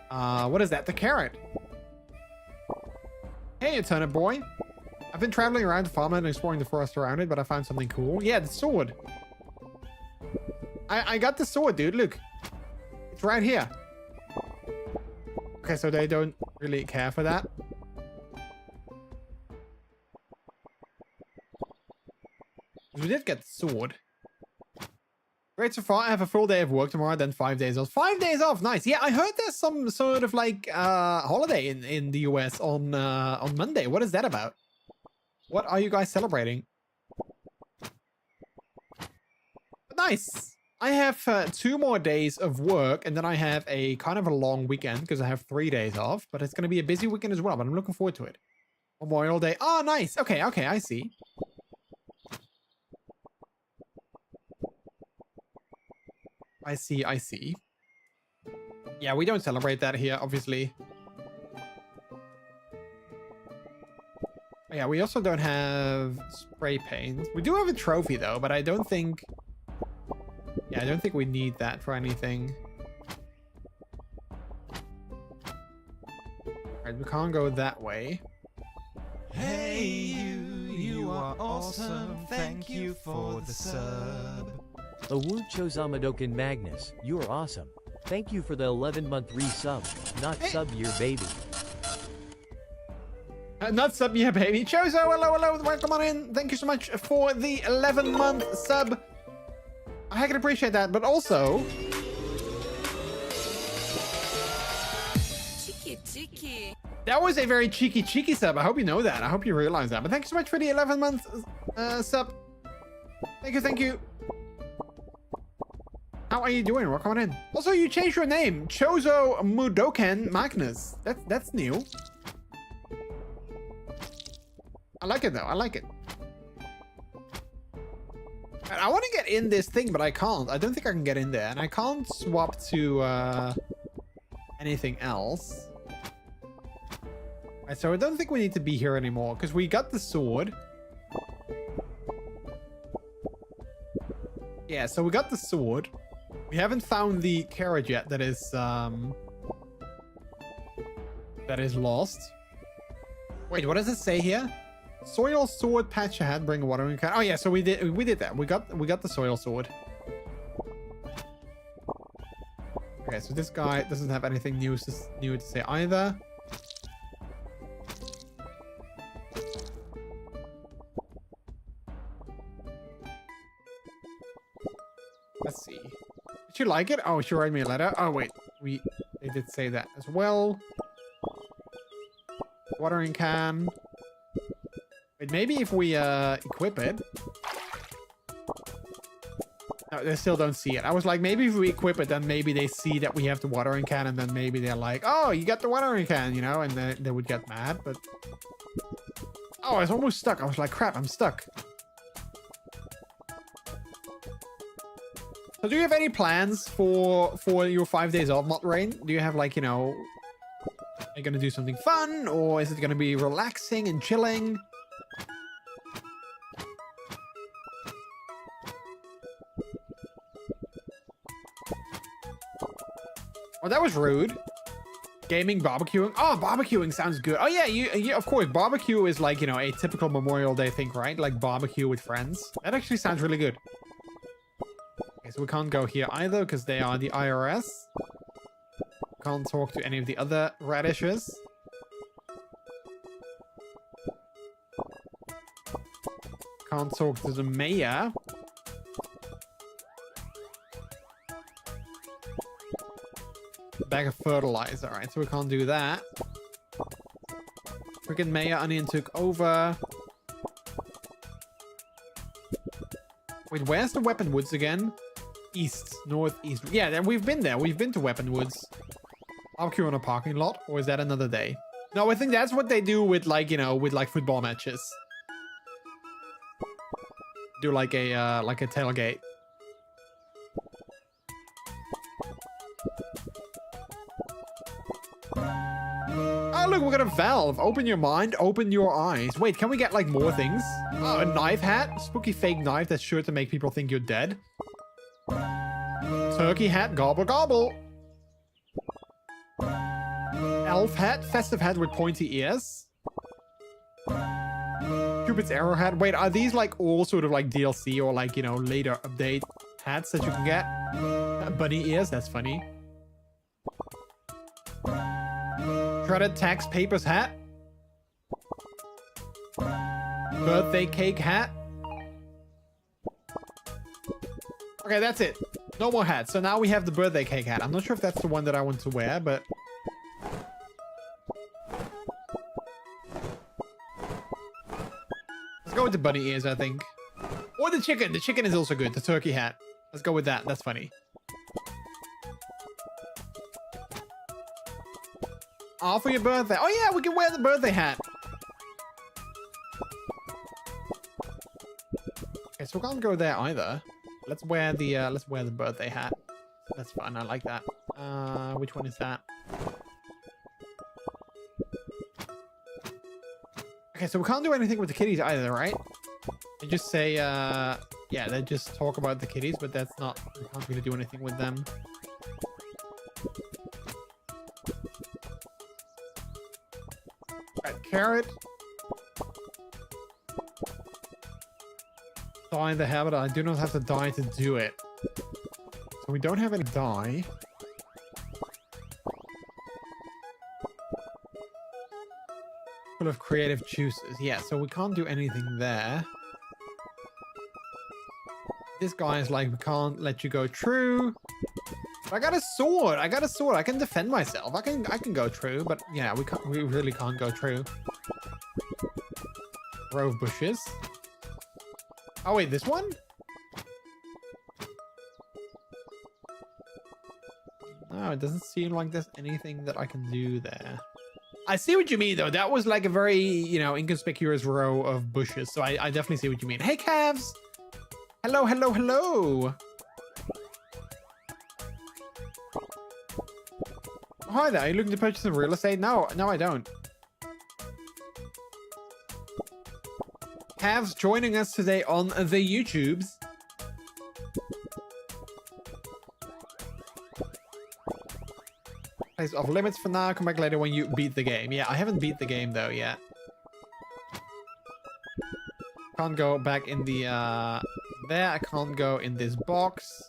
What is that? The carrot. Hey, you turnip boy. I've been traveling around the farmland and exploring the forest around it, but I found something cool. Yeah, the sword. I got the sword, dude. Look. It's right here. Okay, so they don't really care for that. We did get the sword. Great so far. I have a full day of work tomorrow, then 5 days off. 5 days off, nice. Yeah, I heard there's some sort of like holiday in the US on Monday. What is that about? What are you guys celebrating? Nice. I have 2 more days of work, and then I have a kind of a long weekend because I have 3 days off. But it's going to be a busy weekend as well. But I'm looking forward to it. Memorial Day. Oh, nice. Okay, okay, I see. I see, I see. Yeah, we don't celebrate that here, obviously. Yeah, we also don't have spray paint. We do have a trophy, though, but I don't think... Yeah, I don't think we need that for anything. Alright, we can't go that way. Hey, you are awesome. Thank you for the sub. Awoo Chozamadokan Magnus, you're awesome. Thank you for the 11-month resub. Not sub year, baby. Not sub year, baby. Chozo, hello, hello. Welcome on in. Thank you so much for the 11-month sub. I can appreciate that, but also... Cheeky, cheeky. That was a very cheeky sub. I hope you know that. I hope you realize that. But thank you so much for the 11-month sub. Thank you, thank you. How are you doing? Welcome on in. Also, you changed your name. Chozo Mudoken Magnus. That's new. I like it, though. I like it. I want to get in this thing, but I can't. I don't think I can get in there. And I can't swap to anything else. Right, so I don't think we need to be here anymore, because we got the sword. Yeah, so we got the sword. We haven't found the carrot yet that is lost. Wait, what does it say here? Soil sword, patch your hat, bring a watering can. Oh yeah, so we did that. We got the soil sword. Okay, so this guy doesn't have anything new to say either. Let's see. Did you like it? Oh, she wrote me a letter. Oh wait, they did say that as well. Watering can. Wait, maybe if we equip it. No, they still don't see it. I was like, maybe if we equip it, then maybe they see that we have the watering can, and then maybe they're like, oh, you got the watering can, you know, and then they would get mad. But oh, I was almost stuck. I was like, crap, I'm stuck. So do you have any plans for your 5 days off, Mod Rain? Do you have, like, you know, are you gonna do something fun, or is it gonna be relaxing and chilling? Oh, that was rude. Gaming, barbecuing. Oh, barbecuing sounds good. Oh yeah, you of course, barbecue is like, you know, a typical Memorial Day thing, right? Like barbecue with friends. That actually sounds really good. Okay, so we can't go here either because they are the IRS. Can't talk to any of the other radishes. Can't talk to the mayor. Bag of fertilizer, right? So we can't do that. Freaking Mayor Onion took over. Wait, where's the Weapon Woods again? East, northeast. Yeah, then we've been there. We've been to Weapon Woods. Barbecue on a parking lot, or is that another day? No, I think that's what they do with, like, you know, with like football matches. Do like a tailgate. Oh, look, we got a valve. Open your mind, open your eyes. Wait, can we get, like, more things? Oh, a knife hat? Spooky fake knife that's sure to make people think you're dead. Turkey hat, gobble gobble. Elf hat, festive hat with pointy ears. Cupid's arrow hat. Wait, are these like all sort of like DLC or like, you know, later update hats that you can get? Bunny ears, that's funny. Shredded tax papers hat. Birthday cake hat. Okay, that's it. No more hats. So now we have the birthday cake hat. I'm not sure if that's the one that I want to wear, but... let's go with the bunny ears, I think. Or the chicken. The chicken is also good. The turkey hat. Let's go with that. That's funny. Oh, for your birthday. Oh yeah, we can wear the birthday hat. Okay, so we can't go there either. Let's wear the birthday hat. That's fun. I like that. Which one is that? Okay, so we can't do anything with the kitties either, right? They just say, yeah, they just talk about the kitties, but that's not, we can't really do anything with them. Alright, carrot. Die in the habit. I do not have to die to do it. So we don't have any die. Full of creative juices. Yeah, so we can't do anything there. This guy is like, we can't let you go true. But I got a sword. I got a sword. I can defend myself. I can go true, but yeah, we really can't go true. Row of bushes. Oh wait, this one? No, it doesn't seem like there's anything that I can do there. I see what you mean though. That was like a very, you know, inconspicuous row of bushes. So I definitely see what you mean. Hey, calves! Hello, hello, hello! Oh, hi there. Are you looking to purchase some real estate? No, I don't. Calves joining us today on the YouTubes. Place off limits for now. Come back later when you beat the game. Yeah, I haven't beat the game though yet. Can't go back in the there. I can't go in this box.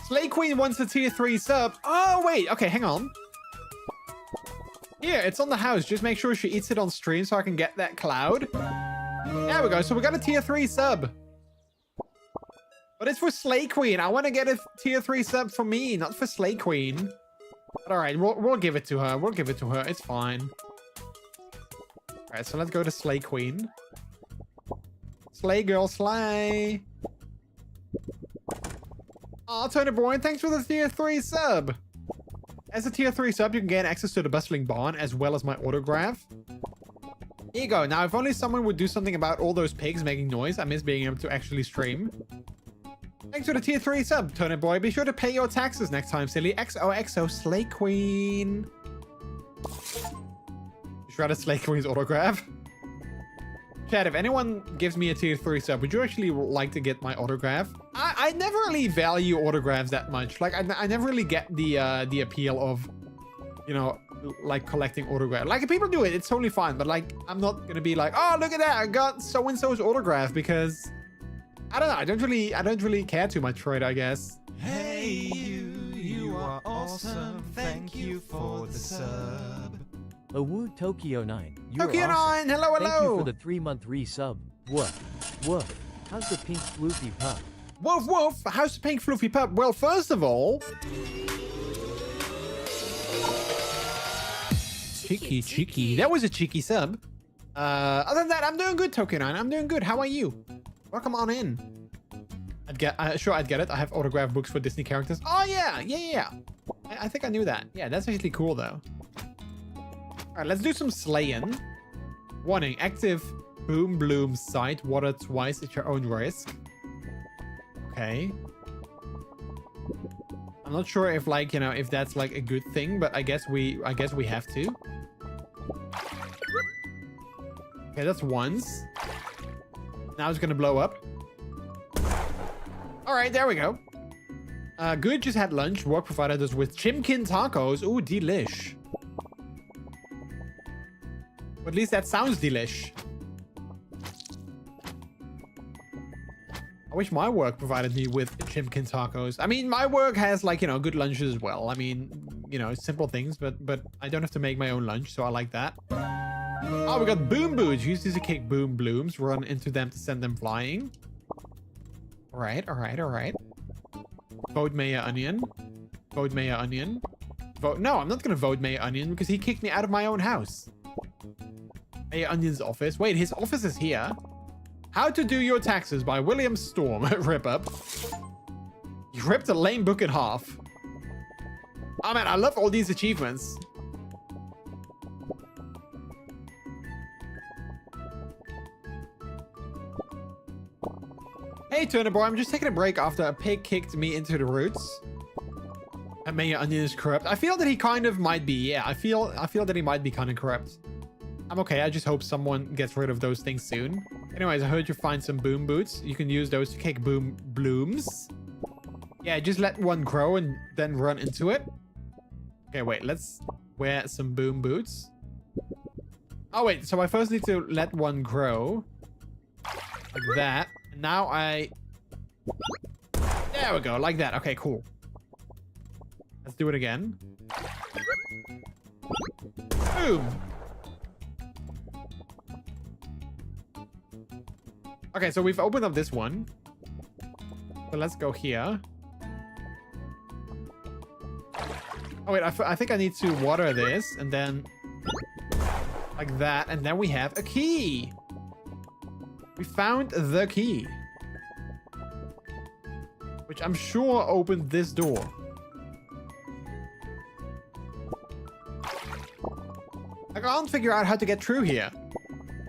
Slay Queen wants a tier 3 sub. Oh wait, okay, hang on. Here, it's on the house. Just make sure she eats it on stream so I can get that cloud. There we go. So we got a tier 3 sub. But it's for Slay Queen. I want to get a tier 3 sub for me, not for Slay Queen. But all right, we'll give it to her. We'll give it to her. It's fine. All right, so let's go to Slay Queen. Slay girl, slay. Oh, Tony Boy, thanks for the tier 3 sub. As a tier 3 sub, you can gain access to the bustling barn as well as my autograph. Here you go. Now, if only someone would do something about all those pigs making noise. I miss being able to actually stream. Thanks for the tier 3 sub, Tony Boy. Be sure to pay your taxes next time, silly. XOXO Slay Queen. Shredded Slay Queen's autograph. Chad, if anyone gives me a tier 3 sub, would you actually like to get my autograph? I never really value autographs that much. Like, I never really get the appeal of, you know, like collecting autographs. Like, if people do it, it's totally fine. But like, I'm not gonna be like, oh, look at that, I got so-and-so's autograph, because I don't know. I don't really care too much for it, I guess. Hey, you are awesome. Thank you for the sub. Awoo Tokyo 9. You're Tokyo awesome. 9, hello, hello. Thank you for the 3-month resub. Woof. Woof. How's the pink floofy pup? Woof, woof. How's the pink fluffy pup? Well, first of all... Cheeky. That was a cheeky sub. Other than that, I'm doing good, Tokyo 9. I'm doing good. How are you? Welcome on in. I'd get it. I have autograph books for Disney characters. Oh, yeah. I think I knew that. Yeah, that's actually cool, though. All right, let's do some slaying. Warning, active boom bloom site. Water twice at your own risk. Okay. I'm not sure if, like, you know, if that's like a good thing, but I guess we have to. Okay, that's once. Now it's gonna blow up. All right, there we go. Good just had lunch. Work provided us with chimkin tacos. Ooh, delish. Or at least that sounds delish. I wish my work provided me with chimkin tacos. I mean, my work has, like, you know, good lunches as well. I mean, you know, simple things, but I don't have to make my own lunch, so I like that. Oh, we got boom boots. Use these to kick boom blooms. Run into them to send them flying. All right, all right, all right. Vote Mayor Onion. Vote Mayor Onion. Vote. No, I'm not gonna vote Mayor Onion because he kicked me out of my own house. Mayor Onion's office. Wait, his office is here. How to Do Your Taxes by William Storm. Rip up. He ripped a lame book in half. Oh man, I love all these achievements. Hey, Turner Boy, I'm just taking a break after a pig kicked me into the roots. And Mayor Onion is corrupt. I feel that he kind of might be. Yeah, I feel that he might be kind of corrupt. I'm okay. I just hope someone gets rid of those things soon. Anyways, I heard you find some boom boots. You can use those to kick boom blooms. Yeah, just let one grow and then run into it. Okay, wait. Let's wear some boom boots. Oh, wait. So I first need to let one grow. Like that. And now I... There we go. Like that. Okay, cool. Let's do it again. Boom. Okay, so we've opened up this one. So let's go here. Oh, wait, I think I need to water this and then like that. And then we have a key. We found the key, which I'm sure opened this door. I can't figure out how to get through here.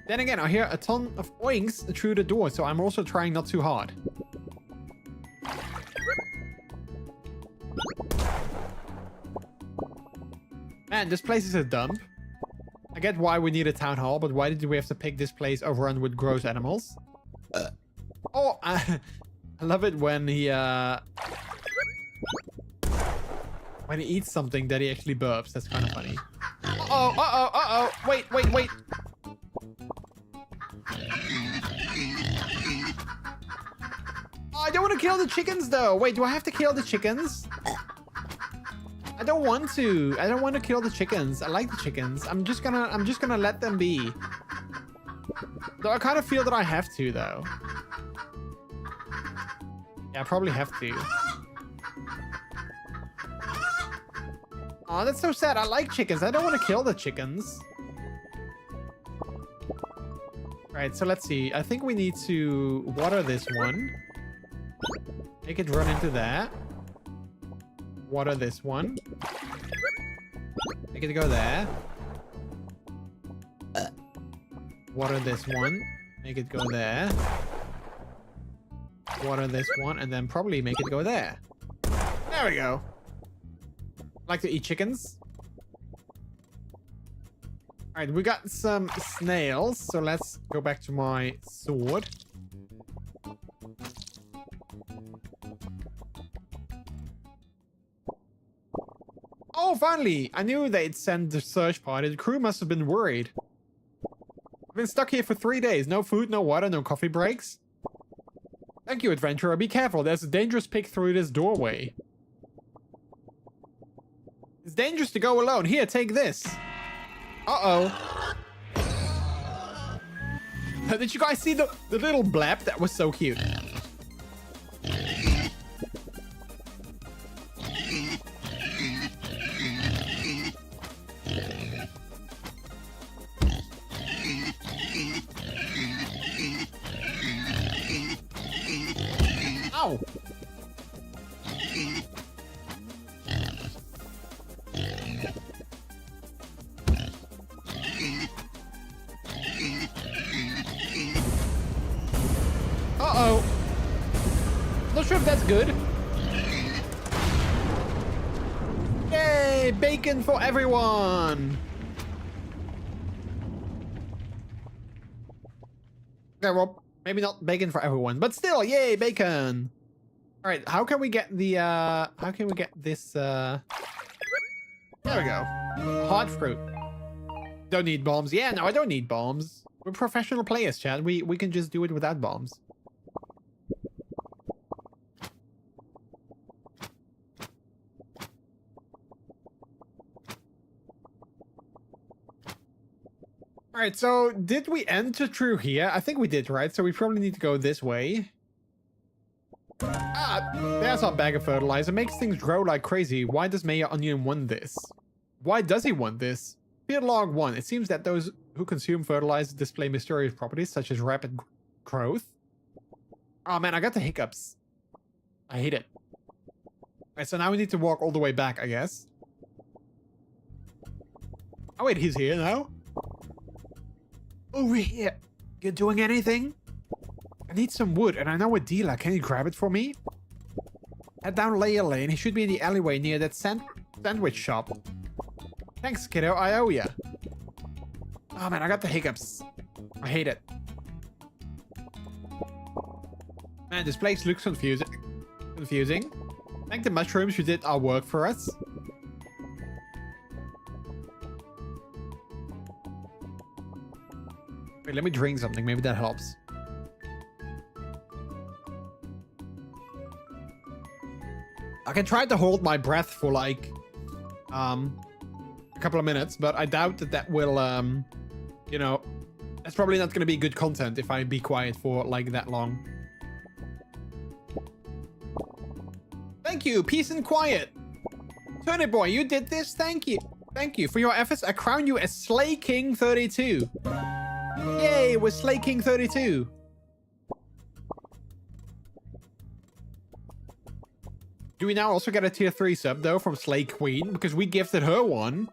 Then again, I hear a ton of oinks through the door, so I'm also trying not too hard. Man, this place is a dump. I get why we need a town hall, but why did we have to pick this place overrun with gross animals? Oh, I love it when he eats something that he actually burps. That's kind of funny. Uh-oh, uh-oh, uh-oh. Wait, wait, wait. Oh, I don't want to kill the chickens, though. Wait, do I have to kill the chickens? I don't want to. I don't want to kill the chickens. I like the chickens. I'm just gonna let them be. Though I kind of feel that I have to, though. Yeah, I probably have to. Oh, that's so sad. I like chickens. I don't want to kill the chickens. Right, so let's see. I think we need to water this one. Make it run into that. Water this one. Make it go there. Water this one. Make it go there. Water this one, and then probably make it go there. There we go. Like to eat chickens. Alright, we got some snails, so let's go back to my sword. Oh, finally! I knew they'd send the search party. The crew must have been worried. I've been stuck here for 3 days. No food, no water, no coffee breaks. Thank you, adventurer. Be careful. There's a dangerous pig through this doorway. It's dangerous to go alone. Here, take this. Uh-oh. Did you guys see the little blab? That was so cute. Ow. Uh-oh. Not sure if that's good. Yay! Bacon for everyone! Okay, well, maybe not bacon for everyone, but still, yay, bacon! All right, how can we get the how can we get this there we go. Hot fruit. Don't need bombs. Yeah, no, I don't need bombs. We're professional players, Chad. We can just do it without bombs. All right, so did we enter through here? I think we did, right? So we probably need to go this way. Ah, there's our bag of fertilizer. Makes things grow like crazy. Why does Mayor Onion want this? Why does he want this? Field log 1. It seems that those who consume fertilizer display mysterious properties such as rapid growth. Oh man, I got the hiccups. I hate it. Alright, so now we need to walk all the way back, I guess. Oh wait, he's here now? Over here. You doing anything? I need some wood, and I know a dealer. Can you grab it for me? Head down Layer Lane. He should be in the alleyway near that sandwich shop. Thanks, kiddo. I owe ya. Oh man, I got the hiccups. I hate it. Man, this place looks confusing. Thank the mushrooms who did our work for us. Wait, let me drink something. Maybe that helps. I can try to hold my breath for like a couple of minutes, but I doubt that that will you know, that's probably not going to be good content if I be quiet for like that long. Thank you, peace and quiet. Turnip boy, you did this. Thank you. Thank you for your efforts. I crown you as Slay King 32. Yay, we're Slay King 32. Do we now also get a tier 3 sub though from Slay Queen? Because we gifted her one.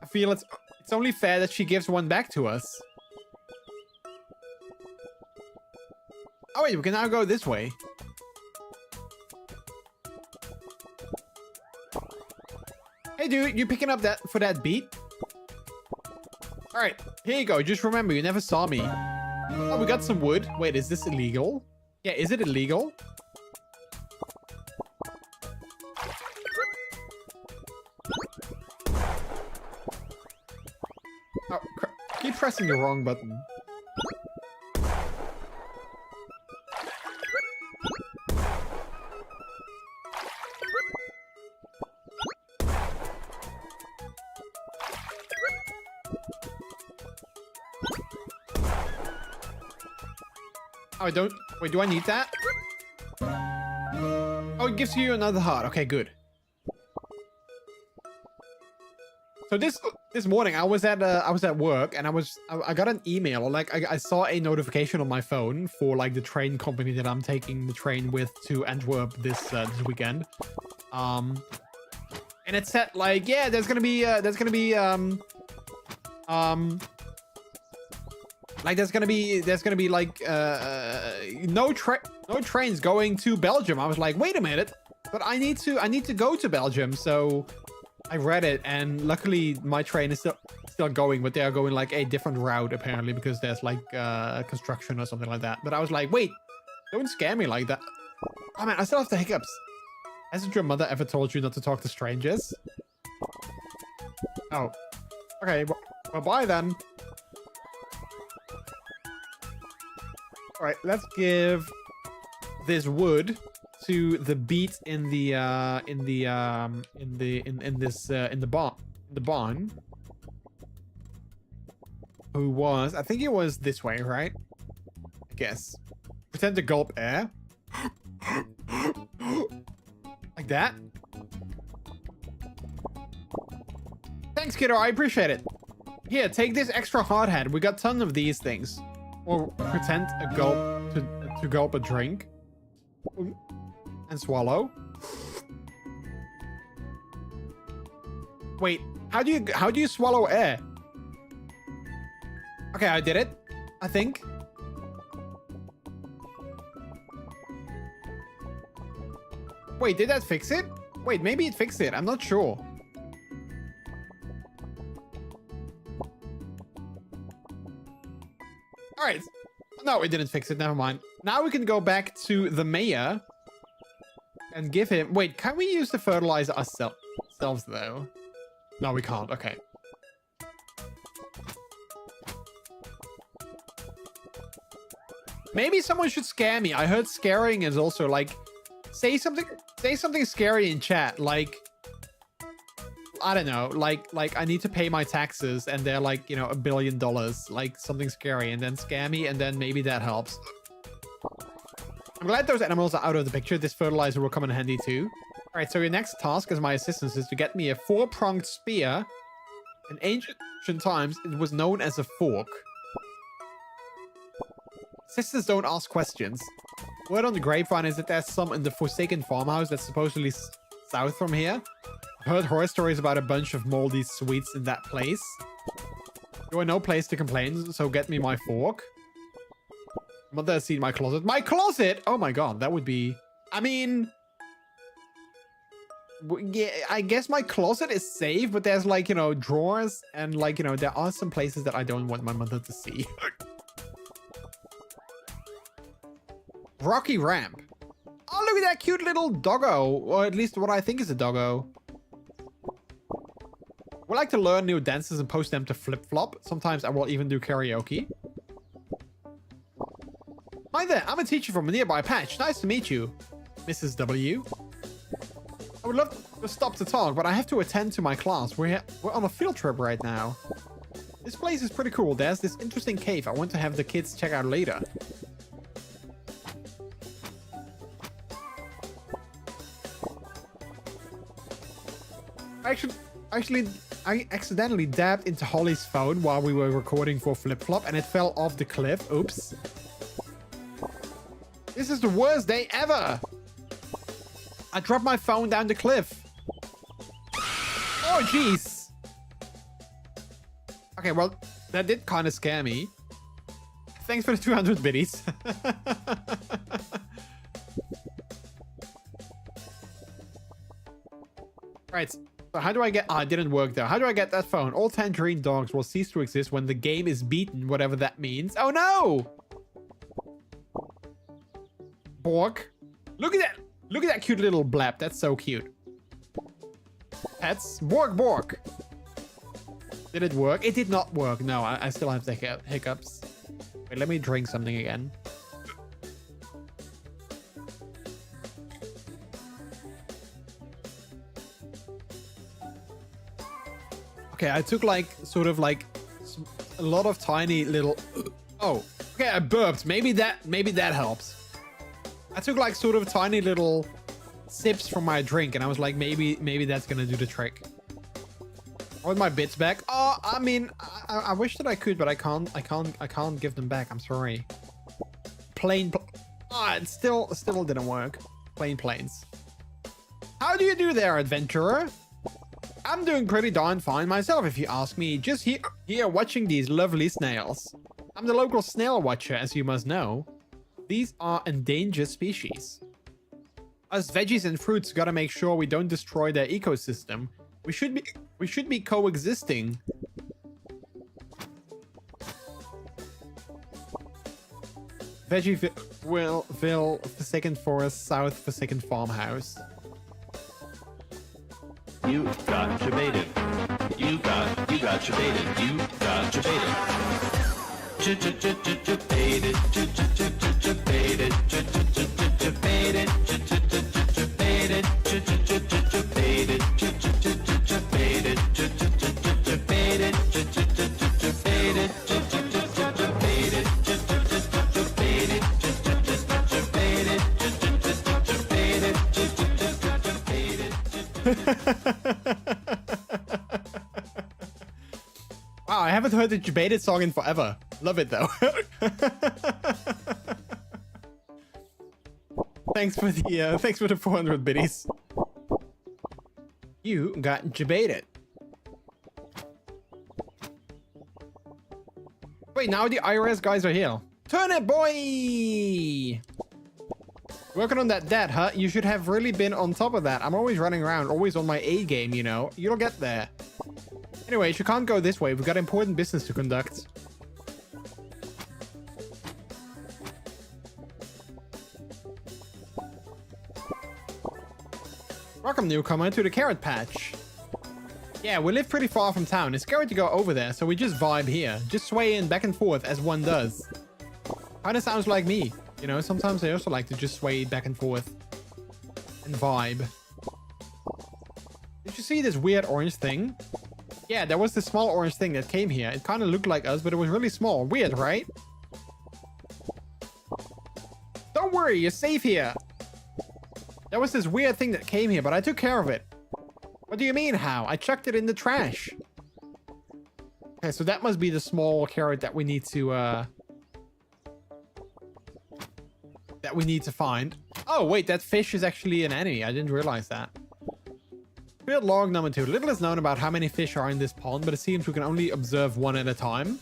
I feel it's only fair that she gives one back to us. Oh wait, we can now go this way. Hey dude, you picking up that for that beat? Alright, here you go. Just remember, you never saw me. Oh, we got some wood. Wait, is this illegal? Yeah, is it illegal? Oh, keep pressing the wrong button. Oh, I don't... Wait, do I need that? Oh, it gives you another heart. Okay, good. So this morning I was at work and I got an email, or like I saw a notification on my phone for like the train company that I'm taking the train with to Antwerp this weekend. And it said like, yeah, there's gonna be like no trains going to Belgium. I was like, wait a minute, but I need to go to Belgium. So I read it, and luckily my train is still going, but they are going like a different route apparently because there's like construction or something like that. But I was like, wait, don't scare me like that. Oh man, I still have the hiccups. Hasn't your mother ever told you not to talk to strangers? Oh, okay. Well, bye then. All right, let's give this wood to the beat in the barn. Who was? I think it was this way, right? I guess. Pretend to gulp air. Like that. Thanks, kiddo. I appreciate it. Here, take this extra hard hat. We got tons of these things. Or pretend a gulp to gulp a drink. And swallow. Wait, how do you swallow air? Okay, I did it. I think. Wait, did that fix it? Wait, maybe it fixed it. I'm not sure. All right. No, it didn't fix it. Never mind. Now we can go back to the mayor and give him... Wait, can we use the fertilizer ourselves, though? No, we can't. Okay. Maybe someone should scare me. I heard scaring is also like... Say something scary in chat. Like... I don't know. Like I need to pay my taxes and they're like, you know, $1 billion. Like something scary, and then scare me, and then maybe that helps. I'm glad those animals are out of the picture. This fertilizer will come in handy too. All right, so your next task as my assistant is to get me a 4-pronged spear. In ancient times, it was known as a fork. Sisters don't ask questions. Word on the grapevine is that there's some in the Forsaken farmhouse that's supposedly south from here. I've heard horror stories about a bunch of moldy sweets in that place. You are no place to complain, so get me my fork. Mother has seen my closet. My closet? Oh my god, that would be... I mean... Yeah, I guess my closet is safe, but there's like, you know, drawers and like, you know, there are some places that I don't want my mother to see. Rocky ramp. Oh, look at that cute little doggo. Or at least what I think is a doggo. We like to learn new dances and post them to Flip-Flop. Sometimes I will even do karaoke. Hi there, I'm a teacher from a nearby patch. Nice to meet you, Mrs. W. I would love to stop to talk, but I have to attend to my class. We're on a field trip right now. This place is pretty cool. There's this interesting cave I want to have the kids check out later. I accidentally dabbed into Holly's phone while we were recording for Flip-Flop, and it fell off the cliff. Oops. This is the worst day ever. I dropped my phone down the cliff. Oh, jeez. Okay, well, that did kind of scare me. Thanks for the 200 biddies. Right. So how do I get... Ah, it didn't work though. How do I get that phone? All tangerine dogs will cease to exist when the game is beaten, whatever that means. Oh no! Bork. Look at that. Look at that cute little blab. That's so cute. Pets. Bork, bork. Did it work? It did not work. No, I still have the hiccups. Wait, let me drink something again. Okay, I took like, sort of like a lot of tiny little... Oh, okay, I burped. Maybe that helps. I took like sort of tiny little sips from my drink, and I was like, maybe that's gonna do the trick. I want my bits back. Oh, I mean, I wish that I could, but I can't give them back. I'm sorry. It still didn't work. Planes. How do you do there, adventurer? I'm doing pretty darn fine myself, if you ask me. Just here watching these lovely snails. I'm the local snail watcher, as you must know. These are endangered species. Us veggies and fruits gotta make sure we don't destroy their ecosystem. We should be coexisting. Veggieville, Forsaken Forest, South Forsaken Farmhouse. You got debated. You got debated. You got debated. Debated. Debated. Debated. Wow, I haven't heard the debated song in forever. Love it though. Thanks for the 400 biddies. You got debated. Wait, now the IRS guys are here. Turn it, boy! Working on that debt, huh? You should have really been on top of that. I'm always running around, always on my A game, you know. You'll get there. Anyways, you can't go this way. We've got important business to conduct. Welcome, newcomer, to the carrot patch. Yeah, we live pretty far from town. It's scary to go over there, so we just vibe here. Just sway in back and forth as one does. Kinda sounds like me. You know, sometimes I also like to just sway back and forth. And vibe. Did you see this weird orange thing? Yeah, there was this small orange thing that came here. It kind of looked like us, but it was really small. Weird, right? Don't worry, you're safe here. There was this weird thing that came here, but I took care of it. What do you mean, how? I chucked it in the trash. Okay, so that must be the small carrot that we need to, find. Oh, wait, that fish is actually an enemy. I didn't realize that. Field log number 2. Little is known about how many fish are in this pond, but it seems we can only observe one at a time.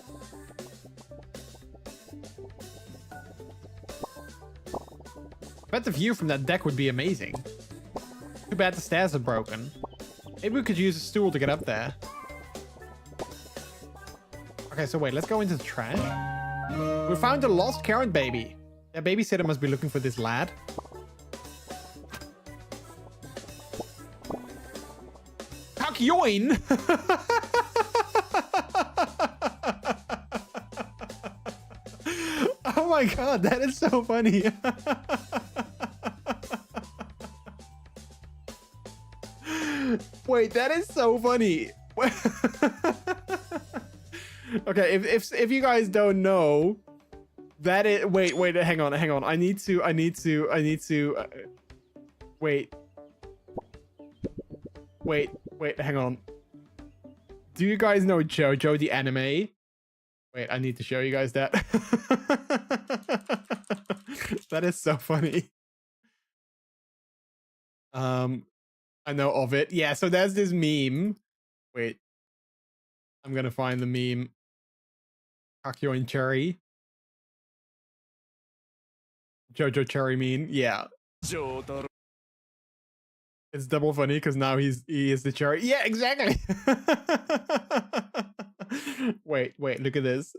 I bet the view from that deck would be amazing. Too bad the stairs are broken. Maybe we could use a stool to get up there. Okay, so wait, let's go into the trash. We found a lost carrot baby. Their babysitter must be looking for this lad. Yoin! Oh my god, that is so funny. Wait, that is so funny. Okay, if you guys don't know, that is wait, hang on. I need to wait, hang on. Do you guys know JoJo the anime? Wait, I need to show you guys that. That is so funny. I know of it. Yeah, so there's this meme. Wait. I'm gonna find the meme. Kakyo and Cherry. JoJo Cherry meme. Yeah. It's double funny because now he is the cherry. Yeah, exactly. Wait, look at this.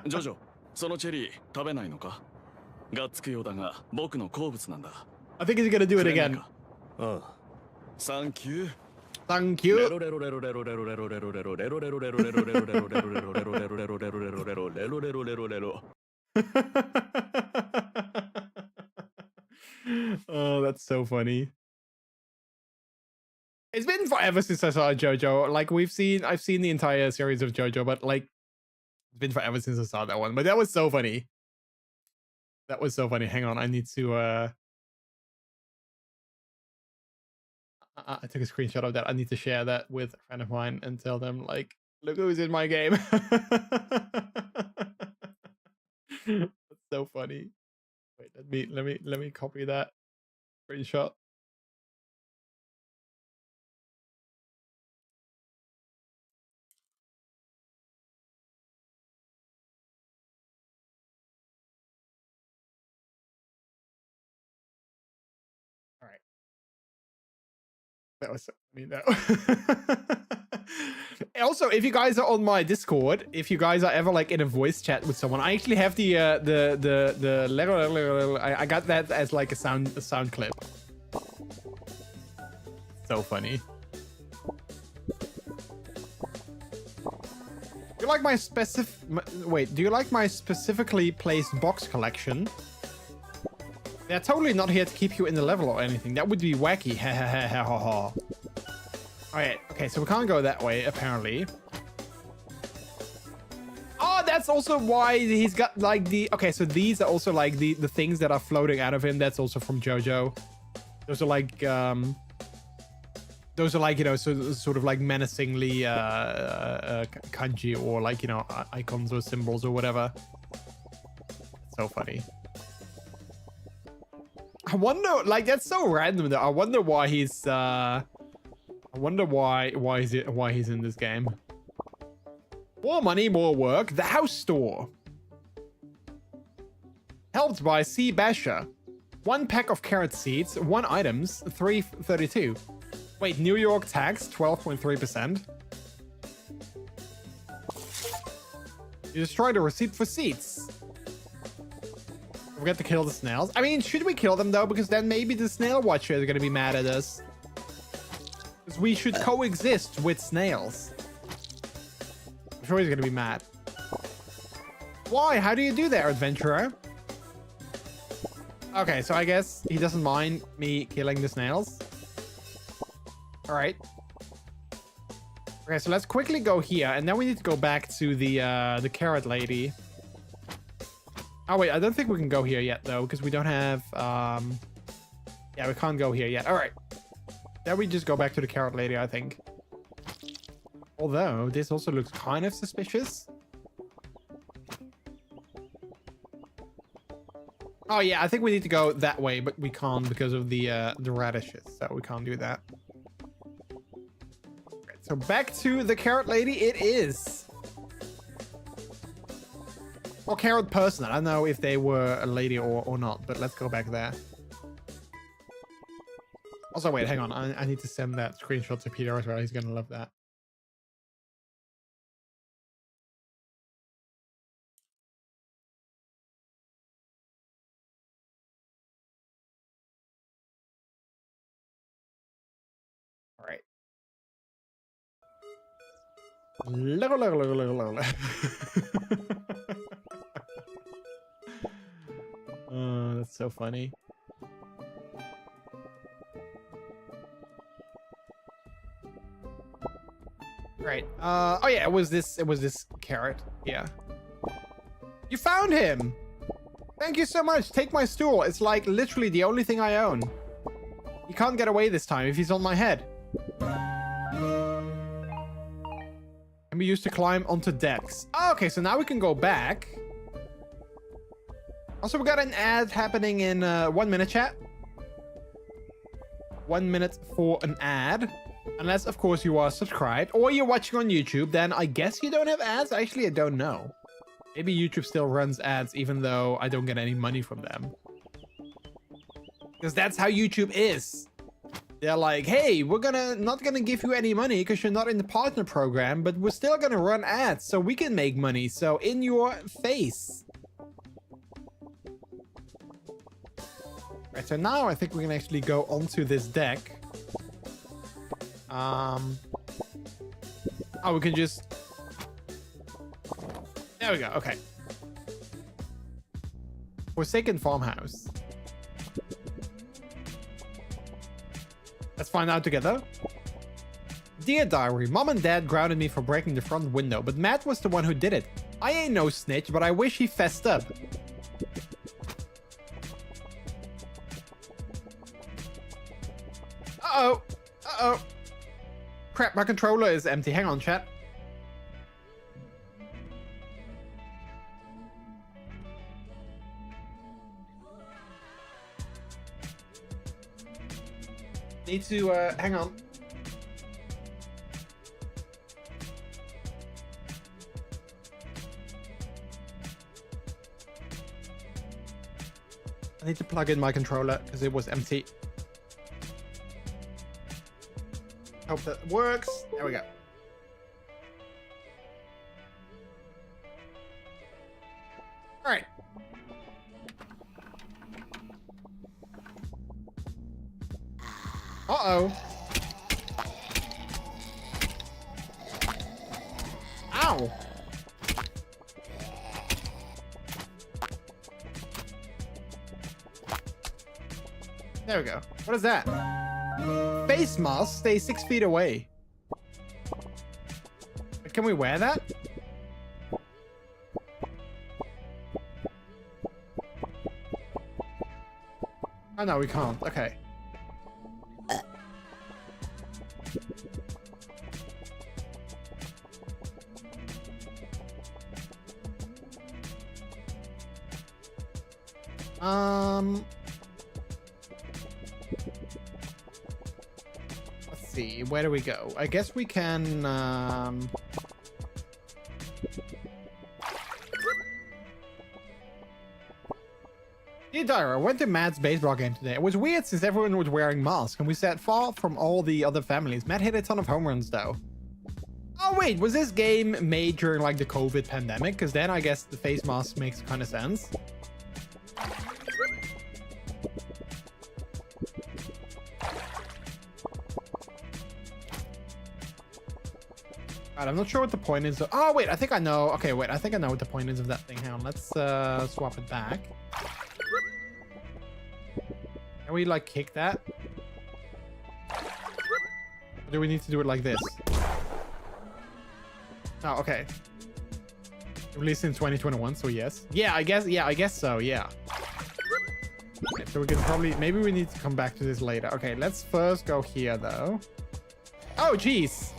Jojo, そのチェリー食べないのか? がっつくようだが僕の好物なんだ. I think he's gonna do it again. ああ。Thank you. Thank you. Oh, that's so funny. It's been forever since I saw JoJo. Like I've seen the entire series of JoJo, but like it's been forever since I saw that one. But that was so funny. That was so funny. Hang on, I need to I took a screenshot of that. I need to share that with a friend of mine and tell them like, look who's in my game. That's so funny. Wait, let me copy that screenshot. All right. That was so funny though. Also, if you guys are on my Discord, if you guys are ever like in a voice chat with someone, I actually have the I got that as like a sound clip. So funny. Do you like my do you like my specifically placed box collection? They're totally not here to keep you in the level or anything. That would be wacky. Alright, okay, so we can't go that way, apparently. Oh, that's also why he's got like the... Okay, so these are also like the things that are floating out of him. That's also from JoJo. Those are like... Those are like, you know, sort of like menacingly kanji, or like, you know, icons or symbols or whatever. So funny. I wonder, like, that's so random though. I wonder why he's I wonder why he's in this game. More money, more work. The house store. Helped by C. Basher. 1 pack of carrot seeds, 1 items, 332. Wait, New York tax, 12.3%. You destroyed a receipt for seeds. Forget to kill the snails. I mean, should we kill them though? Because then maybe the snail watcher is gonna be mad at us. Because we should coexist with snails. I'm sure he's gonna be mad. Why? How do you do that, adventurer? Okay, so I guess he doesn't mind me killing the snails. All right. Okay, so let's quickly go here, and then we need to go back to the carrot lady. Oh wait, I don't think we can go here yet though, because we don't have. Yeah, we can't go here yet. All right. Then we just go back to the carrot lady, I think. Although this also looks kind of suspicious. Oh yeah, I think we need to go that way, but we can't because of the radishes, so we can't do that. Right, so back to the carrot lady it is. Or carrot person. I don't know if they were a lady or not, but let's go back there. Also, wait, hang on. I need to send that screenshot to Peter as well. He's gonna love that. All right. Oh, that's so funny. Right. Oh yeah, it was this carrot. Yeah. You found him. Thank you so much. Take my stool. It's like literally the only thing I own. He can't get away this time if he's on my head. Can be used to climb onto decks. Oh, okay, so now we can go back. Also, we got an ad happening in 1 minute, chat. 1 minute for an ad. Unless, of course, you are subscribed or you're watching on YouTube, then I guess you don't have ads. Actually, I don't know. Maybe YouTube still runs ads even though I don't get any money from them. Because that's how YouTube is. They're like, hey, we're not gonna give you any money because you're not in the partner program, but we're still gonna run ads so we can make money. So in your face. Right, so now I think we can actually go onto this deck. Oh, we can just... There we go, okay. Forsaken farmhouse. Let's find out together. Dear diary, mom and dad grounded me for breaking the front window, but Matt was the one who did it. I ain't no snitch, but I wish he fessed up. Uh-oh. Uh-oh. Crap, my controller is empty. Hang on, chat. Need to, hang on. I need to plug in my controller because it was empty. Hope that works. There we go. All right. Uh-oh. Ow. There we go. What is that? Face mask, stay 6 feet away. Can we wear that? Oh no, we can't. Okay. Let's see. Where do we go? I guess we can. Dear Diary, I went to Matt's baseball game today. It was weird since everyone was wearing masks and we sat far from all the other families. Matt hit a ton of home runs though. Oh wait, was this game made during like the COVID pandemic? Because then I guess the face mask makes kind of sense. Right, I'm not sure what the point is. Oh wait, I think I know. Okay, wait, I think I know what the point is of that thing. Hang on, let's swap it back. Can we like kick that? Or do we need to do it like this? Oh, okay. Released in 2021, so yes. Yeah, I guess so, yeah. Okay, so we can probably, maybe we need to come back to this later. Okay, let's first go here though. Oh, jeez.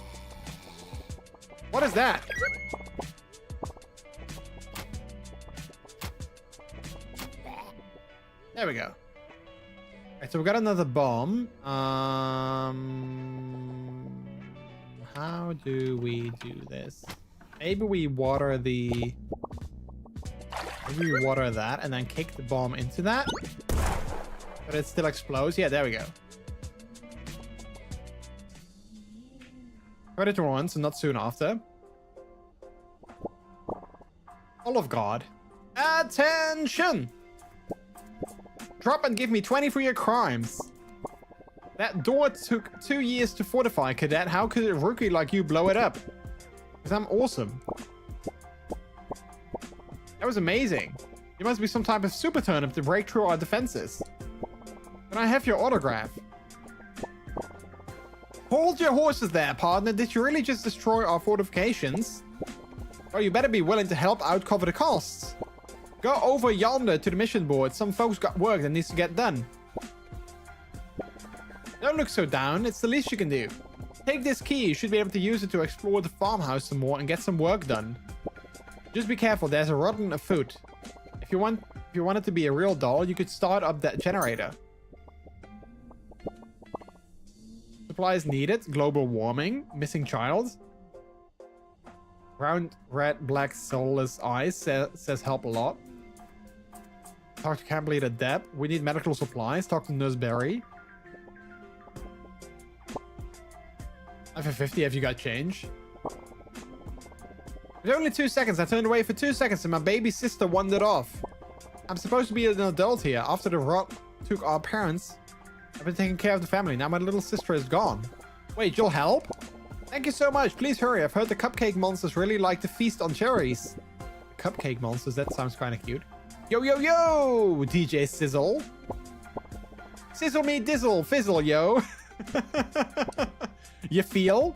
What is that? There we go. Alright, so we got another bomb. How do we do this? Maybe we water the... Maybe we water that and then kick the bomb into that. But it still explodes. Yeah, there we go. Predator once and not soon after. All of God. Attention! Drop and give me 20 for your crimes. That door took 2 years to fortify, cadet. How could a rookie like you blow it up? Because I'm awesome. That was amazing. You must be some type of super turnip to break through our defenses. Can I have your autograph? Hold your horses there, partner. Did you really just destroy our fortifications? Oh, you better be willing to help out cover the costs. Go over yonder to the mission board. Some folks got work that needs to get done. Don't look so down. It's the least you can do. Take this key. You should be able to use it to explore the farmhouse some more and get some work done. Just be careful. There's a rotten afoot. If you want it to be a real doll, you could start up that generator. Supplies needed. Global warming. Missing child. Round, red, black, soulless eyes says help a lot. Talk to camp leader Deb. We need medical supplies. Talk to Nurse Berry. For 50, have you got change? It was only 2 seconds. I turned away for 2 seconds and my baby sister wandered off. I'm supposed to be an adult here. After the rot took our parents, I've been taking care of the family. Now my little sister is gone. Wait, you'll help? Thank you so much. Please hurry. I've heard the cupcake monsters really like to feast on cherries. Cupcake monsters? That sounds kind of cute. Yo, yo, yo! DJ Sizzle. Sizzle me dizzle. Fizzle, yo. You feel?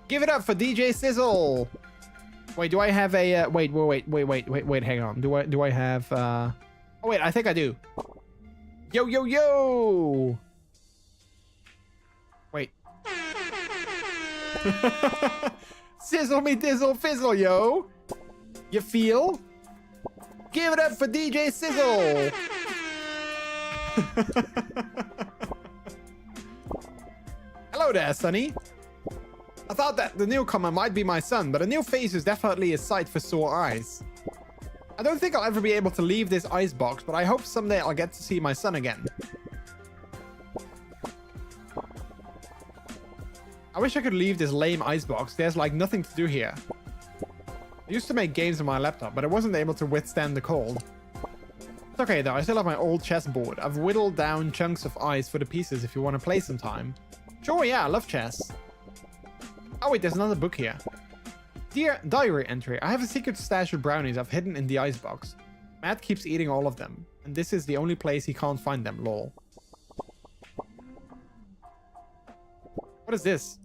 Give it up for DJ Sizzle. Wait, do I have a... wait, hang on. Do I have... Oh, wait, I think I do. Yo, yo, yo! Wait. Sizzle me dizzle fizzle, yo! You feel? Give it up for DJ Sizzle! Hello there, Sonny. I thought that the newcomer might be my son, but a new face is definitely a sight for sore eyes. I don't think I'll ever be able to leave this icebox, but I hope someday I'll get to see my son again. I wish I could leave this lame icebox. There's like nothing to do here. I used to make games on my laptop, but I wasn't able to withstand the cold. It's okay though, I still have my old chessboard. I've whittled down chunks of ice for the pieces if you want to play sometime. Sure, yeah, I love chess. Oh wait, there's another book here. Dear diary entry, I have a secret stash of brownies I've hidden in the icebox. Matt keeps eating all of them, and this is the only place he can't find them, lol. What is this?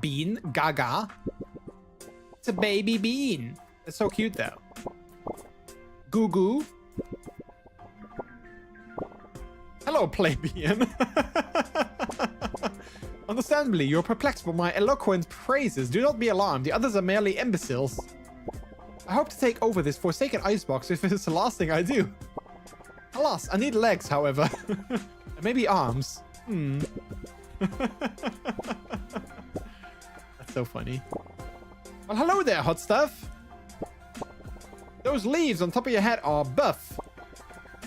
Bean? Gaga? It's a baby bean. It's so cute though. Goo goo. Hello, plebeian. Understandably, you're perplexed by my eloquent praises. Do not be alarmed. The others are merely imbeciles. I hope to take over this forsaken icebox if it's the last thing I do. Alas, I need legs, however. Maybe arms. That's so funny. Well, hello there, hot stuff. Those leaves on top of your head are buff.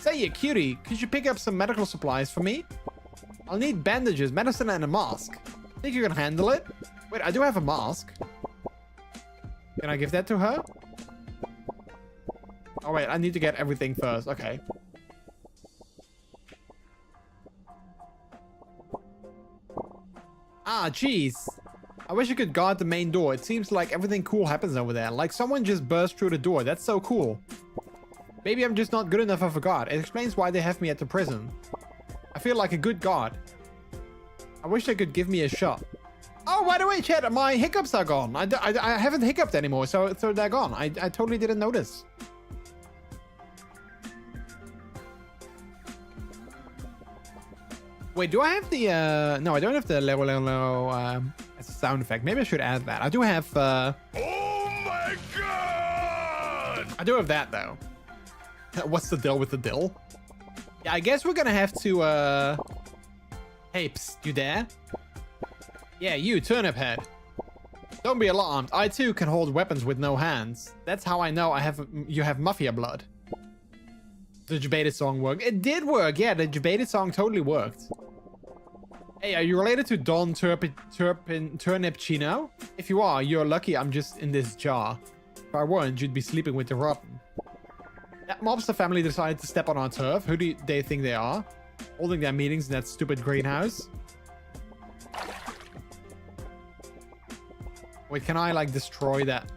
Say, you cutie, could you pick up some medical supplies for me? I'll need bandages, medicine, and a mask. Think you can handle it? Wait, I do have a mask. Can I give that to her? Oh, wait, I need to get everything first. Okay. Ah, jeez. I wish I could guard the main door. It seems like everything cool happens over there. Like someone just burst through the door. That's so cool. Maybe I'm just not good enough of a guard. It explains why they have me at the prison. I feel like a good guard. I wish they could give me a shot. Oh, by the way, chat, my hiccups are gone. I haven't hiccuped anymore, so they're gone. I totally didn't notice. Wait, do I have the, no, I don't have the level as a sound effect. Maybe I should add that. I do have, Oh my god! I do have that, though. What's the deal with the dill? Yeah, I guess we're gonna have to, Hey, psst, you there? Yeah, you, turnip head. Don't be alarmed. I, too, can hold weapons with no hands. That's how I know you have mafia blood. The debated song worked. It did work, yeah, the debated song totally worked. Hey, are you related to Don Turnipchino? If you are, you're lucky I'm just in this jar. If I weren't, you'd be sleeping with the rotten. That mobster family decided to step on our turf. Who do they think they are? Holding their meetings in that stupid greenhouse. Wait, can I, like, destroy that?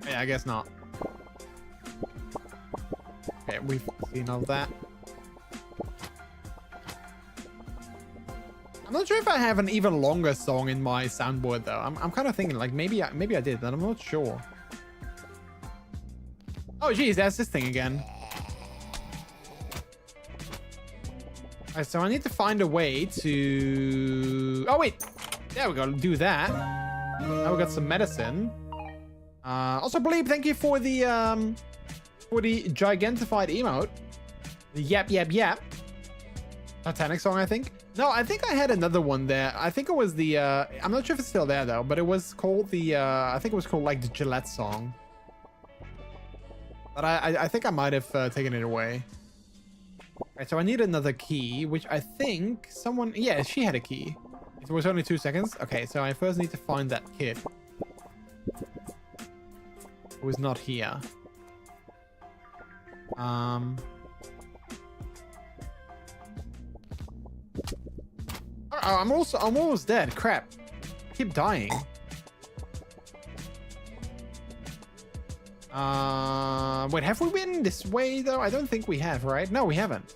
Yeah, I guess not. Okay, we've seen all that. I'm not sure if I have an even longer song in my soundboard though. I'm kind of thinking like maybe I did, but I'm not sure. Oh geez, that's this thing again. Alright, so I need to find a way to... Oh wait, there we go. Do that. Now we got some medicine. Also, Bleep, thank you for the gigentified emote. The yap yap yap. Titanic song, I think. No, I think I had another one there. I think it was the I'm not sure if it's still there though, but it was called the I think it was called like the Gillette song. But I think I might have taken it away. Alright, so I need another key, which I think someone, yeah, she had a key. It was only 2 seconds. Okay, so I first need to find that kid who is not here. Oh, I'm almost dead. Crap. I keep dying. Wait, have we been this way though? I don't think we have, right? No, we haven't.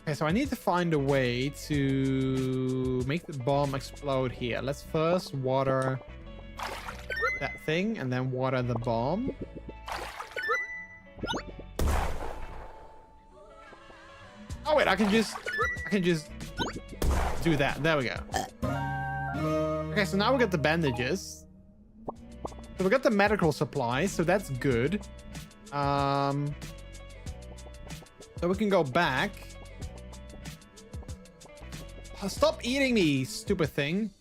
Okay, so I need to find a way to make the bomb explode here. Let's first water that thing and then water the bomb. Oh wait, I can just do that. There we go. Okay, so now we got the bandages. So we got the medical supplies, so that's good. So we can go back. Stop eating me, stupid thing.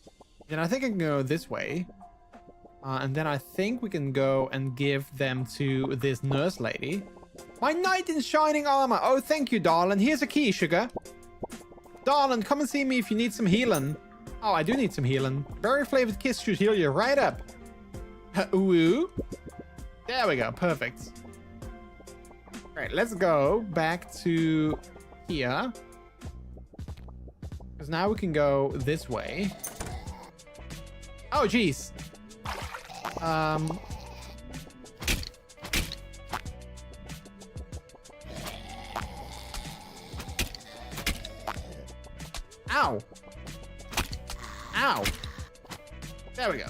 Then I think I can go this way. And then I think we can go and give them to this nurse lady. My knight in shining armor. Oh, thank you, darling. Here's a key, sugar. Darling, come and see me if you need some healing. Oh, I do need some healing. Berry flavored kiss should heal you right up. Ooh. There we go. Perfect. All right, let's go back to here. Because now we can go this way. Oh, geez. Ow. Ow. There we go.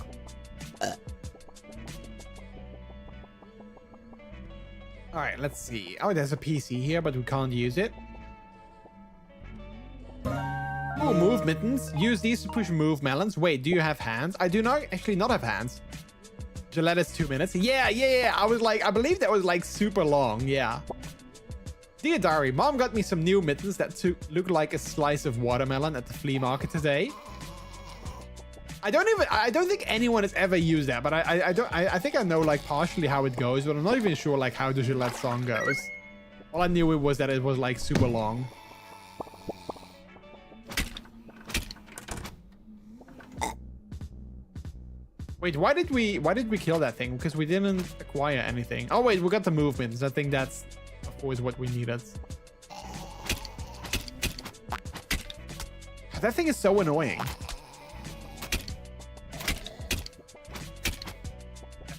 All right, let's see. Oh, there's a PC here, but we can't use it. Ooh, move mittens. Use these to push move melons. Wait, do you have hands? I do not actually not have hands. Gillette is 2 minutes. Yeah. I was like, I believe that was like super long. Yeah. Dear Diary, Mom got me some new mittens that look like a slice of watermelon at the flea market today. I don't think anyone has ever used that, but I think I know like partially how it goes, but I'm not even sure like how the Gillette song goes. All I knew was that it was like super long. Wait, why did we kill that thing? Because we didn't acquire anything. Oh wait, we got the movements. I think that's of course what we needed. That thing is so annoying.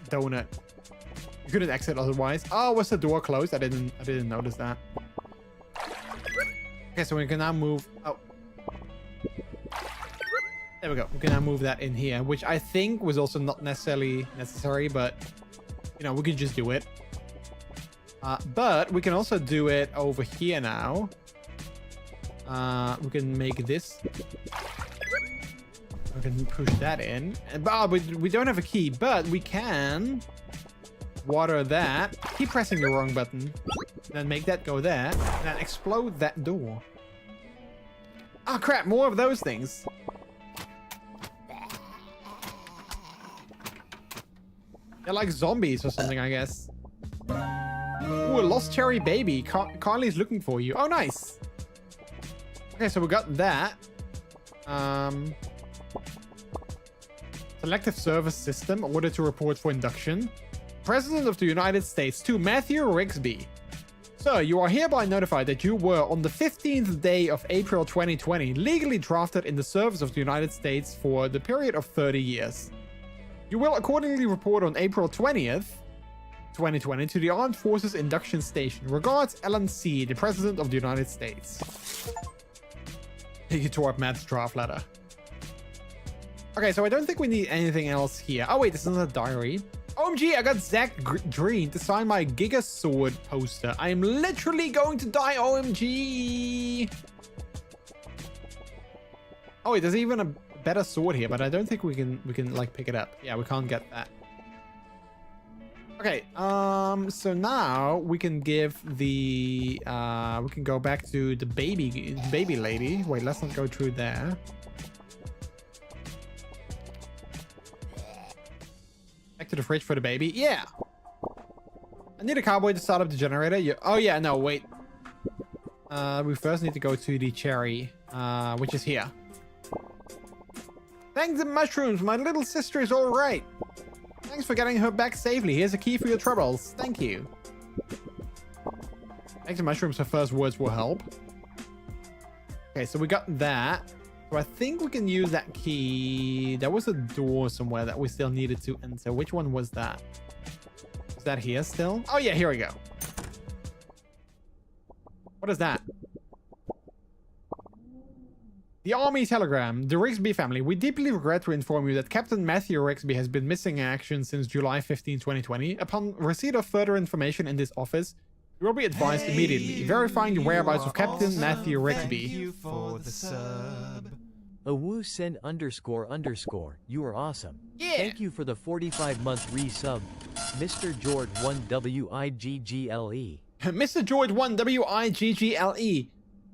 Donut. You couldn't exit otherwise. Oh, was the door closed? I didn't notice that. Okay, so we can now move. Oh. There we go. We can now move that in here, which I think was also not necessarily necessary, but you know, we can just do it. But we can also do it over here now. We can make this. We can push that in. But we don't have a key, but we can water that. Keep pressing the wrong button. Then make that go there. And then explode that door. Oh crap, more of those things. They're like zombies or something, I guess. Ooh, a lost cherry baby. Carly's looking for you. Oh, nice. Okay, so we got that. Selective service system. Order to report for induction. President of the United States to Matthew Rigsby. Sir, you are hereby notified that you were on the 15th day of April 2020 legally drafted in the service of the United States for the period of 30 years. You will accordingly report on April 20th, 2020 to the Armed Forces Induction Station. Regards, Ellen C., the President of the United States. He tore up Matt's draft letter. Okay, so I don't think we need anything else here. Oh wait, this is a diary. OMG, I got Zach Green to sign my Giga Sword poster. I am literally going to die, OMG. Oh wait, there's even a better sword here, but I don't think we can like pick it up. Yeah, we can't get that. Okay, so now we can give the we can go back to the baby lady. Wait, let's not go through there. Back to the fridge for the baby. Yeah. I need a cowboy to start up the generator. Yeah. Oh yeah, no, wait. We first need to go to the cherry, which is here. Thanks the mushrooms, my little sister is all right. Thanks for getting her back safely. Here's a key for your troubles. Thank you. Thanks the mushrooms, her first words will help. Okay, so we got that. So I think we can use that key. There was a door somewhere that we still needed to enter. Which one was that? Is that here still? Oh yeah, here we go. What is that? The Army Telegram. The Rigsby family. We deeply regret to inform you that Captain Matthew Rigsby has been missing in action since July 15, 2020. Upon receipt of further information in this office, you will be advised immediately, verifying the whereabouts of Captain Matthew Rigsby. You for the sub. Awoosen __. You are awesome. Yeah. Thank you for the 45-month resub, Mr. George 1WIGGLE. Mr. George 1WIGGLE.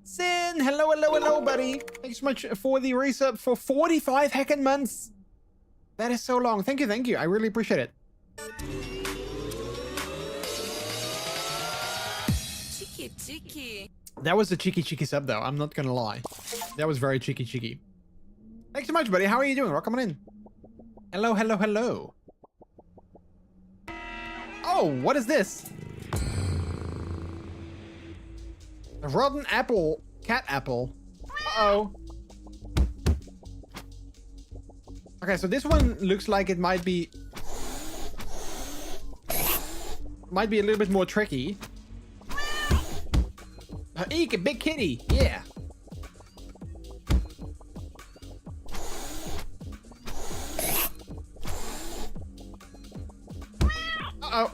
Sin, hello, buddy. Thanks so much for the resub for 45 heckin' months. That is so long. Thank you. I really appreciate it. Cheeky. That was a cheeky sub, though. I'm not gonna lie. That was very cheeky. Thanks so much, buddy. How are you doing? Welcome on in. Hello. Oh, what is this? A rotten apple. Cat apple. Uh-oh. Okay, so this one looks like it might be a little bit more tricky. Eek, a big kitty. Yeah. Uh-oh.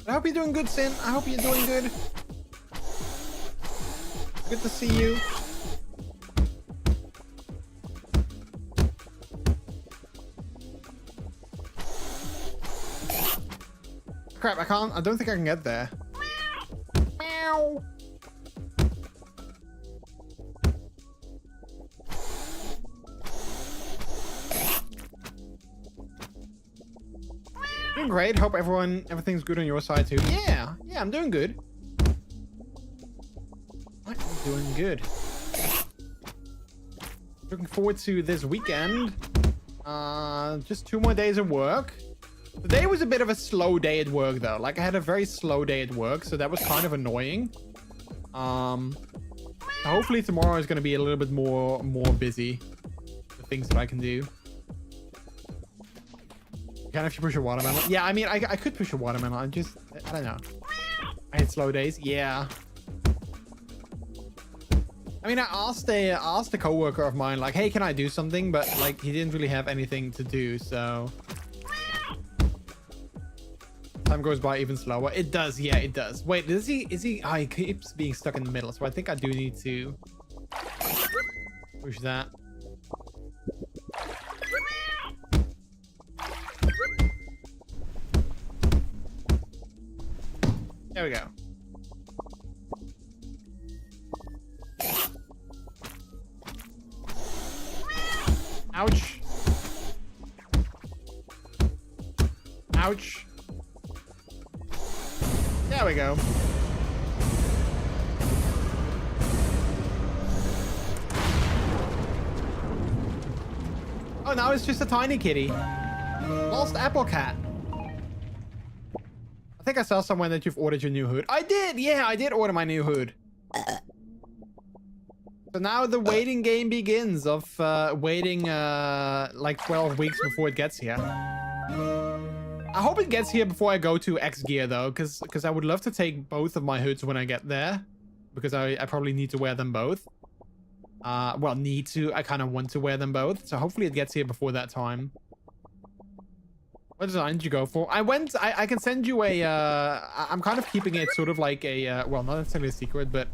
I hope you're doing good, Sin. I hope you're doing good. Good to see you. Crap, I don't think I can get there. Meow. Doing great. Hope everything's good on your side too. Yeah, I'm doing good. I'm doing good. Looking forward to this weekend. Just 2 more days of work. Today was a bit of a slow day at work though. Like I had a very slow day at work, so that was kind of annoying. Hopefully tomorrow is going to be a little bit more busy. The things that I can do. Can if you push a watermelon? Yeah, I mean, I could push a watermelon. I don't know. I had slow days. Yeah. I mean, I asked a coworker of mine, like, hey, can I do something? But like, he didn't really have anything to do, so time goes by even slower. It does, yeah, it does. Wait, is he? Oh, he keeps being stuck in the middle, so I think I do need to push that. There we go. Ouch. Ouch. There we go. Oh, now it's just a tiny kitty. Lost apple cat. I think I saw somewhere that you've ordered your new hood. I did! Yeah, I did order my new hood. So now the waiting game begins of waiting like 12 weeks before it gets here. I hope it gets here before I go to X Gear though, because I would love to take both of my hoods when I get there. Because I probably need to wear them both. Well, need to. I kind of want to wear them both. So hopefully it gets here before that time. What design did you go for? I can send you a, I'm kind of keeping it sort of like a, well, not necessarily a secret, but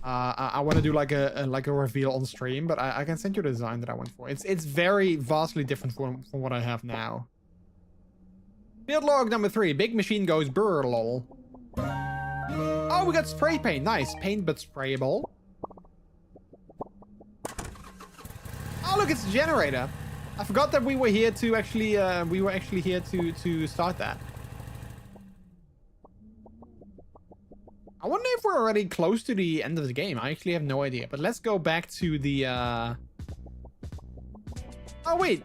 I want to do like a reveal on stream, but I can send you the design that I went for. It's very vastly different from what I have now. Field log number 3, big machine goes brr lol. Oh, we got spray paint, nice. Paint but sprayable. Oh, look, it's a generator. I forgot that we were here to actually, here to start that. I wonder if we're already close to the end of the game. I actually have no idea, but let's go back to the, Oh, wait.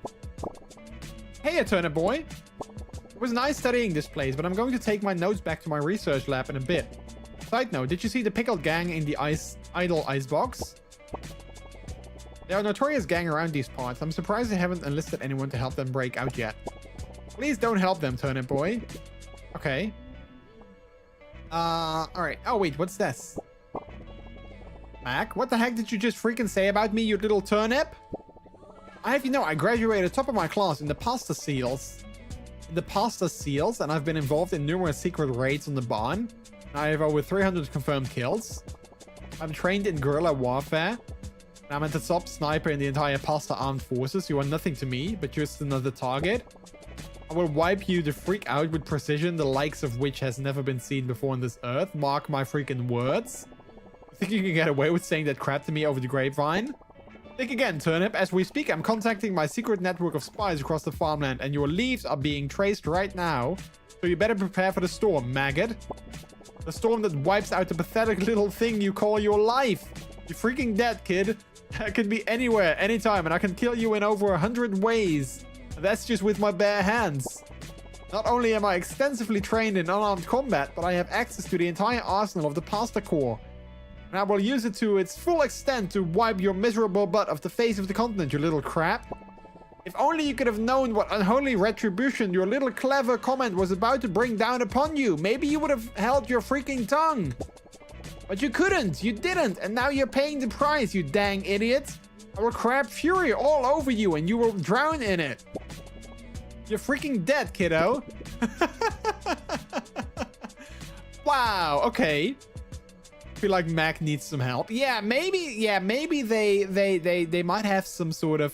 Hey, Turnip Boy. It was nice studying this place, but I'm going to take my notes back to my research lab in a bit. Side note, did you see the pickled gang in the idle icebox? They are a notorious gang around these parts. I'm surprised they haven't enlisted anyone to help them break out yet. Please don't help them, Turnip Boy. Okay. Alright. Oh, wait, what's this? Mac, what the heck did you just freaking say about me, you little turnip? I have you know, I graduated top of my class in the pasta seals. And I've been involved in numerous secret raids on the barn. I have over 300 confirmed kills. I'm trained in guerrilla warfare. I'm at the top sniper in the entire pasta armed forces. You are nothing to me, but just another target. I will wipe you the freak out with precision, the likes of which has never been seen before on this earth. Mark my freaking words. You think you can get away with saying that crap to me over the grapevine? Think again, Turnip. As we speak, I'm contacting my secret network of spies across the farmland, and your leaves are being traced right now. So you better prepare for the storm, maggot. The storm that wipes out the pathetic little thing you call your life. You're freaking dead, kid. I can be anywhere, anytime, and I can kill you in over 100 ways. And that's just with my bare hands. Not only am I extensively trained in unarmed combat, but I have access to the entire arsenal of the Pasta Corps. And I will use it to its full extent to wipe your miserable butt off the face of the continent, you little crap. If only you could have known what unholy retribution your little clever comment was about to bring down upon you. Maybe you would have held your freaking tongue. But you couldn't, you didn't, and now you're paying the price, you dang idiot. I will crab fury all over you and you will drown in it. You're freaking dead, kiddo. Wow, okay. I feel like Mac needs some help. Yeah, maybe they might have some sort of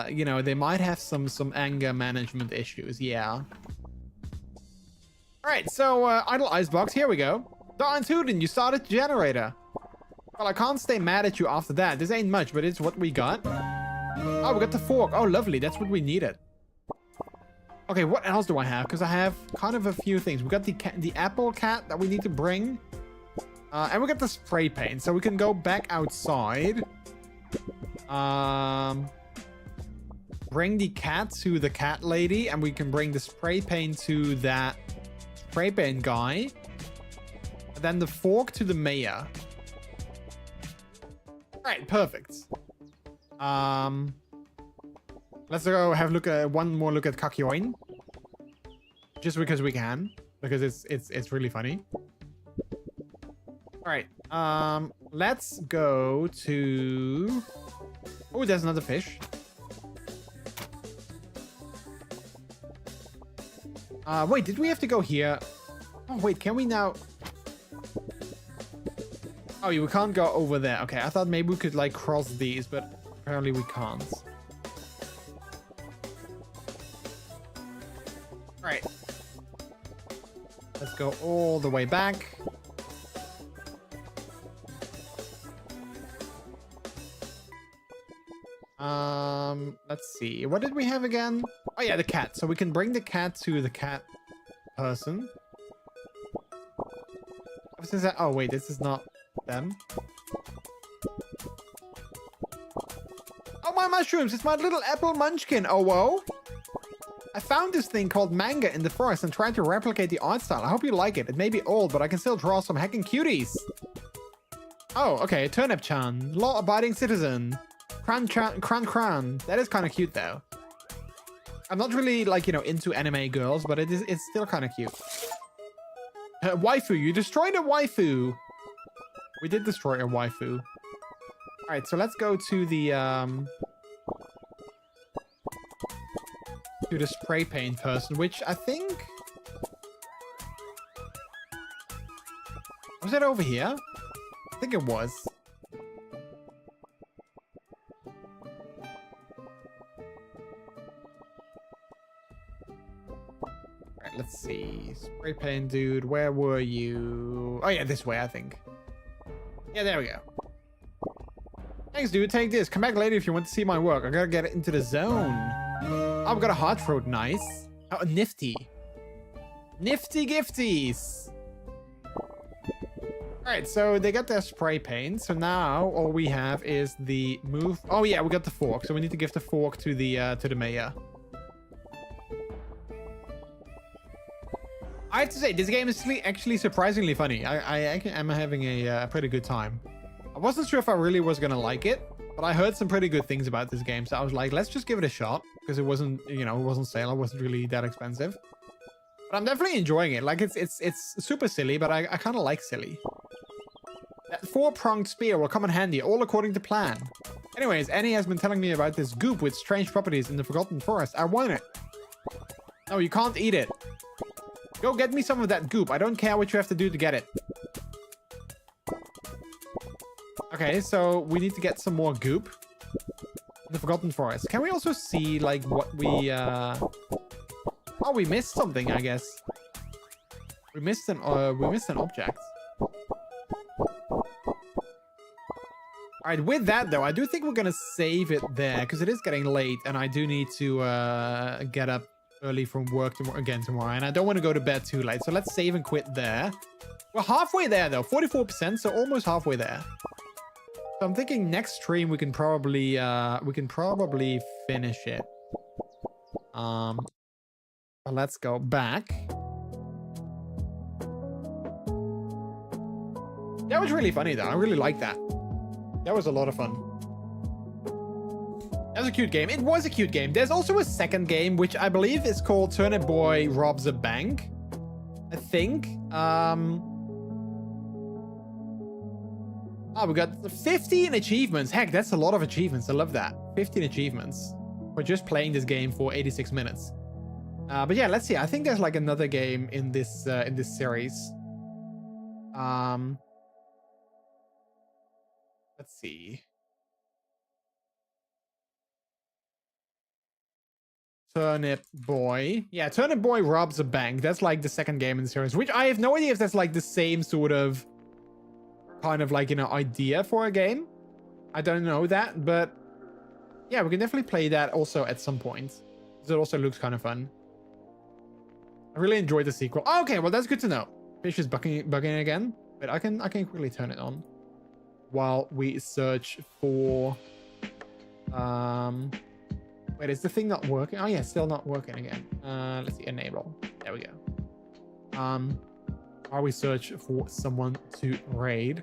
you know, they might have some anger management issues, yeah. Alright, so idle icebox, here we go. Darn tootin', you started the generator. Well, I can't stay mad at you after that. This ain't much, but it's what we got. Oh, we got the fork. Oh, lovely. That's what we needed. Okay, what else do I have? Because I have kind of a few things. We got the apple cat that we need to bring. And we got the spray paint. So we can go back outside. Bring the cat to the cat lady. And we can bring the spray paint to that spray paint guy. And then the fork to the mayor. Alright, perfect. Let's go have a look at one more look at Kakyoin. Just because we can. Because it's really funny. Alright. Let's go to... Oh, there's another fish. Wait, did we have to go here? Oh, wait, can we now... Oh, we can't go over there. Okay, I thought maybe we could, like, cross these, but apparently we can't. Alright. Let's go all the way back. Let's see. What did we have again? Oh, yeah, the cat. So we can bring the cat to the cat person. Oh, wait, this is not them. Oh, my mushrooms! It's my little apple munchkin! Oh, whoa! I found this thing called manga in the forest and tried to replicate the art style. I hope you like it. It may be old, but I can still draw some heckin' cuties. Oh, okay. Turnip-chan. Law-abiding citizen. Kran. That is kind of cute, though. I'm not really, like, you know, into anime girls, but it's still kind of cute. Waifu. You destroyed a waifu. We did destroy a waifu. Alright, so let's go to the, to the spray paint person, which I think... Was it over here? I think it was. Alright, let's see. Spray paint dude, where were you? Oh yeah, this way, I think. Yeah, there we go. Thanks, dude. Take this. Come back later if you want to see my work. I gotta get it into the zone. Oh, we got a heart throat. Nice. Oh, nifty. Nifty gifties. Alright, so they got their spray paint. So now all we have is the move. Oh yeah, we got the fork. So we need to give the fork to the mayor. I have to say, this game is actually surprisingly funny. I am having a pretty good time. I wasn't sure if I really was gonna like it, but I heard some pretty good things about this game, so I was like, let's just give it a shot, because it wasn't, you know, it wasn't sale, it wasn't really that expensive. But I'm definitely enjoying it. Like, it's super silly, but I kind of like silly. That four-pronged spear will come in handy, all according to plan. Anyways, Annie has been telling me about this goop with strange properties in the Forgotten Forest. I want it. No, you can't eat it. Go get me some of that goop. I don't care what you have to do to get it. Okay, so we need to get some more goop in the Forgotten Forest. Can we also see, like, what we... Oh, we missed something, I guess. We missed an object. Alright, with that, though, I do think we're gonna save it there, because it is getting late, and I do need to get up early from work tomorrow, and I don't want to go to bed too late, so let's save and quit there. We're halfway there, though. 44%, so almost halfway there. So I'm thinking next stream we can probably finish it. But let's go back. That was really funny, though. I really like that. That was a lot of fun. That was a cute game. It was a cute game. There's also a second game, which I believe is called Turnip Boy Robs a Bank. I think. Oh, we got 15 achievements. Heck, that's a lot of achievements. I love that. 15 achievements for just playing this game for 86 minutes. But yeah, let's see. I think there's like another game in this series. Let's see. Turnip Boy. Yeah, Turnip Boy robs a bank. That's like the second game in the series, which I have no idea if that's like the same sort of kind of like, you know, idea for a game. I don't know that, but yeah, we can definitely play that also at some point. It also looks kind of fun. I really enjoyed the sequel. Oh, okay, well that's good to know. Fish is bugging again, but I can quickly turn it on while we search for wait, is the thing not working? Oh yeah, still not working again. Let's see, enable. There we go. While we search for someone to raid.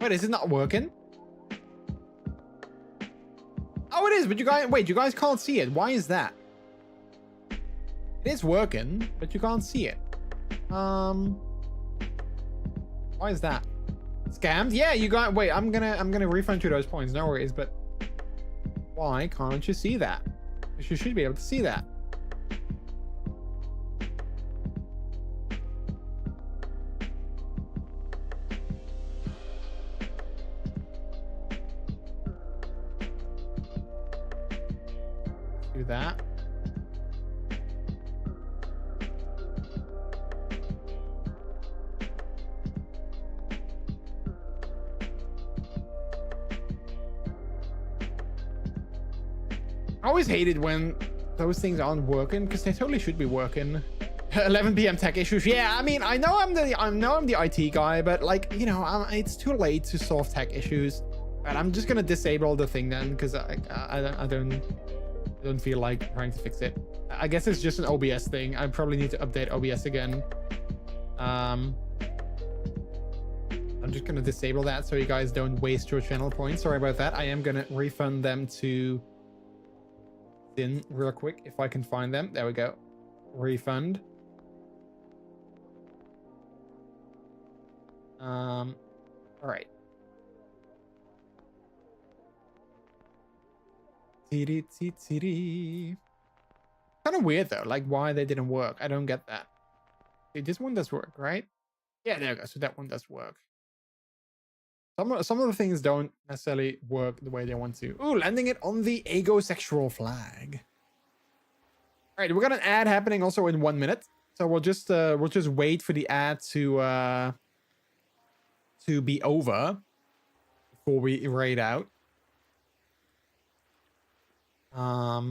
Wait, is it not working? Oh, it is, but you guys, wait, you guys can't see it. Why is that? It is working, but you can't see it. Why is that? Scammed? Yeah, you got, wait, I'm gonna refund you those points, no worries, but why can't you see that? You should be able to see that. Do that. I always hated when those things aren't working because they totally should be working. 11 p.m. tech issues. Yeah, I mean, I know I'm the IT guy, but like, you know, it's too late to solve tech issues. And I'm just gonna disable the thing then because I don't feel like trying to fix it. I guess it's just an OBS thing. I probably need to update OBS again. I'm just gonna disable that so you guys don't waste your channel points. Sorry about that. I am gonna refund them to Sin real quick if I can find them. There we go. Refund. All right. Kind of weird though, like why they didn't work. I don't get that. See, this one does work, right? Yeah, there we go. So that one does work. Some of the things don't necessarily work the way they want to. Ooh, landing it on the agosexual flag. All right, we got an ad happening also in 1 minute, so we'll just wait for the ad to be over before we raid out. But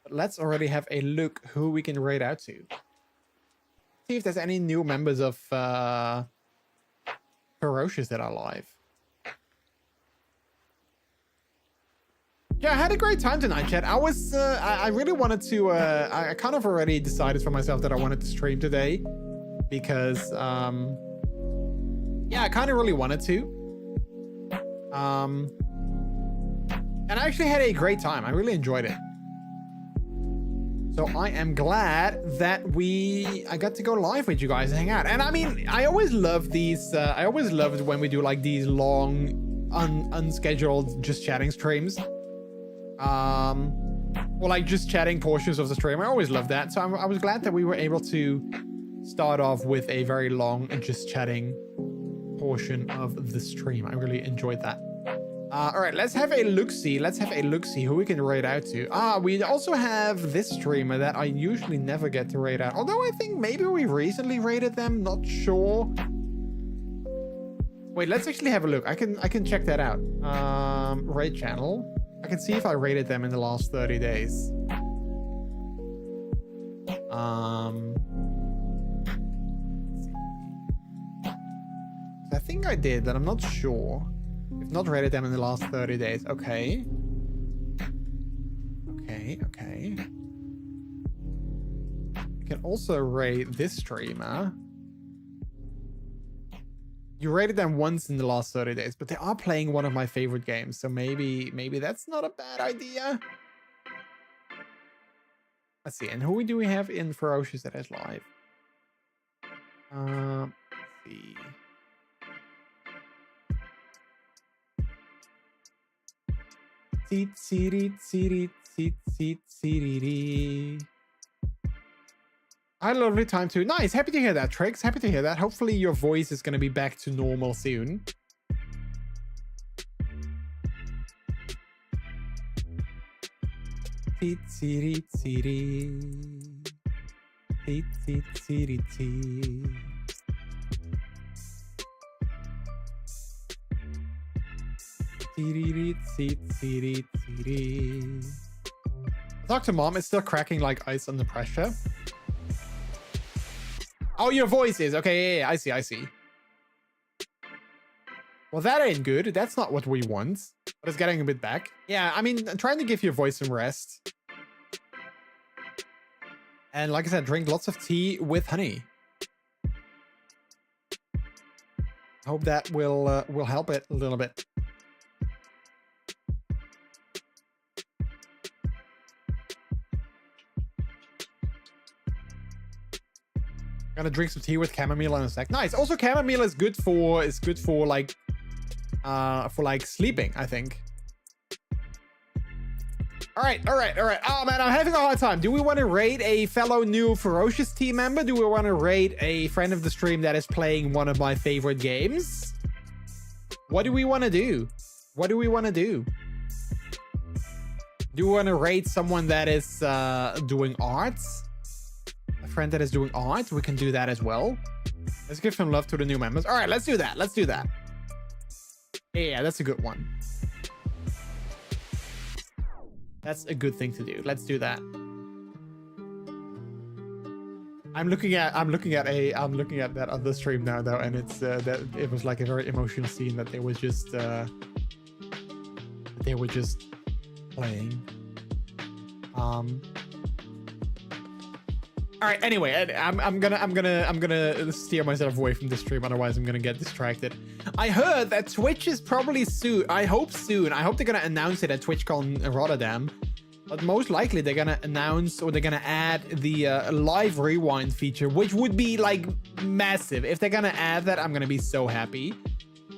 let's already have a look who we can raid out to. See if there's any new members of Ferocious that are live. Yeah, I had a great time tonight, chat. I really wanted to, I kind of already decided for myself that I wanted to stream today because, yeah, I kind of really wanted to. And I actually had a great time. I really enjoyed it. So I am glad that I got to go live with you guys and hang out. And I mean, I always love these, I always loved when we do like these long, unscheduled just chatting streams. Or like just chatting portions of the stream. I always love that. So I was glad that we were able to start off with a very long just chatting portion of the stream. I really enjoyed that. All right, let's have a look-see. Let's have a look-see who we can raid out to. We also have this streamer that I usually never get to raid out. Although I think maybe we recently raided them, not sure. Wait, let's actually have a look. I can check that out. Raid channel. I can see if I raided them in the last 30 days. I think I did, but I'm not sure. If not raided them in the last 30 days. Okay. Okay. You can also raid this streamer. You rated them once in the last 30 days, but they are playing one of my favorite games, so maybe that's not a bad idea. Let's see, and who do we have in Ferocious that is live? Let's see. I had a lovely time too. Nice. Happy to hear that, Trix. Happy to hear that. Hopefully your voice is going to be back to normal soon. Dr. Mom is still cracking like ice under pressure. Oh, your voice is. Okay, yeah, I see. Well, that ain't good. That's not what we want. But it's getting a bit back. Yeah, I mean, I'm trying to give your voice some rest. And like I said, drink lots of tea with honey. I hope that will help it a little bit. Gonna drink some tea with chamomile in a sec. Nice. Also, chamomile is good for like sleeping, I think. All right. Oh man, I'm having a hard time. Do we want to raid a fellow new Ferocious team member? Do we want to raid a friend of the stream that is playing one of my favorite games? What do we want to do? Do we want to raid someone that is doing arts? A friend that is doing art? We can do that as well. Let's give some love to the new members. All right, let's do that. Yeah, that's a good one. That's a good thing to do. Let's do that. I'm looking at that other stream now though, and it's that it was like a very emotional scene that they were just playing. All right. Anyway, I'm gonna steer myself away from the stream. Otherwise, I'm gonna get distracted. I heard that Twitch is probably soon. I hope soon. I hope they're gonna announce it at TwitchCon Rotterdam. But most likely they're gonna announce or they're gonna add the live rewind feature, which would be like massive. If they're gonna add that, I'm gonna be so happy.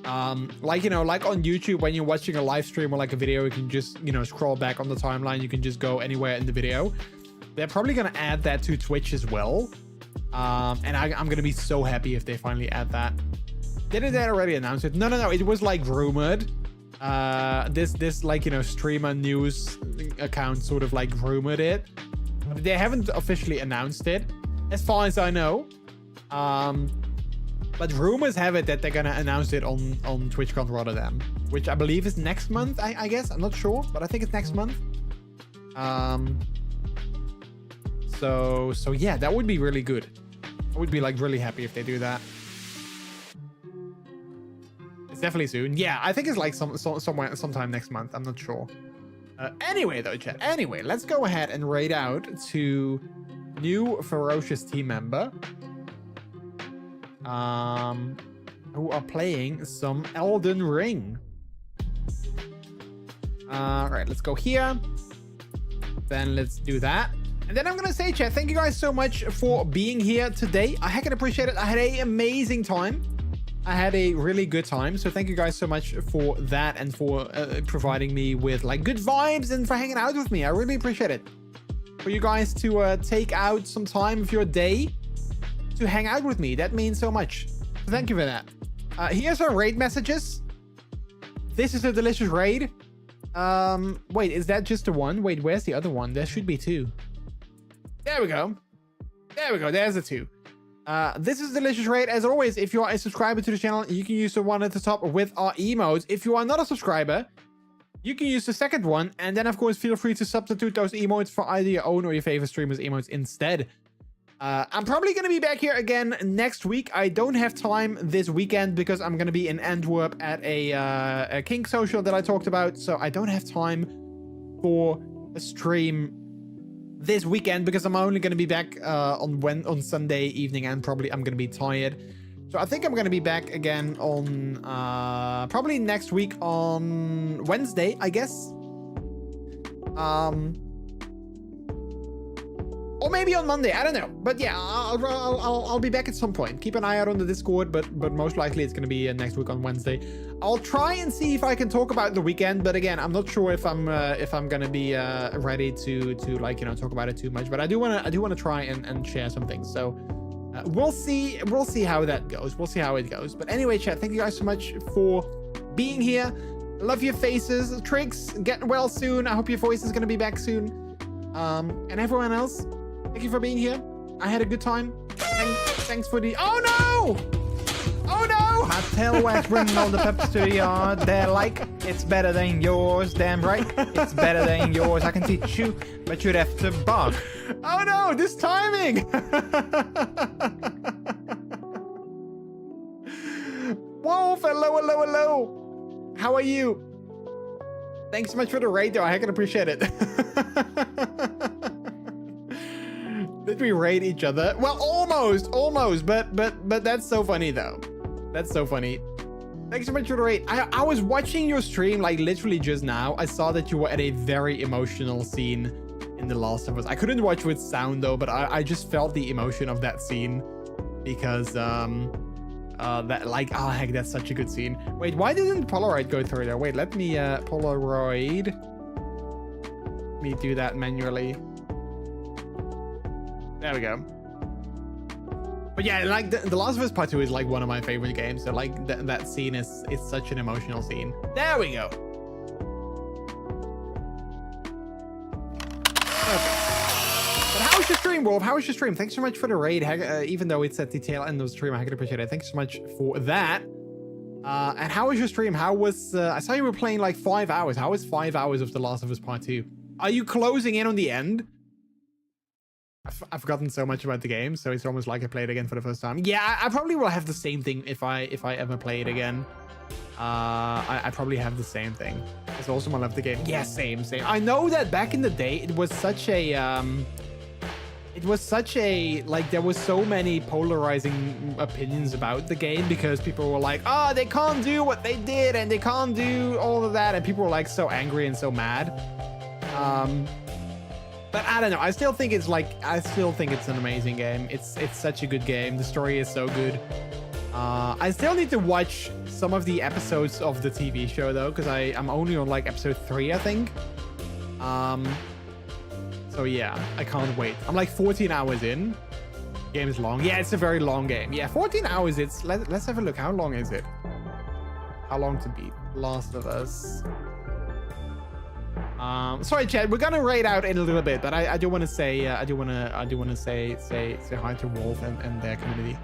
Like, you know, like on YouTube when you're watching a live stream or like a video, you can just, you know, scroll back on the timeline. You can just go anywhere in the video. They're probably gonna add that to Twitch as well. And I'm gonna be so happy if they finally add that. Didn't they already announce it? No. It was like rumored. This like, you know, streamer news account sort of like rumored it. But they haven't officially announced it, as far as I know. But rumors have it that they're gonna announce it on TwitchCon Rotterdam, which I believe is next month. I guess I'm not sure, but I think it's next month. So yeah, that would be really good. I would be like really happy if they do that. It's definitely soon. Yeah, I think it's like sometime next month. I'm not sure. Anyway though, chat. Anyway, let's go ahead and raid out to new Ferocious team member. Who are playing some Elden Ring. Right, let's go here. Then let's do that. And then I'm gonna say, chat, thank you guys so much for being here today. I heckin' appreciate it. I had an amazing time. I had a really good time. So thank you guys so much for that and for providing me with like good vibes and for hanging out with me. I really appreciate it. For you guys to take out some time of your day to hang out with me. That means so much. So thank you for that. Here's our raid messages. This is a delicious raid. Wait, is that just the one? Wait, where's the other one? There should be two. There we go. There's the two. This is delicious raid. As always, if you are a subscriber to the channel, you can use the one at the top with our emotes. If you are not a subscriber, you can use the second one. And then, of course, feel free to substitute those emotes for either your own or your favorite streamer's emotes instead. I'm probably going to be back here again next week. I don't have time this weekend because I'm going to be in Antwerp at a King social that I talked about. So I don't have time for a stream this weekend because I'm only going to be back on Sunday evening, and probably I'm going to be tired. So I think I'm going to be back again on probably next week on Wednesday, I guess. Or maybe on Monday, I don't know. But yeah, I'll be back at some point. Keep an eye out on the Discord, but most likely it's gonna be next week on Wednesday. I'll try and see if I can talk about the weekend, but again, I'm not sure if I'm gonna be ready to like, you know, talk about it too much. But I do wanna try and share some things. So we'll see how that goes. We'll see how it goes. But anyway, chat, thank you guys so much for being here. Love your faces. Tricks, get well soon. I hope your voice is gonna be back soon. And everyone else, thank you for being here. I had a good time. Thanks for the... Oh no! Oh no! My tail was bringing all the peppers to the yard. They're like, it's better than yours. Damn right, it's better than yours. I can teach you, but you'd have to bark. Oh no, this timing! Wolf, hello. How are you? Thanks so much for the raid, though. I can appreciate it. Did we raid each other? Well, almost, but that's so funny, though. That's so funny. Thanks so much for the raid. I was watching your stream, like, literally just now. I saw that you were at a very emotional scene in The Last of Us. I couldn't watch with sound, though, but I just felt the emotion of that scene because, that, like, oh, heck, that's such a good scene. Wait, why didn't Polaroid go through there? Wait, let me, Polaroid. Let me do that manually. There we go. But yeah, like the Last of Us Part 2 is like one of my favorite games. So like that scene is such an emotional scene. There we go. Okay. But how was your stream, Wolf? How was your stream? Thanks so much for the raid. Even though it's at the tail end of the stream, I can appreciate it. Thanks so much for that. And how was your stream? How was I saw you were playing like 5 hours. How was 5 hours of The Last of Us Part 2? Are you closing in on the end? I've forgotten so much about the game, so it's almost like I played it again for the first time. Yeah, I probably will have the same thing if I ever play it again. I probably have the same thing. It's awesome. I love the game. Yeah, same. I know that back in the day, it was such a like there was so many polarizing opinions about the game because people were like, oh, they can't do what they did and they can't do all of that, and people were like so angry and so mad. But I don't know. I still think it's an amazing game. It's such a good game. The story is so good. I still need to watch some of the episodes of the TV show though, because I'm only on like episode 3, I think. So yeah, I can't wait. I'm like 14 hours in. Game is long. Yeah, it's a very long game. Yeah, 14 hours. Let's have a look. How long is it? How long to beat Last of Us? Sorry, Chad. We're gonna raid out in a little bit, but I do want to say I do want to say hi to Wolf and their community.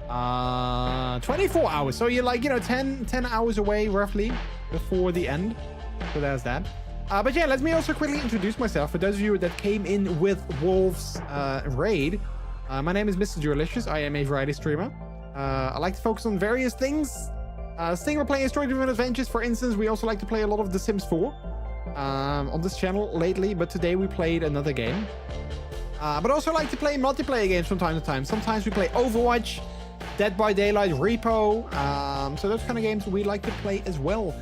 24 hours. So you're like, you know, 10 hours away roughly before the end. So there's that. But yeah, let me also quickly introduce myself for those of you that came in with Wolf's raid. My name is MrJordilicious. I am a variety streamer. I like to focus on various things. Single player story-driven adventures, for instance. We also like to play a lot of The Sims 4 on this channel lately, but today we played another game. But also like to play multiplayer games from time to time. Sometimes we play Overwatch, Dead by Daylight, Repo. So those kind of games we like to play as well.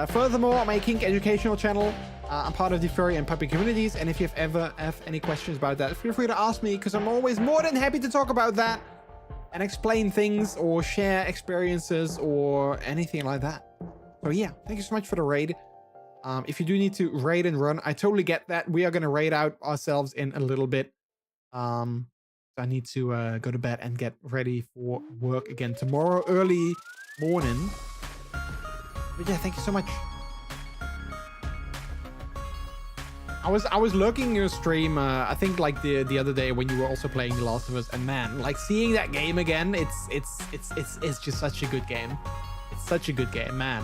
Furthermore, I'm a kink educational channel. I'm part of the furry and puppy communities, and if you ever have any questions about that, feel free to ask me, because I'm always more than happy to talk about that and explain things or share experiences or anything like that. So yeah, thank you so much for the raid. If you do need to raid and run, I totally get that. We are going to raid out ourselves in a little bit. So I need to go to bed and get ready for work again tomorrow early morning. But yeah, thank you so much. I was lurking your stream, I think like the other day when you were also playing The Last of Us, and man, like seeing that game again, it's just such a good game. It's such a good game, man.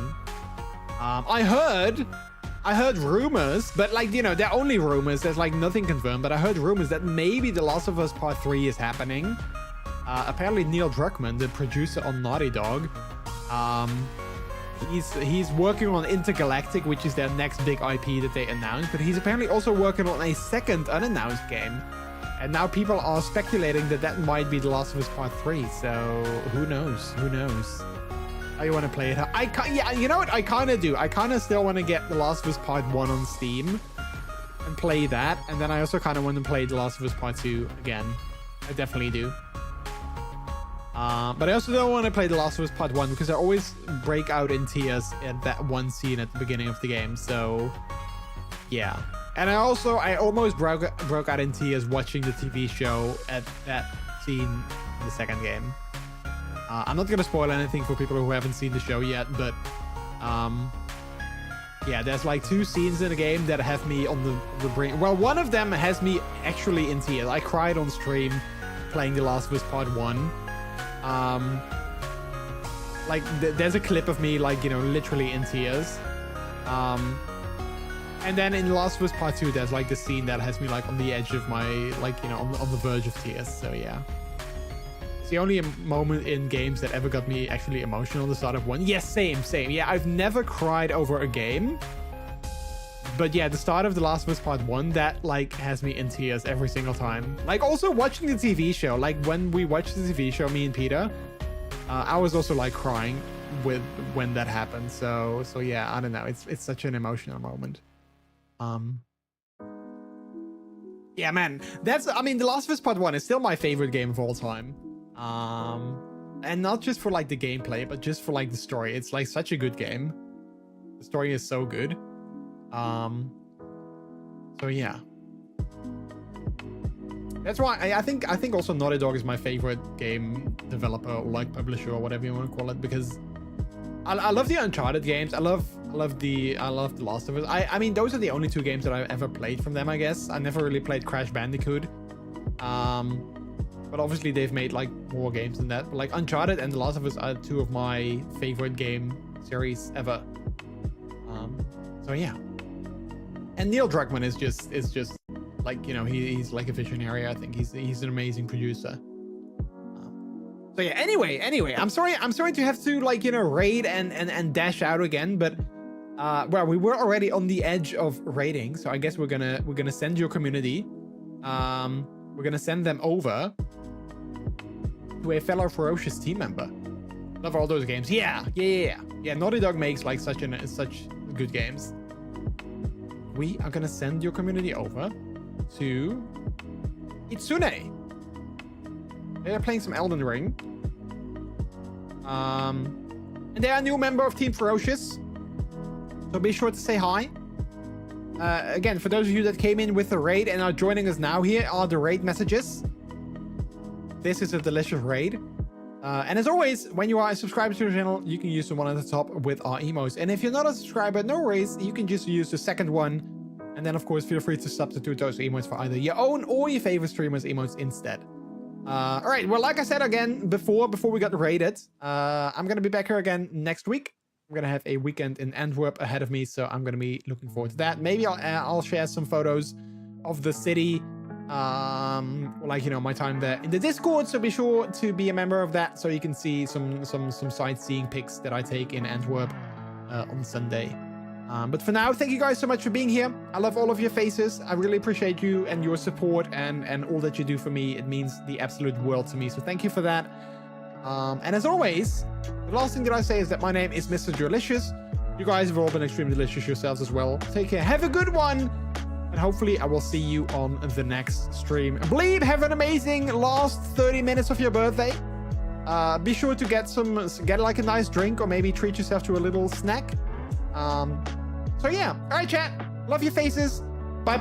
I heard rumors, but like, you know, they're only rumors. There's like nothing confirmed, but I heard rumors that maybe The Last of Us Part 3 is happening. Apparently Neil Druckmann, the producer on Naughty Dog, he's working on Intergalactic, which is their next big IP that they announced, but he's apparently also working on a second unannounced game. And now people are speculating that might be The Last of Us Part 3. So who knows? Who knows? I want to play it. Yeah, you know what? I kind of do. I kind of still want to get The Last of Us Part 1 on Steam. and play that. And then I also kind of want to play The Last of Us Part 2 again. I definitely do. But I also don't want to play The Last of Us Part 1 because I always break out in tears at that one scene at the beginning of the game. So, yeah. And I almost broke out in tears watching the TV show at that scene in the second game. I'm not going to spoil anything for people who haven't seen the show yet, but yeah, there's like 2 scenes in the game that have me on the brink. Well, one of them has me actually in tears. I cried on stream playing The Last of Us Part 1. Like there's a clip of me, like, you know, literally in tears. And then in The Last of Us Part 2, there's like the scene that has me like on the edge of my, like, you know, on the verge of tears. So yeah, it's the only moment in games that ever got me actually emotional at the start of one. Yes, same. Yeah, I've never cried over a game, but yeah, the start of The Last of Us Part 1, that like has me in tears every single time. Like also watching the TV show, like when we watched the TV show, me and Peter, I was also like crying when that happened. So yeah, I don't know. It's such an emotional moment. Yeah, man, I mean, The Last of Us Part 1 is still my favorite game of all time. And not just for like the gameplay, but just for like the story. It's like such a good game. The story is so good. So yeah. That's why I think also Naughty Dog is my favorite game developer, or like publisher, or whatever you want to call it, because I love the Uncharted games. I love The Last of Us. I mean, those are the only 2 games that I've ever played from them, I guess. I never really played Crash Bandicoot. But obviously they've made like more games than that. But like Uncharted and The Last of Us are 2 of my favorite game series ever. So yeah. And Neil Druckmann is just like, you know, he's like a visionary. I think he's an amazing producer. So yeah, anyway, I'm sorry to have to, like, you know, raid and dash out again, but well, we were already on the edge of raiding, so I guess we're gonna send your community. We're gonna send them over to a fellow Ferocious team member. Love all those games. Yeah. Naughty Dog makes like such good games. We are gonna send your community over to Itsune. They're playing some Elden Ring. And they are a new member of Team Ferocious. So be sure to say hi. Again, for those of you that came in with the raid and are joining us now, here are the raid messages. This is a delicious raid. And as always, when you are a subscriber to the channel, you can use the one at the top with our emotes. And if you're not a subscriber, no worries. You can just use the second one. And then, of course, feel free to substitute those emotes for either your own or your favorite streamer's emotes instead. All right, well, like I said again before we got raided, I'm gonna be back here again next week. I'm gonna have a weekend in Antwerp ahead of me, so I'm gonna be looking forward to that. Maybe I'll share some photos of the city, like, you know, my time there in the Discord. So be sure to be a member of that, so you can see some sightseeing pics that I take in Antwerp on Sunday. But for now, thank you guys so much for being here. I love all of your faces. I really appreciate you and your support and all that you do for me. It means the absolute world to me. So thank you for that. And as always, the last thing that I say is that my name is MrJordilicious. You guys have all been extremely delicious yourselves as well. Take care. Have a good one. And hopefully I will see you on the next stream. Bleed, have an amazing last 30 minutes of your birthday. Be sure to get like a nice drink, or maybe treat yourself to a little snack. So yeah, all right, chat. Love your faces. Bye.